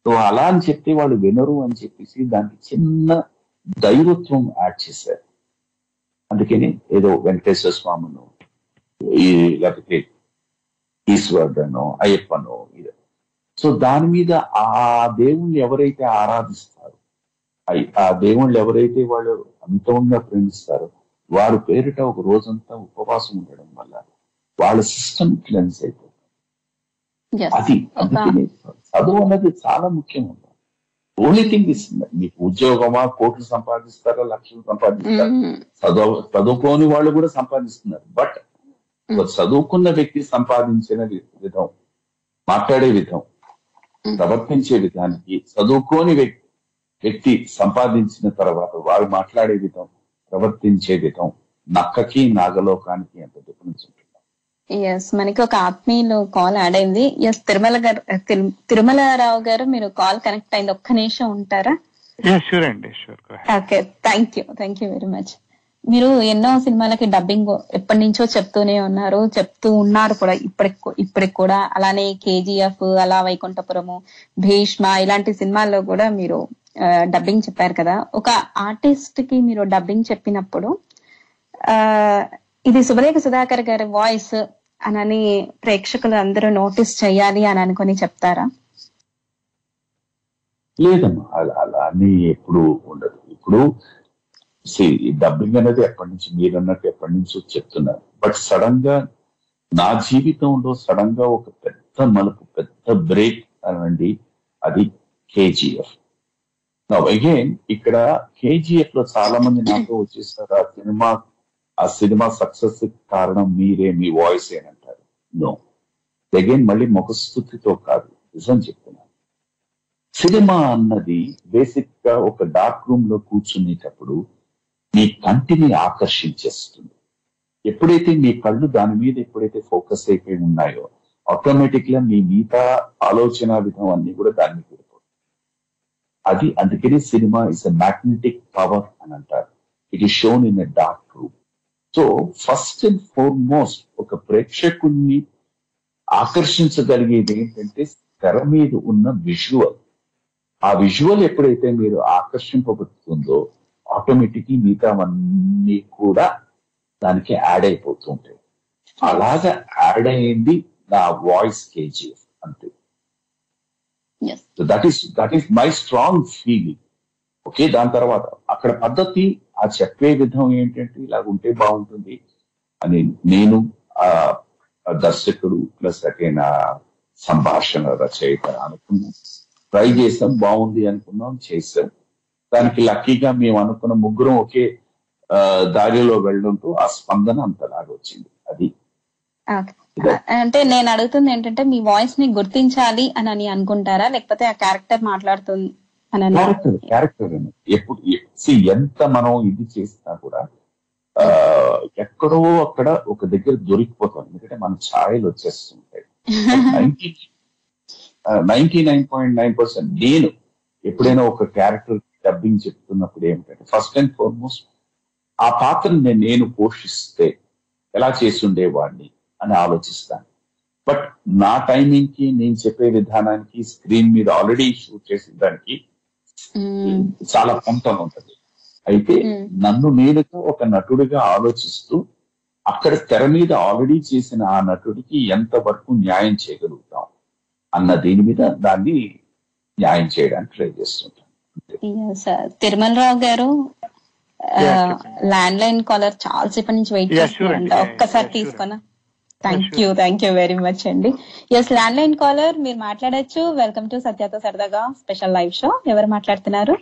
సో అలా అని చెప్తే వాళ్ళు వినరు అని చెప్పేసి దానికి చిన్న దైవత్వం యాడ్ చేశారు. అందుకని ఏదో వెంకటేశ్వర స్వామిను, లేకపోతే ఈశ్వరుడనో అయ్యప్పనో ఇది. సో దాని మీద ఆ దేవుణ్ణి ఎవరైతే ఆరాధిస్తారో, ఆ దేవుళ్ళు ఎవరైతే వాళ్ళు అమితంగా ప్రేమిస్తారో వారి పేరిట ఒక రోజంతా ఉపవాసం ఉండడం వల్ల వాళ్ళ సిస్టమ్ క్లెన్స్ అయిపోతుంది. అది అందుకని చదువు అన్నది చాలా ముఖ్యం. ఓన్లీ థింగ్ ఇస్ మీకు ఉద్యోగమా, కోట్లు సంపాదిస్తారా, లక్షలు సంపాదిస్తారా, చదువుకోని వాళ్ళు కూడా సంపాదిస్తున్నారు. బట్ చదువుకున్న వ్యక్తి సంపాదించిన విధం, మాట్లాడే విధం, ప్రవర్తించే విధానికి చదువుకోని వ్యక్తి సంపాదించిన తర్వాత వారు మాట్లాడే విధం, ప్రవర్తించే విధం, నక్కకి నాగలోకానికి ఎంత డిఫరెన్స్ ఉంటుంది. ఎస్, మనకి ఒక ఆత్మీయులు కాల్ యాడ్ అయింది. ఎస్, తిరుమలరావు గారు మీరు కాల్ కనెక్ట్ అయింది, ఒక్క నిమిషం ఉంటారా? షూర్ అండి, sure. Okay, thank you very much. మీరు ఎన్నో సినిమాలకి డబ్బింగ్ ఎప్పటి నుంచో చెప్తూనే ఉన్నారు, చెప్తూ ఉన్నారు కూడా ఇప్పటికి కూడా. అలానే కేజీఎఫ్, అలా వైకుంఠపురము, భీష్మ ఇలాంటి సినిమాల్లో కూడా మీరు డబ్బింగ్ చెప్పారు కదా. ఒక ఆర్టిస్ట్ కి మీరు డబ్బింగ్ చెప్పినప్పుడు ఇది శుభలేఖ సుధాకర్ గారి వాయిస్ అని ప్రేక్షకులు అందరూ నోటీస్ చేయాలి అని అనుకుని చెప్తారా? లేదమ్మా, అలా అని ఎప్పుడు ఉండదు. ఇప్పుడు డబ్బింగ్ అనేది ఎప్పటి నుంచి మీరన్నట్టు ఎప్పటి నుంచో చెప్తున్నారు. బట్ సడన్ గా నా జీవితంలో సడన్ గా ఒక పెద్ద మలుపు, పెద్ద బ్రేక్ అనండి, అది కేజీఎఫ్. అగైన్ ఇక్కడ కేజీఎఫ్ లో చాలా మంది నాతో వచ్చేసారు, ఆ సినిమా సక్సెస్ కారణం మీరే, మీ వాయిస్ ఏనంటారు. నో, అగైన్ మళ్ళీ ముఖస్థుతితో కాదు, నిజం చెప్తున్నాను. సినిమా అన్నది బేసిక్ గా ఒక డార్క్ రూమ్ లో కూర్చునేటప్పుడు మీ కంటిని ఆకర్షించేస్తుంది. ఎప్పుడైతే మీ కళ్ళు దాని మీద ఎప్పుడైతే ఫోకస్ అయిపోయి ఉన్నాయో ఆటోమేటిక్ గా మీ మిగతా ఆలోచన విధం అన్ని కూడా దాని మీద వెళ్ళిపోతుంది. అది అందుకని cinema is a magnetic power అని అంటారు. It is shown in a dark room. So first and foremost ఒక ప్రేక్షకుణ్ణి ఆకర్షించగలిగేది ఏంటంటే తెర మీద ఉన్న విజువల్. ఆ విజువల్ ఎప్పుడైతే మీరు ఆకర్షింపబడుతుందో ఆటోమేటిక్లీ మిగతావన్నీ కూడా దానికి యాడ్ అయిపోతుంటాయి. అలాగా యాడ్ అయ్యింది నా వాయిస్ కేజీఎఫ్ అంతే. That is my strong feeling. Okay, దాని తర్వాత అక్కడ పద్ధతి, ఆ చెప్పే విధం ఏంటంటే ఇలాగ ఉంటే బాగుంటుంది అని నేను ఆ దర్శకుడు ప్లస్ అటైన సంభాషణ రచయిత అనుకున్నాం, ట్రై చేసాం, బాగుంది అనుకున్నాం, చేసాం. దానికి లక్కీగా మేము అనుకున్న ముగ్గురం ఒకే దారిలో వెళ్ళడంతో ఆ స్పందన అంతలాగా వచ్చింది. అది అంటే నేను అడుగుతుంది ఏంటంటే మీ వాయిస్ ని గుర్తించాలి అని అనుకుంటారా, లేకపోతే ఆ క్యారెక్టర్ మాట్లాడుతుంది క్యారెక్టర్ ఎప్పుడు ఎంత మనం ఇది చేసినా కూడా ఎక్కడో అక్కడ ఒక దగ్గర దొరికిపోతాం. ఎందుకంటే మన ఛాయలు వచ్చేస్తుంటాయి. 99.9% నేను ఎప్పుడైనా ఒక క్యారెక్టర్ డబ్బింగ్ చెప్తున్నప్పుడు ఏమిటంటే ఫస్ట్ అండ్ ఫార్మోస్ట్ ఆ పాత్రని నేను పోషిస్తే ఎలా చేసి ఉండేవాడిని అని ఆలోచిస్తాను. బట్ నా టైమింగ్ కి నేను చెప్పే విధానానికి స్క్రీన్ మీద ఆల్రెడీ షూట్ చేసిన దానికి చాలా పొంతం ఉంటుంది. అయితే నన్ను నేనుగా ఒక నటుడిగా ఆలోచిస్తూ అక్కడ తెర మీద ఆల్రెడీ చేసిన ఆ నటుడికి ఎంత వరకు న్యాయం చేయగలుగుతాం అన్న దీని మీద దాన్ని న్యాయం చేయడానికి ట్రై చేస్తుంటాను. తిరుమలరావు గారు, ల్యాండ్ లైన్ కాలర్ చాలా సేపటి నుంచి వెయిట్ చేస్తున్నారంట, ఒక్కసారి తీసుకున్నా. థ్యాంక్ యూ వెరీ మచ్ అండి. ఎస్, ల్యాండ్ లైన్ కాలర్ మీరు మాట్లాడచ్చు. వెల్కమ్ టు సత్యాతో సరదాగా స్పెషల్ లైవ్ షో. ఎవరు మాట్లాడుతున్నారు?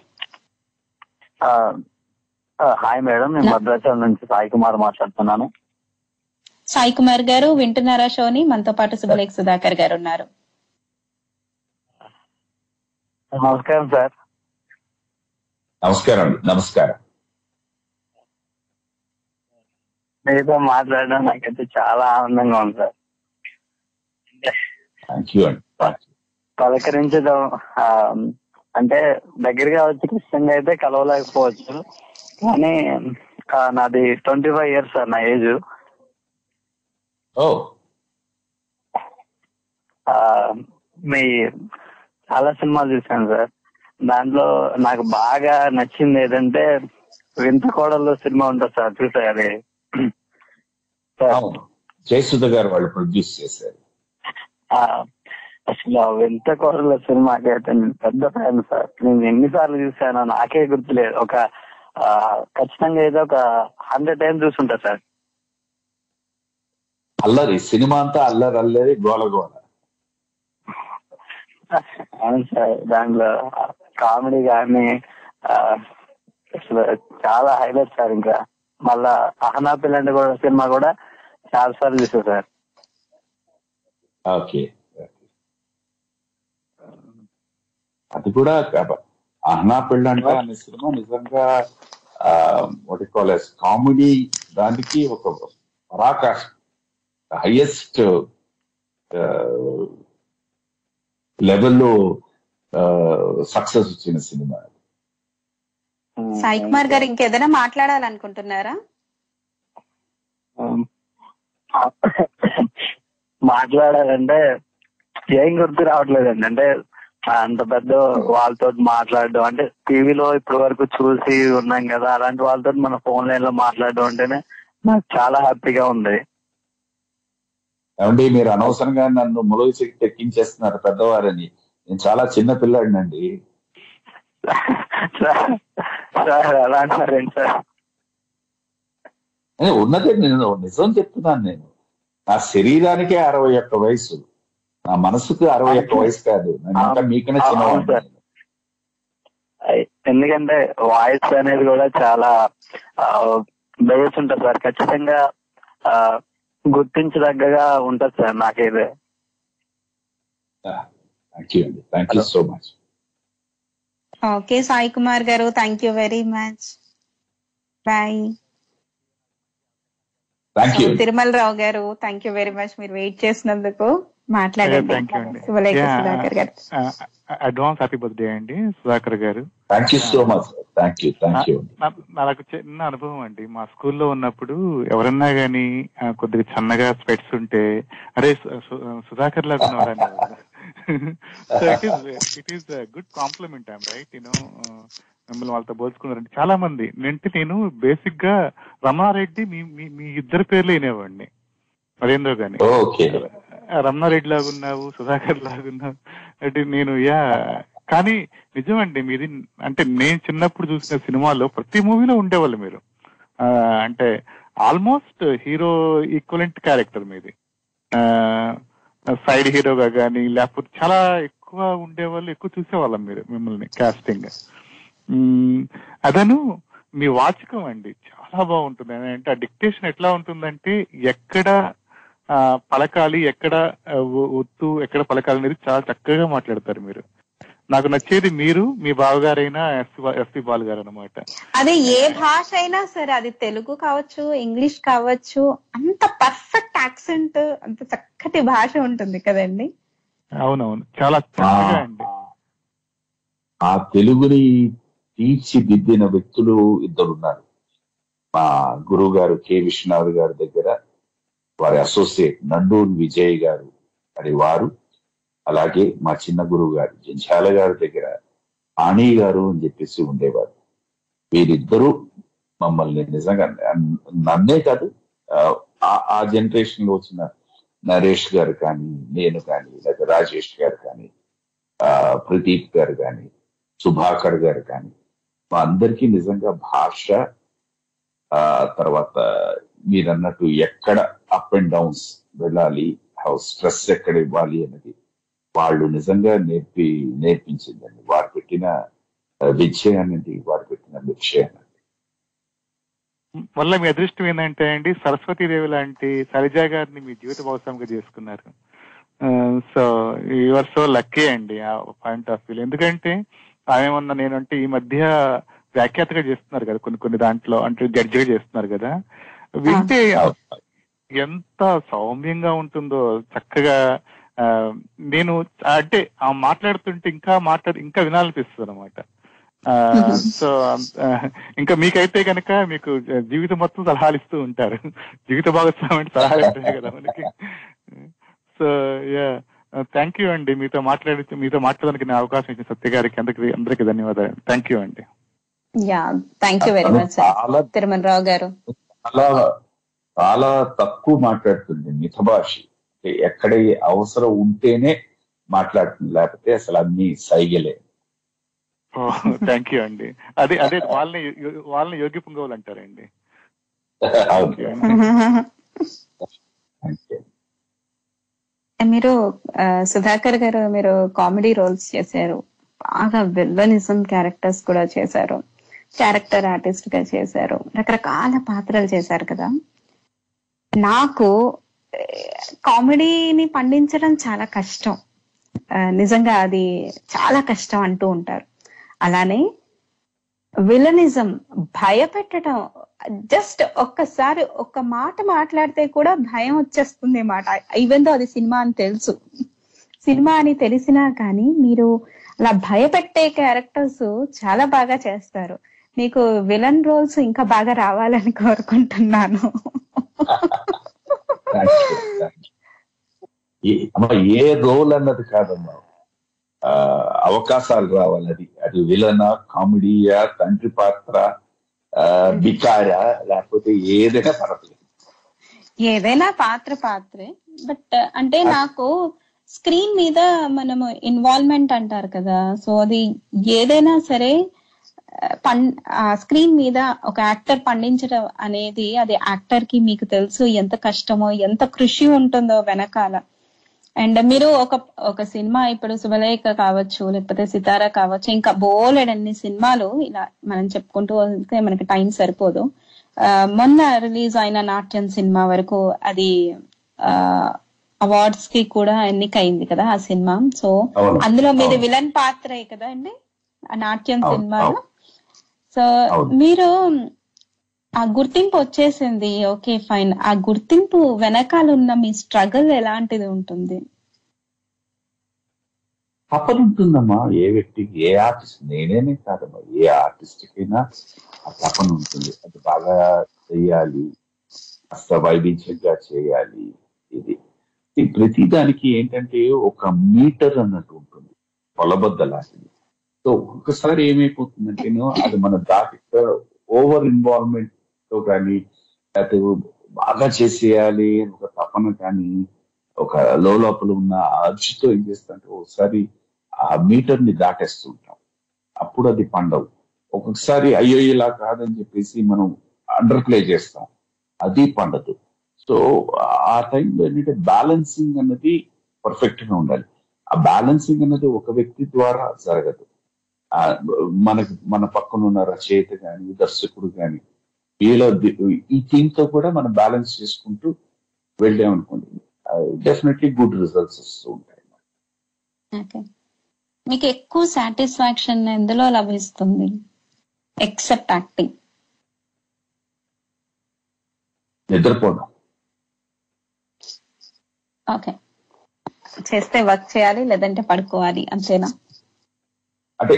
హాయ్ మేడం, నేను భద్రాచలం నుంచి సాయి కుమార్ మాట్లాడుతున్నాను. సాయి కుమార్ గారు వింటున్నారా షోని? మనతో పాటు శుభలేఖ సుధాకర్ గారు ఉన్నారు. నమస్కారం సార్. నమస్కారం. నమస్కారం. మీతో మాట్లాడడం నాకైతే చాలా ఆనందంగా ఉంది సార్. పలకరించడం అంటే దగ్గరగా వచ్చి కృష్ణంగా అయితే కలవలేకపోవచ్చు, కానీ నాది 25 years సార్ నా ఏజ్. మీ చాలా సినిమాలు చూసాను సార్. దాంట్లో నాకు బాగా నచ్చింది ఏదంటే వింత కోడల్లో సినిమా ఉంటుంది సార్, చూసారు అది? జయసుధ గారు వాళ్ళు ప్రొడ్యూస్ చేశారు. అసలు వింత కోడల్లో సినిమాకి అయితే నేను పెద్ద ఫ్యాన్ సార్. నేను ఎన్నిసార్లు చూసానో నాకే గుర్తులేదు. ఖచ్చితంగా ఏదో ఒక 100 times చూసుంటా సార్. అల్లరి సినిమా అంతా అల్లరి గోల గోల. అవును సార్, దాంట్లో కామెడీ కానీ అసలు చాలా హైలైట్ సార్. ఇంకా మళ్ళా అహనా పిల్లంటే కూడా సినిమా కూడా చాలా సార్లు చూసా సార్. ఓకే, అది కూడా అహనా పిల్లంట అనే సినిమా నిజంగా కామెడీ దానికి ఒక పరాకాష్ఠ, హైయెస్ట్ లెవెల్లో సక్సెస్ వచ్చిన సినిమా. సాయి కుమార్ గారు ఇంకేదైనా మాట్లాడాలనుకుంటున్నారా? మాట్లాడాలంటే ఏం గుర్తు రావట్లేదండి. అంటే అంత పెద్ద వాళ్ళతో మాట్లాడడం అంటే టీవీలో ఇప్పటి వరకు చూసి ఉన్నాం కదా, అలాంటి వాళ్ళతో మన ఫోన్ లైన్ లో మాట్లాడడం అంటేనే నాకు చాలా హ్యాపీగా ఉంది. ఏమండి, మీరు అనవసరంగా నన్ను ములుగు చెట్టు ఎక్కించేస్తున్నారు పెద్దవారని. నేను చాలా చిన్న పిల్లాడినండి. అలా అంటారేంటి సార్? ఉన్నదే నేను నిజం చెప్తున్నాను. నేను నా శరీరానికే 61 వయసు, నా మనసుకు 61 వయసు కాదు. నేను మీకన్నా చిన్నవాడు. ఎందుకంటే వాయిస్ అనేది కూడా చాలా బేస్ ఉంటుంది సార్. ఖచ్చితంగా గుర్తించదగ్గగా ఉంటుంది సార్ నాకైతే. Thank you so much. Okay Sai Kumar garu, thank you very much. Bye. Tirumalarao garu, thank you very much. మీరు వెయిట్ చేసినందుకు మాట్లాడండి. శుభలేఖ సుధాకర్ గారు. అడ్వాన్స్ హ్యాపీ బర్త్డే అండి సుధాకర్ గారు. Thank you so much. నాకు చిన్న అనుభవం అండి. మా స్కూల్లో ఉన్నప్పుడు ఎవరన్నా గానీ కొద్దిగా చిన్నగా స్పెట్స్ ఉంటే అరే సుధాకర్ లాగా ఉన్నారని. So it is good complement right, మిమ్మల్ని వాళ్ళతో పోల్చుకున్నారంటే చాలా మంది. నేను బేసిక్ గా రమణారెడ్డి మీ ఇద్దరు పేర్లు వినేవాడిని, మరేందో గాని. రమణారెడ్డి లాగున్నావు, సుధాకర్ లాగున్నావు అంటే నేను కానీ నిజమండి మీది. అంటే నేను చిన్నప్పుడు చూసిన సినిమాలో ప్రతి మూవీలో ఉండేవాళ్ళు మీరు. అంటే ఆల్మోస్ట్ హీరో ఈక్వలెంట్ క్యారెక్టర్ మీది. సైడ్ హీరోగా కానీ లేకపోతే చాలా ఎక్కువ ఉండేవాళ్ళు, ఎక్కువ చూసేవాళ్ళం మీరు మిమ్మల్ని కాస్టింగ్. అదను మీ వాచకం అండి చాలా బాగుంటుంది. అంటే ఆ డిక్టేషన్ ఎట్లా ఉంటుందంటే ఎక్కడ పలకాలి, ఎక్కడ ఒత్తు, ఎక్కడ పలకాలి అనేది చాలా చక్కగా మాట్లాడతారు మీరు. నాకు నచ్చేది మీరు, మీ బావగారైనా ఎస్పి బాలు గారు అనమాట. అదే ఏ భాష అయినా సరే, అది తెలుగు కావచ్చు, ఇంగ్లీష్ కావచ్చు, అంత పర్ఫెక్ట్ యాక్సెంట్, అంత చక్కటి భాష ఉంటుంది కదండి. అవునవును, చాలా చక్కగా అండి. ఆ తెలుగుని తీర్చిదిద్దిన వ్యక్తులు ఇద్దరున్నారు. మా గురువు గారు కె విశ్వనాథ్ గారి దగ్గర వారి అసోసియేట్ నండూరు విజయ్ గారు అని వారు, అలాగే మా చిన్న గురువు గారు జంఝాల గారి దగ్గర ఆణి గారు అని చెప్పేసి ఉండేవారు. వీరిద్దరూ మమ్మల్ని నిజంగా నన్నే కాదు, ఆ జనరేషన్ లో వచ్చిన నరేష్ గారు కానీ, నేను కానీ, లేదా రాజేష్ గారు కానీ, ప్రదీప్ గారు కానీ, సుభాకర్ గారు కానీ, మా అందరికీ నిజంగా భాష, తర్వాత మీరు అన్నట్టు ఎక్కడ అప్ అండ్ డౌన్స్ వెళ్ళాలి, స్ట్రెస్ ఎక్కడ ఇవ్వాలి అనేది వాళ్ళు నిజంగా నేర్పించిందండి. వారు పెట్టిన విద్య అనేది, వారు పెట్టిన భిక్ష అనండి. వల్ల మీ అదృష్టం ఏంటంటే అండి, సరస్వతీదేవి లాంటి సరిజా గారిని మీ జీవిత భాగస్వామిగా చేసుకున్నారు. సో యూఆర్ సో లక్కీ అండి ఆ పాయింట్ ఆఫ్ వ్యూ. ఎందుకంటే ఆమె మొన్న నేనంటే ఈ మధ్య వ్యాఖ్యాతగా చేస్తున్నారు కదా, కొన్ని దాంట్లో అంటే జడ్జిగా చేస్తున్నారు కదా, వింటే ఎంత సౌమ్యంగా ఉంటుందో చక్కగా. నేను అంటే ఆ మాట్లాడుతుంటే ఇంకా వినాలనిపిస్తుంది అనమాట. సో ఇంకా మీకైతే కనుక మీకు జీవితం మొత్తం సలహాలు ఇస్తూ ఉంటారు. జీవిత భాగస్వామి అంటే సలహాలు ఉంటాయి కదా మనకి. సో యా, థ్యాంక్ యూ అండి. మీతో మాట్లాడడానికి నా అవకాశం ఇచ్చిన సత్య గారికి అందరికీ ధన్యవాదాలు. థ్యాంక్ యూ అండి. Yeah, thank you very much Tirumalarao garu. చాలా తక్కువ మాట్లాడుతుంది మితభాష. ఎక్కడ అవసరం ఉంటేనే మాట్లాడుతుంది, లేకపోతే అసలు అన్ని సైగలే. థ్యాంక్ యూ అండి. అదే వాళ్ళని యోగి పుంగవులు అంటారండి. మీరు సుధాకర్ గారు, మీరు కామెడీ రోల్స్ చేశారు, బాగా విల్లనిజం క్యారెక్టర్స్ కూడా చేశారు, క్యారెక్టర్ ఆర్టిస్ట్ గా చేశారు, రకరకాల పాత్రలు చేశారు కదా. నాకు కామెడీని పండించడం చాలా కష్టం, నిజంగా అది చాలా కష్టం అంటూ ఉంటారు. అలానే విలనిజం భయపెట్టడం, జస్ట్ ఒక్కసారి ఒక్క మాట మాట్లాడితే కూడా భయం వచ్చేస్తుంది మాట. ఈవెన్ దో అది సినిమా అని తెలుసు, సినిమా అని తెలిసినా కానీ మీరు అలా భయపెట్టే క్యారెక్టర్స్ చాలా బాగా చేస్తారు. మీకు విలన్ రోల్స్ ఇంకా బాగా రావాలని కోరుకుంటున్నాను. ఏ రోల్ అన్నది కాదమ్మా, అవకాశాలు రావాలి. అది విలనా, కామెడీయా, తండ్రి పాత్ర, బికారా, లేకపోతే ఏదైనా పర్వాలేదు. ఏదైనా పాత్రే. బట్ అంటే నాకు స్క్రీన్ మీద మనము ఇన్వాల్వ్మెంట్ అంటారు కదా, సో అది ఏదైనా సరే స్క్రీన్ మీద ఒక యాక్టర్ పండించడం అనేది, అది యాక్టర్ కి మీకు తెలుసు ఎంత కష్టమో, ఎంత కృషి ఉంటుందో వెనకాల. అండ్ మీరు ఒక సినిమా, ఇప్పుడు శుభలేఖ కావచ్చు, లేకపోతే సితారా కావచ్చు, ఇంకా బోలెడన్ని సినిమాలు ఇలా మనం చెప్పుకుంటూ వస్తే మనకి టైం సరిపోదు. మొన్న రిలీజ్ అయిన నాట్యం సినిమా వరకు అది అవార్డ్స్ కి కూడా ఎన్నికైంది కదా ఆ సినిమా. సో అందులో మీది విలన్ పాత్రే కదా అండి ఆ నాట్యం సినిమాలో. సో మీరు ఆ గుర్తింపు వచ్చేసింది, ఓకే ఫైన్. ఆ గుర్తింపు వెనకాల ఉన్న మీ స్ట్రగుల్ ఎలాంటిది ఉంటుంది? తపన ఉంటుందమ్మా ఏ వ్యక్తికి, ఏ ఆర్టిస్ట్, నేనేనే కాదమ్మా, ఏ ఆర్టిస్ట్ కైనా ఆ తపన ఉంటుంది. అది బాగా చేయాలి, కాస్త వైవిధ్యంగా చేయాలి. ఇది ప్రతిదానికి ఏంటంటే ఒక మీటర్ అన్నట్టు ఉంటుంది, కొలబద్ద లాంటిది. సో ఒక్కసారి ఏమైపోతుందంటే అది మన దాటి ఓవర్ ఇన్వాల్వ్మెంట్ తో కానీ, లేకపోతే బాగా చేసేయాలి ఒక తపన కానీ, ఒక లోపల ఉన్న అర్జుతో ఏం చేస్తుంటే ఒకసారి ఆ మీటర్ ని దాటేస్తూ ఉంటాం. అప్పుడు అది పండవు. ఒక్కొక్కసారి అయ్యో ఇలా కాదని చెప్పేసి మనం అండర్ ప్లే చేస్తాం, అది పండదు. సో ఆ టైంలో ఏంటంటే బ్యాలెన్సింగ్ అన్నది పర్ఫెక్ట్ గా ఉండాలి. ఆ బ్యాలెన్సింగ్ అన్నది ఒక వ్యక్తి ద్వారా జరగదు. మన పక్కన ఉన్న రచయిత కానీ, దర్శకుడు కానీ, ఈ థీమ్ తో కూడా మనం బ్యాలెన్స్ చేసుకుంటూ వెళ్ళామనుకోండి, డెఫినెట్లీ గుడ్ రిజల్ట్స్ వస్తూ ఉంటాయి. మీకు ఎక్కువ సాటిస్ఫాక్షన్ ఎందులో లభిస్తుంది ఎక్సెప్ట్ యాక్టింగ్? నిద్రపోవడం. ఓకే, చేస్తే వర్క్ చేయాలి, లేదంటే పడుకోవాలి, అంతేనా? అంటే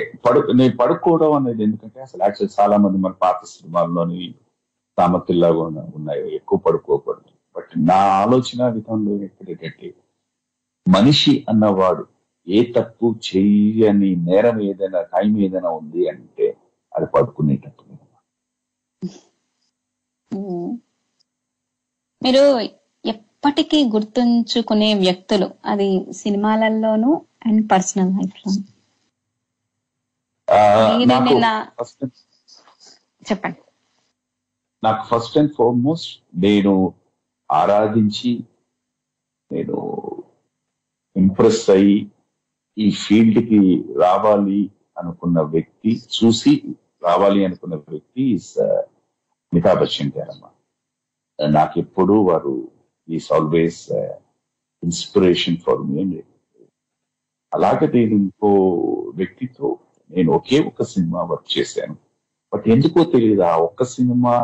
నేను పడుకోవడం అనేది ఎందుకంటే అసలు యాక్చువల్ చాలా మంది మన పాత సినిమాల్లోని సామర్థ్యంలాగా ఉన్నాయి, ఎక్కువ పడుకోకూడదు. బట్ నా ఆలోచన విధానంలో ఎక్కడేంటంటే మనిషి అన్నవాడు ఏ తప్పు చెయ్యని నేరం ఏదైనా టైం ఏదైనా ఉంది అంటే అది పడుకునేటప్పుడు. మీరు ఎప్పటికీ గుర్తుంచుకునే వ్యక్తులు, అది సినిమాలలోనూ అండ్ పర్సనల్ లైఫ్ లో? చెప్పండి. నాకు ఫస్ట్ అండ్ ఫార్మోస్ట్ నేను ఆరాధించి, నేను ఇంప్రెస్ అయ్యి ఈ ఫీల్డ్ కి రావాలి అనుకున్న వ్యక్తి, చూసి రావాలి అనుకున్న వ్యక్తి అమితాబ్ బచ్చన్ గారమ్మ. నాకు ఎప్పుడు వారు is always inspiration for me. అలాగే నేను ఇంకో వ్యక్తితో నేను ఒకే ఒక సినిమా వర్క్ చేశాను. బట్ ఎందుకో తెలియదు, ఆ ఒక్క సినిమా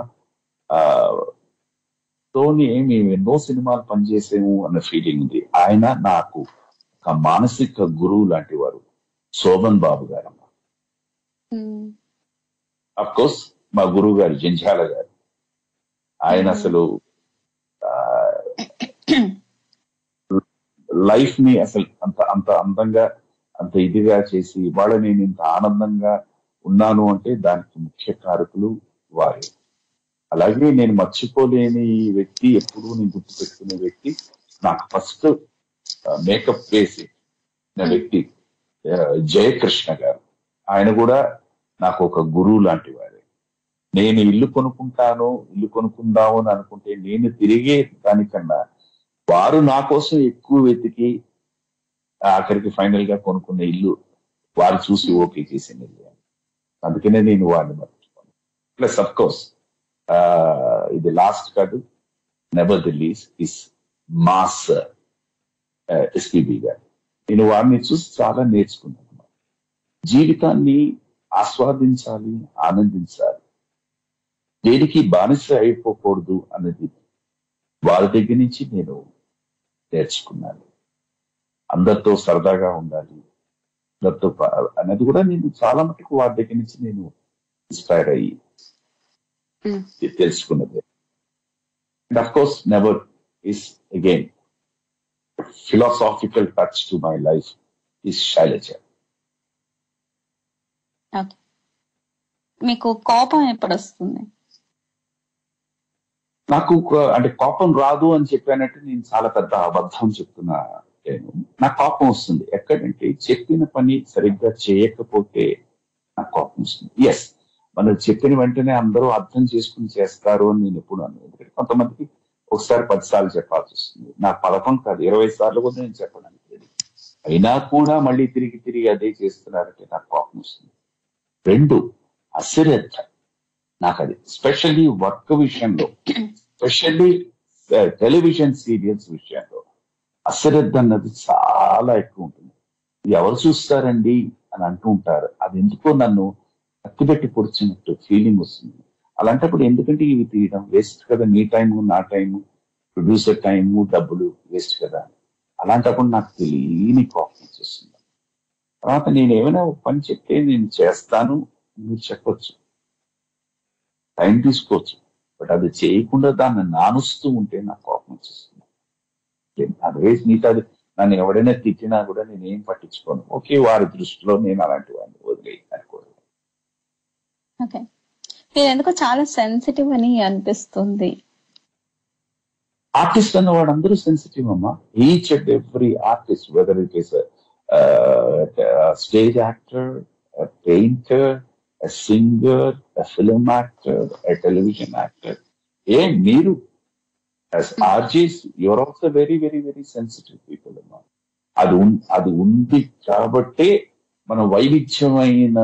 తోని మేము ఎన్నో సినిమాలు పనిచేసాము అన్న ఫీలింగ్ ఉంది. ఆయన నాకు ఒక మానసిక గురువు లాంటి వారు, శోభన్ బాబు గారమ్మ. అఫ్ కోర్స్ మా గురువు గారు జంఝాల గారు. ఆయన అసలు లైఫ్ ని అసలు అంత అంత అందంగా, అంత ఇదిగా చేసి ఇవాళ నేను ఇంత ఆనందంగా ఉన్నాను అంటే దానికి ముఖ్య కారకులు వారే. అలాగే నేను మర్చిపోలేని వ్యక్తి, ఎప్పుడు నేను గుర్తుపెట్టుకునే వ్యక్తి, నాకు ఫస్ట్ మేకప్ వేసి వ్యక్తి జయకృష్ణ గారు. ఆయన కూడా నాకు ఒక గురువు లాంటి వారే. నేను ఇల్లు కొనుక్కుందాము అని అనుకుంటే నేను తిరిగే దానికన్నా వారు నా కోసం ఎక్కువ వెతికి ఆఖరికి ఫైనల్ గా కొనుక్కున్న ఇల్లు వారు చూసి ఓకే చేసిన ఇల్లు. అందుకనే నేను వారిని మర్చిపోను. ప్లస్ అఫ్ కోర్స్ ఇది లాస్ట్ కాదు, never the least is mass SPB గారు. నేను వారిని చూసి చాలా నేర్చుకున్నాను. జీవితాన్ని ఆస్వాదించాలి, ఆనందించాలి, దేనికి బానిస అయిపోకూడదు అన్నది వారి దగ్గర నుంచి నేను నేర్చుకున్నాను. అందరితో సరదాగా ఉండాలి, అందరితో అనేది కూడా నేను చాలా మటుకు వారి దగ్గర నుంచి నేను ఇన్స్పైర్ అయ్యి తెలుసుకున్నది. And of course never is again philosophical touch to my life is Shailaja. మీకు కోపం ఎప్పుడు వస్తుంది? నాకు అంటే కోపం రాదు అని చెప్పానంటే నేను చాలా పెద్ద అబద్ధం చెప్తున్నా. నాకు కోపం వస్తుంది ఎక్కడంటే చెప్పిన పని సరిగ్గా చేయకపోతే నాకు కోపం వస్తుంది. ఎస్, మనం చెప్పిన వెంటనే అందరూ అర్థం చేసుకుని చేస్తారు అని నేను ఎప్పుడు అన్నాను. ఎందుకంటే కొంతమందికి ఒకసారి 10 సార్లు చెప్పాల్సి వస్తుంది. నాకు 11 కాదు 20 సార్లు కూడా నేను చెప్పడానికి రెడీ. అయినా కూడా మళ్ళీ తిరిగి అదే చేస్తున్నారంటే నాకు కోపం వస్తుంది. 2, అశ్రద్ధ. నాకు అది స్పెషల్లీ వర్క్ విషయంలో, స్పెషల్లీ టెలివిజన్ సీరియల్స్ విషయంలో అశ్రద్ధ అన్నది చాలా ఎక్కువ ఉంటుంది. ఎవరు చూస్తారండి అని అంటూ ఉంటారు. అది ఎందుకో నన్ను కత్తిపెట్టి పొడిచినట్టు ఫీలింగ్ వస్తుంది. అలాంటప్పుడు ఎందుకంటే ఇవి తీయడం వేస్ట్ కదా, మీ టైము, నా టైము, ప్రొడ్యూసర్ టైము, డబ్బులు వేస్ట్ కదా. అలాంటప్పుడు నాకు తెలియని కోపం వచ్చేస్తుంది. తర్వాత నేను ఏమైనా పని చెప్తే నేను చేస్తాను, మీరు చెప్పొచ్చు, టైం తీసుకోవచ్చు, బట్ అది చేయకుండా దాన్ని నానుస్తూ ఉంటే నాకు కోపం వచ్చేస్తుంది. అదర్వైజ్ మిగతా నన్ను ఎవడైనా తిట్టినా కూడా నేనేం పట్టించుకోను. ఓకే, వారి దృష్టిలో నేను అలాంటి వాడిని వదిలేయి అనుకోను. ఓకే, మీరు ఎందుకో చాలా సెన్సిటివ్ అని అనిపిస్తుంది. ఆర్టిస్ట్ అన్న వాడు అందరూ సెన్సిటివ్ అమ్మా. Each and every artist, whether it is stage actor, painter, singer, film actor, television actor, మీరు as RJs, you're also very, very, very sensitive people అమ్మా. అది ఉంది కాబట్టే మనం వైవిధ్యమైన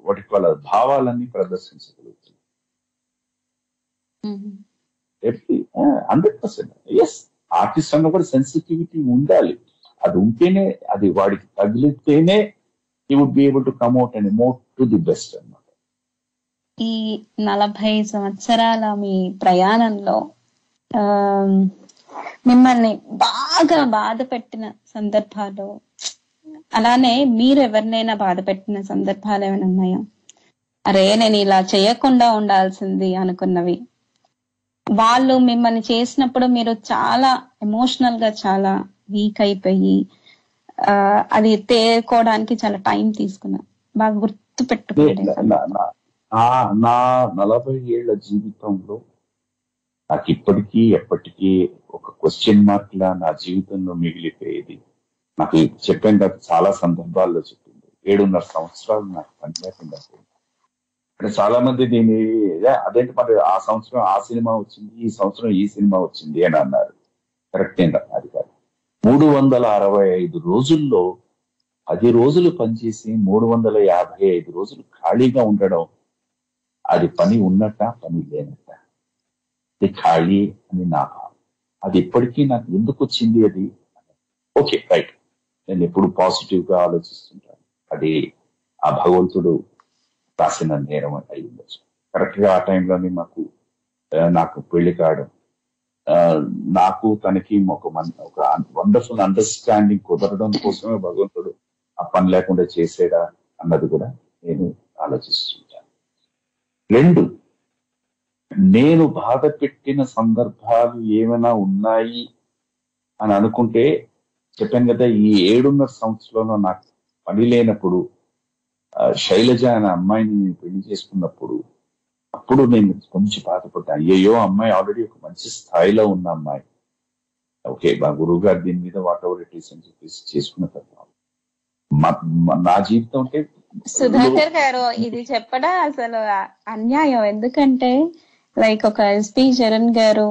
వాటి వాళ్ళ భావాలన్నీ ప్రదర్శించగలుగుతుంది. 100%. ఎస్, ఆర్టిస్ట్ అన్న కూడా సెన్సిటివిటీ ఉండాలి. అది ఉంటేనే, అది వాడికి తగిలితేనే he would be able to come out and emote to the best అన్నమాట. ఈ 40 సంవత్సరాల మీ ప్రయాణంలో మిమ్మల్ని బాగా బాధ పెట్టిన సందర్భాలు, అలానే మీరు ఎవరినైనా బాధ పెట్టిన సందర్భాలు ఏమైనా ఉన్నాయా? అరే నేను ఇలా చేయకుండా ఉండాల్సింది అనుకున్నవి, వాళ్ళు మిమ్మల్ని చేసినప్పుడు మీరు చాలా ఎమోషనల్ గా చాలా వీక్ అయిపోయి అది తేరుకోవడానికి చాలా టైం తీసుకున్నా, బాగా గుర్తు పెట్టుకోండి. నా 40 ఏళ్ల జీవితంలో నాకు ఇప్పటికీ ఎప్పటికీ ఒక క్వశ్చన్ మార్క్ లా నా జీవితంలో మిగిలిపోయేది. నాకు చెప్పాను కదా, చాలా సందర్భాల్లో చెప్పింది, 7.5 సంవత్సరాలు నాకు పని లేకుండా పోయింది. అంటే చాలా మంది దీన్ని అదేంటి మరి ఆ సంవత్సరం ఆ సినిమా వచ్చింది, ఈ సంవత్సరం ఈ సినిమా వచ్చింది అని అన్నారు. కరెక్ట్ ఏంట? అది కాదు. 365 రోజుల్లో 10 రోజులు పనిచేసి 355 రోజులు ఖాళీగా ఉండడం, అది పని ఉన్నట్ట పని లేనట్ట? అది ఖాళీ అని నా భావం. అది ఇప్పటికీ నాకు ఎందుకు వచ్చింది అది? ఓకే రైట్, నేను ఎప్పుడు పాజిటివ్ గా ఆలోచిస్తుంటాను. అది ఆ భగవంతుడు రాసిన నేరం అయి ఉండొచ్చు. కరెక్ట్ గా ఆ టైంలోనే నాకు పెళ్లి కావడం, నాకు తనకి ఒక వండర్ఫుల్ అండర్స్టాండింగ్ కుదరడం కోసమే భగవంతుడు ఆ పని లేకుండా చేసేడా అన్నది కూడా నేను ఆలోచిస్తుంటాను. 2, నేను బాధ పెట్టిన సందర్భాలు ఏమైనా ఉన్నాయి అని అనుకుంటే, చెప్పాను కదా, ఈ 7.5 సంవత్సరంలో నాకు పని లేనప్పుడు శైలజ అనే అమ్మాయిని పెళ్లి చేసుకున్నప్పుడు అప్పుడు నేను కొంచెం బాధపడ్డాను. అయ్యో అమ్మాయి ఆల్రెడీ ఒక మంచి స్థాయిలో ఉన్న అమ్మాయి, ఓకే మా గురువు గారు దీని మీద వాట్ ఎవర్ ఇట్ ఈస్ అని చెప్పేసి చేసుకున్న తర్వాత నా జీవితం అంటే. సుధాకర్ గారు ఇది చెప్పడం అసలు అన్యాయం. ఎందుకంటే లైక్ ఒక ఎస్పి చరణ్ గారు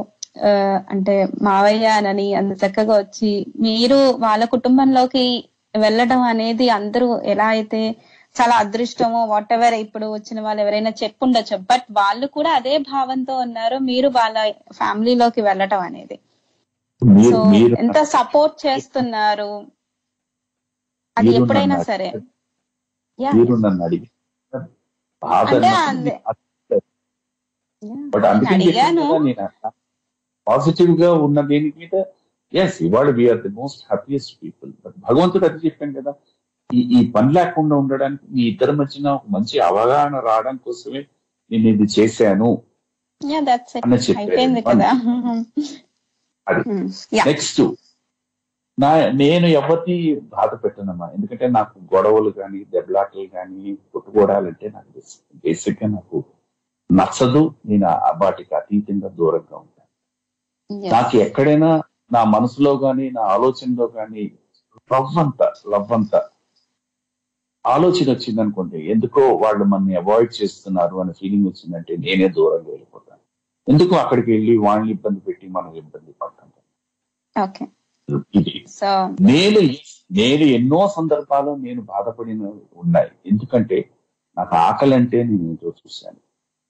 అంటే మావయ్య అని అంత చక్కగా వచ్చి మీరు వాళ్ళ కుటుంబంలోకి వెళ్ళడం అనేది అందరూ ఎలా అయితే చాలా అదృష్టమో వాట్ ఎవర్ ఇప్పుడు వచ్చిన వాళ్ళు ఎవరైనా చెప్పుండొచ్చు, బట్ వాళ్ళు కూడా అదే భావంతో ఉన్నారు. మీరు వాళ్ళ ఫ్యామిలీలోకి వెళ్ళటం అనేది సో ఎంత సపోర్ట్ చేస్తున్నారు అది ఎప్పుడైనా సరే. అడిగాను పాజిటివ్ గా ఉన్న దేని మీద ఎస్ ఇవాళ we are the most happiest people. But భగవంతుడు అది చెప్పాను కదా, ఈ పని లేకుండా ఉండడానికి మీ ఇద్దరి మధ్యన ఒక మంచి అవగాహన రావడం కోసమే నేను ఇది చేశాను అని చెప్పాను. నెక్స్ట్, నేను ఎవరిని బాధ పెట్టనమ్మా, ఎందుకంటే నాకు గొడవలు కానీ దెబ్బలాటలు కానీ కొట్టుకోవడాలంటే నాకు బేసిక్ గా నాకు నచ్చదు. నేను వాటికి అతీతంగా దూరంగా ఉంటాను. నాకు ఎక్కడైనా నా మనసులో గాని నా ఆలోచనలో గాని లవ్ అంతా ఆలోచన వచ్చింది అనుకోండి, ఎందుకో వాళ్ళు మనని అవాయిడ్ చేస్తున్నారు అనే ఫీలింగ్ వచ్చిందంటే నేనే దూరంగా వెళ్ళిపోతాను. ఎందుకు అక్కడికి వెళ్ళి వాళ్ళని ఇబ్బంది పెట్టి మనం ఇబ్బంది పడతాం. ఇది నేను ఎన్నో సందర్భాలు నేను బాధపడిన ఉన్నాయి. ఎందుకంటే నాకు ఆకలి అంటే నేను ఏదో చూశాను,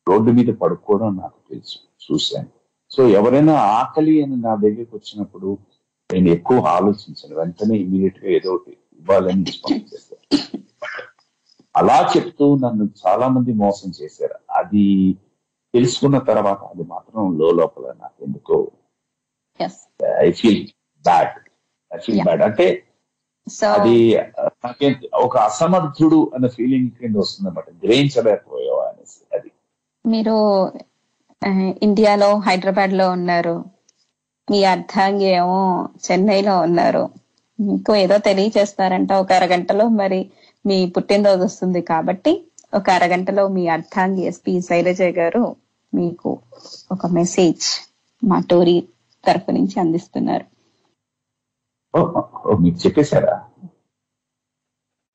రోడ్డు మీద పడుకోవడం నాకు తెలుసు, చూశాను. సో ఎవరైనా ఆకలి అని నా దగ్గరికి వచ్చినప్పుడు నేను ఎక్కువ ఆలోచించాను, వెంటనే ఇమీడియట్ గా ఏదో ఒకటి ఇవ్వాలని రెస్పాన్స్ చేస్తాను. అలా చెప్తూ నన్ను చాలా మంది మోసం చేశారు. అది తెలుసుకున్న తర్వాత అది మాత్రం లోపల నాకు ఎందుకో ఐ ఫీల్ బ్యాడ్. అంటే అది నాకే ఒక అసమర్థుడు అనే ఫీలింగ్ కింద వస్తుంది అన్నమాట, గ్రహించలేకపోయావా అనేసి. అది మీరు ఇండియాలో హైదరాబాద్ లో ఉన్నారు, మీ అర్ధాంగి ఏమో చెన్నైలో ఉన్నారు, మీకు ఏదో తెలియచేస్తారంట. ఒక అరగంటలో మరి మీ పుట్టినరోజు వస్తుంది కాబట్టి ఒక అరగంటలో మీ అర్ధాంగి ఎస్పి శైలజ గారు మీకు ఒక మెసేజ్ మా టోరీ తరఫు నుంచి అందిస్తున్నారు. మీకు చెప్పేశారా?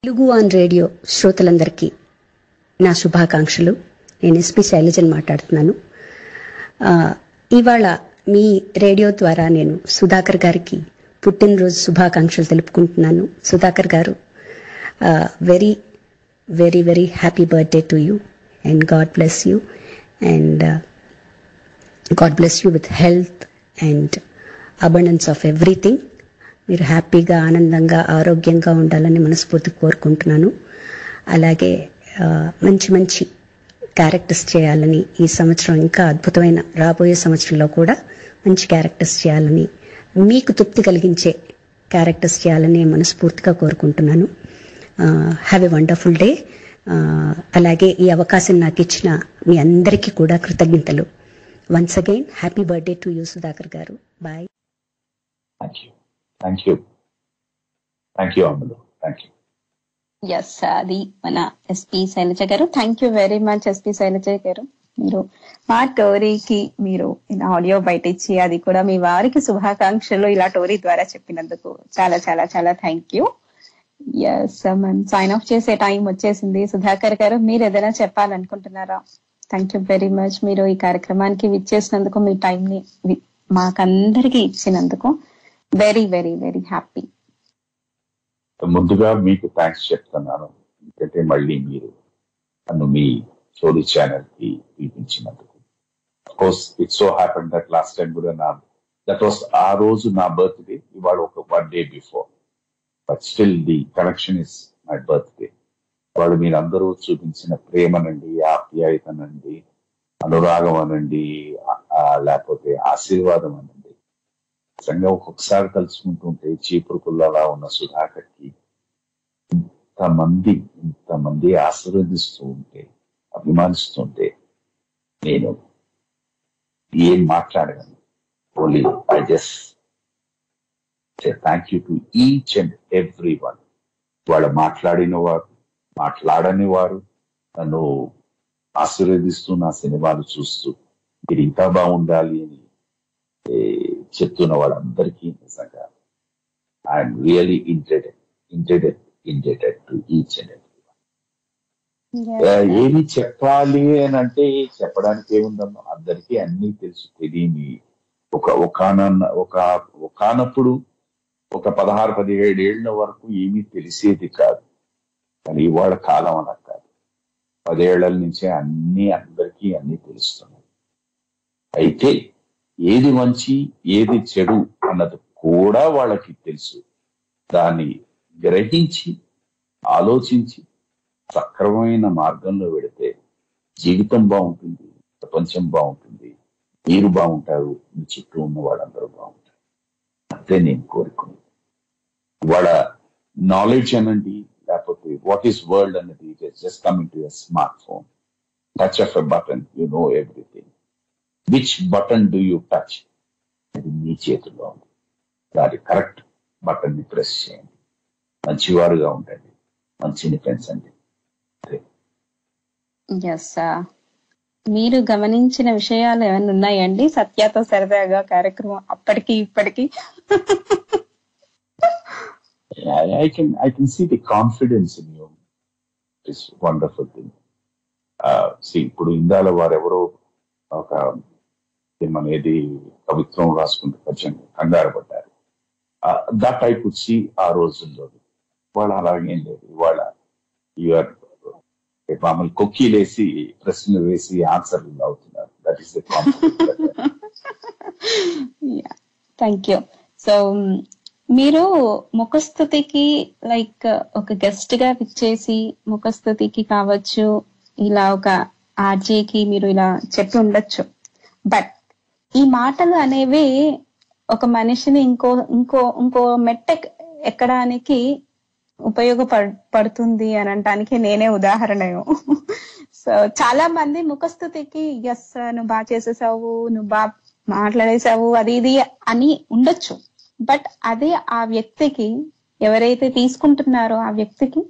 తెలుగు ఆన్ రేడియో శ్రోతలందరికీ నా శుభాకాంక్షలు. నేను ఎస్పి శైలజని మాట్లాడుతున్నాను. ఇవాళ మీ రేడియో ద్వారా నేను సుధాకర్ గారికి పుట్టినరోజు శుభాకాంక్షలు తెలుపుకుంటున్నాను. సుధాకర్ గారు, very very very happy birthday to you and God bless you and God bless you with health and abundance of everything. మీరు హ్యాపీగా ఆనందంగా ఆరోగ్యంగా ఉండాలని మనస్ఫూర్తిగా కోరుకుంటున్నాను. అలాగే మంచి మంచి క్యారెక్టర్స్ చేయాలని, ఈ సంవత్సరం ఇంకా అద్భుతమైన రాబోయే సంవత్సరంలో కూడా మంచి క్యారెక్టర్స్ చేయాలని, మీకు తృప్తి కలిగించే క్యారెక్టర్స్ చేయాలని మనస్ఫూర్తిగా కోరుకుంటున్నాను. Have a wonderful day. అలాగే ఈ అవకాశం నాకు ఇచ్చిన మీ అందరికీ కూడా కృతజ్ఞతలు. Once again happy birthday to you Sudhakar garu. Bye. Thank you Ammulu. Thank you. Yes, అది మన SP Sailaja garu. Thank you very much SP Sailaja garu. మీరు మా టోరీకి మీరు ఇలా ఆడియో బయట ఇచ్చి అది కూడా మీ వారికి శుభాకాంక్షలు ఇలా టోరీ ద్వారా చెప్పినందుకు చాలా చాలా చాలా థ్యాంక్ యూ. ఎస్, మనం సైన్ ఆఫ్ చేసే టైం వచ్చేసింది. సుధాకర్ గారు, మీరు ఏదైనా చెప్పాలనుకుంటున్నారా? Thank you very much. మీరు ఈ కార్యక్రమానికి విచ్చేసినందుకు, మీ టైం ని మాకందరికి ఇచ్చినందుకు వెరీ వెరీ వెరీ హ్యాపీ. ముందుగా మీకు థ్యాంక్స్ చెప్తున్నాను, ఎందుకంటే మళ్ళీ మీరు నన్ను మీ స్టోరీ ఛానల్ కి పిలిపించినందుకు. Course it so happen that last time కూడా దట్ వాస్ ఆ రోజు నా బర్త్డే, ఇవాళ ఒక 1 day before, but still the connection is my birthday. వాళ్ళు మీరందరూ చూపించిన ప్రేమనండి, ఆప్యాయతనండి, అనురాగం అనండి, లేకపోతే ఆశీర్వాదం అనండి, నిజంగా ఒక్కొక్కసారి తలుచుకుంటుంటే చీపురుకుల్లా ఉన్న సుధాకర్కి ఇంతమంది ఆశీర్వదిస్తూ ఉంటే, అభిమానిస్తుంటే నేను ఏం మాట్లాడగలను. Only I just say thank you to each and every one. వాళ్ళు మాట్లాడిన వారు, మాట్లాడని వారు, నన్ను ఆశీర్వదిస్తూ నా సినిమాలు చూస్తూ మీరు ఇంకా బాగుండాలి అని చెప్తున్న వాళ్ళందరికీ నిజంగా I'm really indebted to each and every one. ఏమి చెప్పాలి అని అంటే చెప్పడానికి ఏముందమ్మా, అందరికీ అన్ని తెలుసు. తెలియని ఒకనప్పుడు ఒక 16-17 ఏళ్ల వరకు ఏమీ తెలిసేది కాదు. కానీ ఇవాళ కాలం అలా కాదు, 10 ఏళ్ల నుంచే అందరికీ అన్ని తెలుస్తున్నాయి. అయితే ఏది మంచి ఏది చెడు అన్నది కూడా వాళ్ళకి తెలుసు. దాన్ని గ్రహించి ఆలోచించి సక్రమమైన మార్గంలో వెళితే జీవితం బాగుంటుంది, ప్రపంచం బాగుంటుంది, మీరు బాగుంటారు, మీ చుట్టూ ఉన్న వాళ్ళందరూ బాగుంటారు. అంతే నేను కోరుకునేది. ఇవాళ నాలెడ్జ్ అనండి, లేకపోతే వాట్ ఈస్ వరల్డ్ అన్నది just coming to a smart phone, touch of a button, you know everything. Which button do you touch? అది మీ చేతుల్లో ఉంది. దాని కరెక్ట్ బటన్ ని ప్రెస్ చేయండి. మంచివారుగా ఉండండి, మంచిని పెంచండి. ఎస్, మీరు గమనించిన విషయాలు ఏమైనా ఉన్నాయండి సత్యాతో సరదాగా కార్యక్రమం అప్పటికి ఇప్పటికి? I can see the confidence in you. It's a wonderful thing. See, ఇప్పుడు ఇందాల వారెవరో ఒక ఏమనేది కవిత్వం రాసుకుంటూ కొంచెం కంగారు పడ్డారు. దట్ ఐ కుడ్ సీ ఆ రోజుల్లో. ఇవాళ అలాగేం లేదు. ఇవాళ యూఆర్ మామూలు కొక్కీలేసి ప్రశ్నలు వేసి ఆన్సర్లు అవుతున్నారు. That is the confidence. Thank you. So మీరు ముఖస్తుతికి లైక్ ఒక గెస్ట్ గా విచ్చేసి ముఖస్తుతికి కావచ్చు, ఇలా ఒక ఆర్జేకి మీరు ఇలా చెప్పి ఉండొచ్చు. బట్ ఈ మాటలు అనేవి ఒక మనిషిని ఇంకో ఇంకో ఇంకో మెట్ట ఎక్కడానికి ఉపయోగపడుతుంది అని అనడానికి నేనే ఉదాహరణ. సో చాలా మంది ముఖస్తుతికి ఎస్ నువ్వు బాగా చేసేసావు, నువ్వు బాగా మాట్లాడేసావు, అది ఇది అని ఉండొచ్చు. బట్ అదే ఆ వ్యక్తికి, ఎవరైతే తీసుకుంటున్నారో ఆ వ్యక్తికి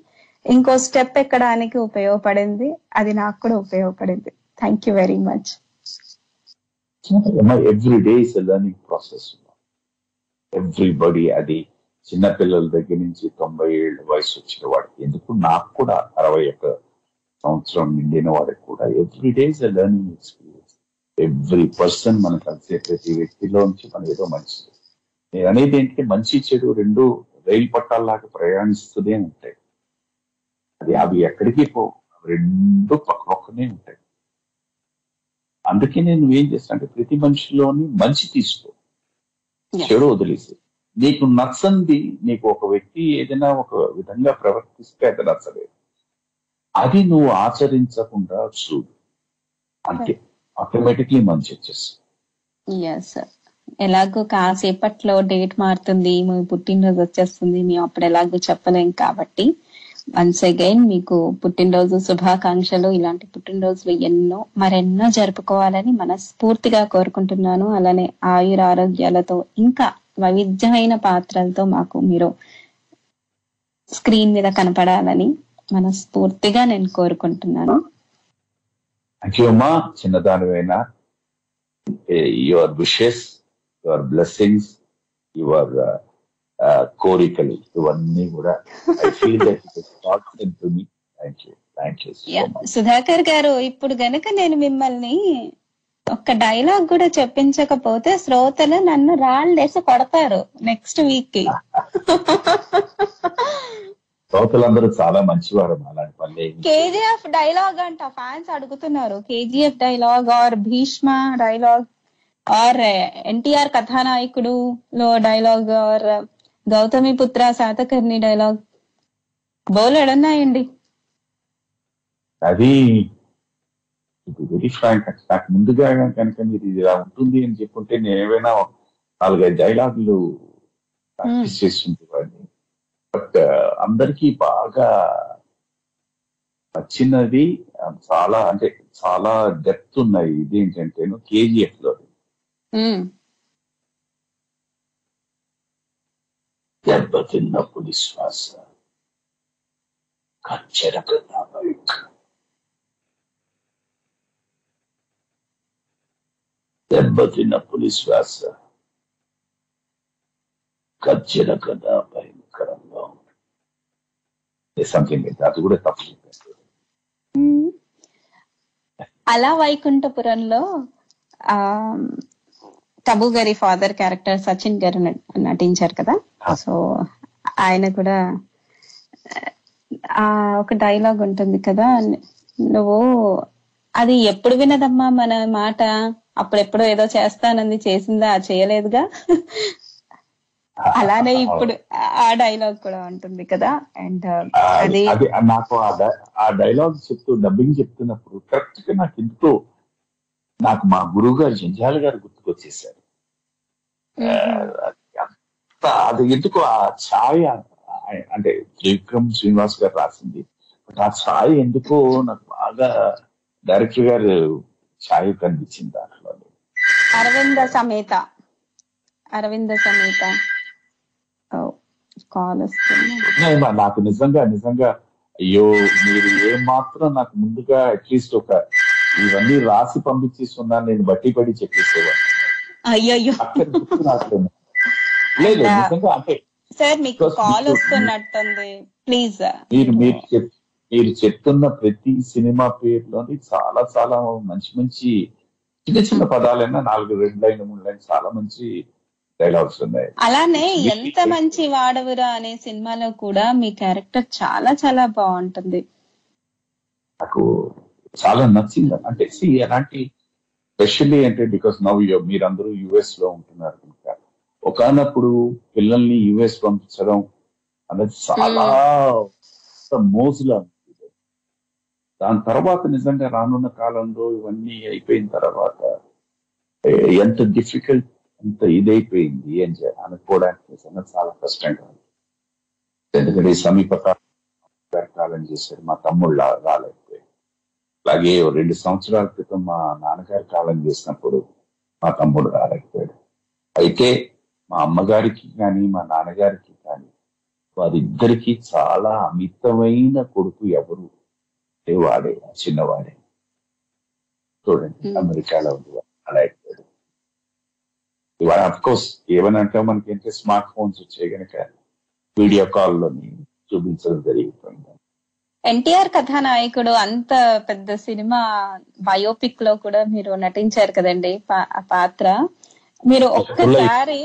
ఇంకో స్టెప్ ఎక్కడానికి ఉపయోగపడింది. అది నాకు కూడా ఉపయోగపడింది. Thank you very much. Every day is a learning process. Everybody, అది చిన్నపిల్లల దగ్గర నుంచి 90 ఏళ్ళ వయసు వచ్చిన వాడికి, ఎందుకు నాకు కూడా 61 సంవత్సరం నిండిన వాడికి కూడా every day is a learning experience. Every person మనం కలిసే ప్రతి వ్యక్తిలోంచి మనం ఏదో మంచి. నేను అనేది ఏంటంటే మంచి చెడు రెండు రైలు పట్టాల్లాగా ప్రయాణిస్తూనే ఉంటాయి. అవి ఎక్కడికి పోవు, రెండు పక్కనే ఉంటాయి. అందుకే నేను ఏం చేస్తాను అంటే ప్రతి మనిషిలోని మంచి తీసుకో, చెడు వదిలేసి. నీకు నచ్చంది, నీకు ఒక వ్యక్తి ఏదైనా ఒక విధంగా ప్రవర్తిస్తే అది నచ్చలేదు, అది నువ్వు ఆచరించకుండా చూడు, అంతే ఆటోమేటిక్లీ మంచి వచ్చేస్తుంది. ఎలాగో కాసేపట్లో డేట్ మారుతుంది, మీ పుట్టినరోజు వచ్చేస్తుంది, మేము అప్పుడు ఎలాగో చెప్పలేం కాబట్టి వన్స్ అగైన్ మీకు పుట్టినరోజు శుభాకాంక్షలు. ఇలాంటి పుట్టినరోజులు మరెన్నో జరుపుకోవాలని మనస్ఫూర్తిగా కోరుకుంటున్నాను. అలానే ఆయుర ఆరోగ్యాలతో ఇంకా వైవిధ్యమైన పాత్రలతో మాకు మీరు స్క్రీన్ మీద కనపడాలని మనస్ఫూర్తిగా నేను కోరుకుంటున్నాను. అమ్మా, చిన్నదానివైనా your wishes, your blessings, your కోరికలు ఇవన్నీ కూడా I feel that it is thoughts to me. Thank you so much. Sudhakar garu, ఇప్పుడు గనక నేను మిమ్మల్ని ఒక్క డైలాగ్ కూడా చెప్పించకపోతే శ్రోతలు నన్ను రాళ్ళేసి కొడతారు నెక్స్ట్ వీక్ కి. శ్రోతలందరూ చాలా మంచివారు, అలాంటి పనులు. కేజీఎఫ్ డైలాగ్ అంట ఫ్యాన్స్ అడుగుతున్నారు. KGF dialogue or Bheeshma dialogue or NTR Kathanayakudu లో డైలాగ్ ఆర్ గౌతమి పుత్ర శాతకర్ణి డైలాగ్ బోలెడున్నాయండి. అది వెరీ ఫ్రాంక్, నాకు ముందుగా కనుక మీరు ఇది ఇలా ఉంటుంది అని చెప్పుంటే నేను ఏమైనా 4-5 డైలాగులు ప్రాక్టీస్ చేస్తుంటేవాడిని. బట్ అందరికీ బాగా నచ్చినది, చాలా అంటే చాలా డెప్త్ ఉన్నాయి. ఇది ఏంటంటే కేజీఎఫ్ లో దెబ్బతిన్నప్పుడు శ్వాస కచ్చరకదా బైక్, దెబ్బతిన్నప్పుడు శ్వాస కచ్చరకదా భయంకరంగా ఉంది. సంథింగ్ అది కూడా తప్పు చెప్పారు. అలా వైకుంఠపురంలో టబు గారి ఫాదర్ క్యారెక్టర్ సచిన్ గారు నటించారు కదా. సో ఆయన కూడా ఒక డైలాగ్ ఉంటుంది కదా, నువ్వు అది ఎప్పుడు వినదమ్మా మన మాట, అప్పుడెప్పుడో ఏదో చేస్తానంది, చేసిందా చేయలేదుగా. అలానే ఇప్పుడు ఆ డైలాగ్ కూడా ఉంటుంది కదా. అండ్ అది నాకు ఆ డైలాగ్ డబ్బింగ్ చెప్తున్నప్పుడు కరెక్ట్ గా నాకు మా గురువు గారు జంజాల గారు గుర్తుకొచ్చేసారు. అది ఎందుకు ఆ ఛాయ అంటే త్రివిక్రమ్ శ్రీనివాస్ గారు రాసింది, ఆ ఛాయ ఎందుకో నాకు బాగా డైరెక్టర్ గారు ఛాయ కనిపించింది దాంట్లో. అరవింద సమేత కాల్ వస్తుంది నాకు నిజంగా అయ్యో, మీరు ఏం మాత్రం నాకు ముందుగా అట్లీస్ట్ ఇవన్నీ రాసి పంపించేస్తున్నాను, నేను బట్టి పడి చెప్పేసేవాడు. అయ్యో లేదు నిజంగా, అంటే సార్ మీకు కాల్ వస్తున్నట్టుంది, ప్లీజ్. మీరు చెప్తున్న ప్రతి సినిమా పేరులోని చాలా చాలా మంచి చిన్న పదాలైనా 4-2 లైన్లు 3 లైన్లు చాలా మంచి డైలాగ్స్ ఉన్నాయి. అలానే ఎంత మంచి వాడవురా అనే సినిమాలో కూడా మీ క్యారెక్టర్ చాలా చాలా బాగుంటుంది. నాకు చాలా నచ్చింది. అంటే అలాంటి స్పెషల్లీ అంటే బికాస్ నవ్ మీరందరూ యుఎస్ లో ఉంటున్నారు కనుక, ఒకనప్పుడు పిల్లల్ని యుఎస్ పంపించడం అనేది చాలా మోజులా ఉంటుంది. దాని తర్వాత నిజంగా రానున్న కాలంలో ఇవన్నీ అయిపోయిన తర్వాత ఎంత డిఫికల్ట్, ఎంత ఇదైపోయింది అని అనుకోవడానికి నిజంగా చాలా కష్టంగా ఉంది. ఎందుకంటే సమీప కాలం చేశారు, మా తమ్ముళ్ళు రాలేకపోయారు. అలాగే 2 సంవత్సరాల క్రితం మా నాన్నగారి కాలం చేసినప్పుడు మా తమ్ముడు రాలేకపోయాడు. అయితే మా అమ్మగారికి కానీ మా నాన్నగారికి కానీ వారిద్దరికి చాలా అమితమైన కొడుకు ఎవరు అంటే వాడే, చిన్నవాడే. చూడండి అమెరికాలో ఉంది, అలా అయిపోయాడు. ఇవాళ అఫ్ కోర్స్ ఏమనంటే మనకి స్మార్ట్ ఫోన్స్ వచ్చాయి కనుక వీడియో కాల్లోని చూపించడం జరిగిపోయింది. ఎన్టీఆర్ కథానాయకుడు అంత పెద్ద సినిమా బయోపిక్ లో కూడా మీరు నటించారు కదండి ఆ పాత్ర. మీరు ఒక్కసారి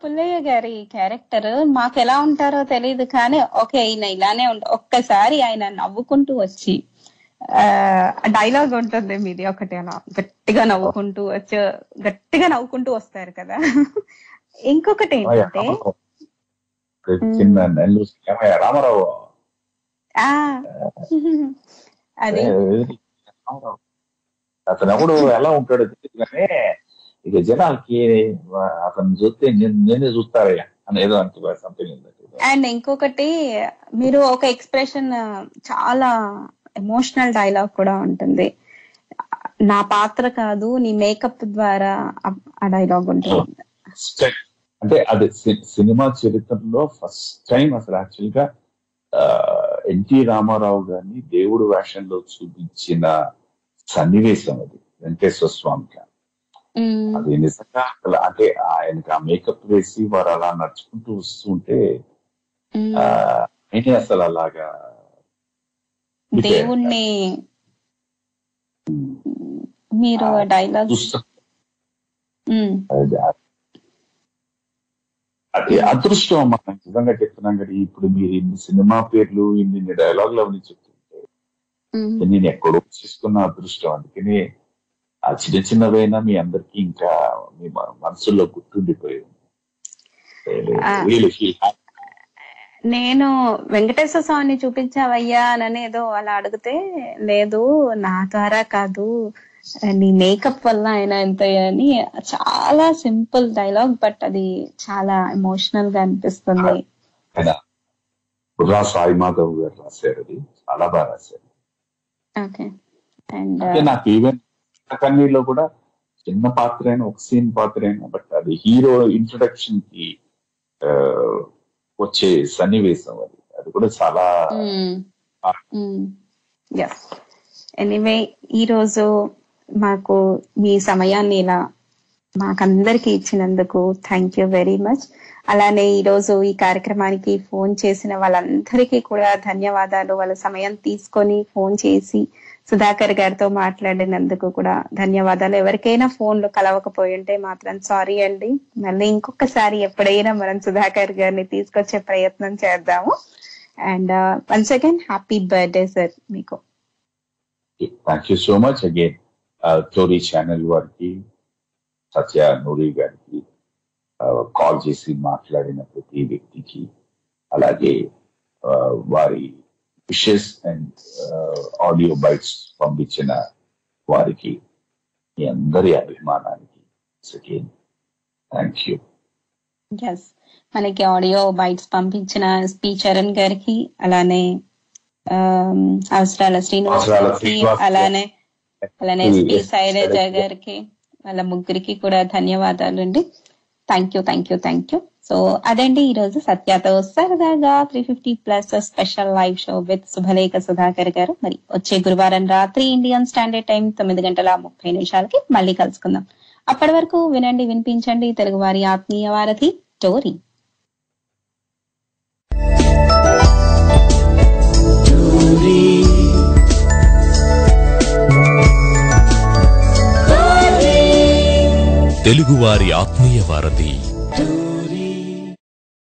పుల్లయ్య గారి క్యారెక్టర్ మాకు ఎలా ఉంటారో తెలియదు కానీ ఓకే ఈయన ఇలానే ఒక్కసారి ఆయన నవ్వుకుంటూ వచ్చి డైలాగ్ ఉంటుంది మీది ఒకటి, అలా గట్టిగా నవ్వుకుంటూ వస్తారు కదా. ఇంకొకటి ఏంటంటే రామారావు అది అతను ఎవడు ఎలా ఉంటాడో తెలియదు కానీ ఇక జనాలకి అతను చూస్తే నేనే చూస్తారయ్యా అనేదో అంటున్నారు సంథింగ్. అండ్ ఇంకొకటి మీరు ఒక ఎక్స్ప్రెషన్ చాలా ఎమోషనల్ డైలాగ్ కూడా ఉంటుంది, నా పాత్ర కాదు నీ మేకప్ ద్వారా ఆ డైలాగ్ ఉంటుంది. అంటే అది సినిమా చరిత్రలో ఫస్ట్ టైం అసలు యాక్చువల్ గా ఎన్టీ రామారావు గారిని దేవుడు వేషంలో చూపించిన సన్నివేశం అది వెంకటేశ్వర స్వామి గారు. అది నిజంగా అంటే ఆయనకి ఆ మేకప్ వేసి వారు అలా నడుచుకుంటూ వస్తుంటే ఆయనే అసలు అలాగా దేవుణ్ణి మీరు డైలాగ్ అది అదృష్టం మనం నిజంగా చెప్తున్నాం కదా. ఇప్పుడు మీరు ఇన్ని సినిమా పేర్లు ఇన్ని డైలాగులు అవన్నీ చెప్తుంటే నేను ఎక్కడో చేసుకున్న అదృష్టం. అందుకని ఆ చిన్న చిన్నవైనా మీ అందరికి ఇంకా మీ మనసులో గుర్తుండిపోయింది. నేను వెంకటేశ్వర స్వామిని చూపించావయ్యా అని ఏదో అలా అడిగితే, లేదు నా ద్వారా కాదు నీ మేకప్ వల్ల ఆయన ఎంత అని, చాలా సింపుల్ డైలాగ్ బట్ అది చాలా ఎమోషనల్ గా అనిపిస్తుంది. సాయి మాధవ్ గారు రాశారు, అది చాలా బాగా రాశారు. ఓకే. అండ్ నాకు ఈవెన్ కన్నీలో కూడా చిన్న పాత్ర అయినా ఒక సీన్ పాత్ర అయినా బట్ అది హీరో ఇంట్రొడక్షన్ కి వచ్చే సన్నివేశం అది కూడా చాలా. ఎనీవే ఈ రోజు మాకు మీ సమయాన్ని ఇలా మాకందరికి ఇచ్చినందుకు థ్యాంక్ యూ వెరీ మచ్. అలానే ఈ రోజు ఈ కార్యక్రమానికి ఫోన్ చేసిన వాళ్ళందరికీ కూడా ధన్యవాదాలు. వాళ్ళ సమయం తీసుకొని ఫోన్ చేసి సుధాకర్ గారితో మాట్లాడినందుకు కూడా ధన్యవాదాలు. ఎవరికైనా ఫోన్లు కలవకపోయి ఉంటే మాత్రం సారీ అండి. మళ్ళీ ఇంకొకసారి ఎప్పుడైనా మనం సుధాకర్ గారిని తీసుకొచ్చే ప్రయత్నం చేద్దాము. And once again happy birthday sir మీకు. Thank you so much again. Tori channel వారికి, సత్య నూరి గారికి, కాల్ చేసి మాట్లాడిన ప్రతి వ్యక్తికి, అలాగే వారి విషెస్ అండ్ ఆడియో బైట్స్ పంపించిన వారికి, మీ అందరి అభిమానానికి థ్యాంక్ యూ. మనకి ఆడియో బైట్స్ పంపించిన ఎస్పీ చరణ్ గారికి, అలానే అవసరాల శ్రీనివాస్ గారికి, అలానే ఎస్పీ శైలజ గారికి, వాళ్ళ ముగ్గురికి కూడా ధన్యవాదాలు అండి. Thank you. సో అదండి ఈ రోజు సత్యతో సరదాగా 350+ స్పెషల్ లైవ్ షో విత్ శుభలేఖ సుధాకర్ గారు. మరి వచ్చే గురువారం రాత్రి ఇండియన్ స్టాండర్డ్ టైం 9:30 మళ్ళీ కలుసుకుందాం. అప్పటి వరకు వినండి, వినిపించండి తెలుగువారి ఆత్మీయ వారధి టోరీ. తెలుగువారి ఆత్మీయ వారధి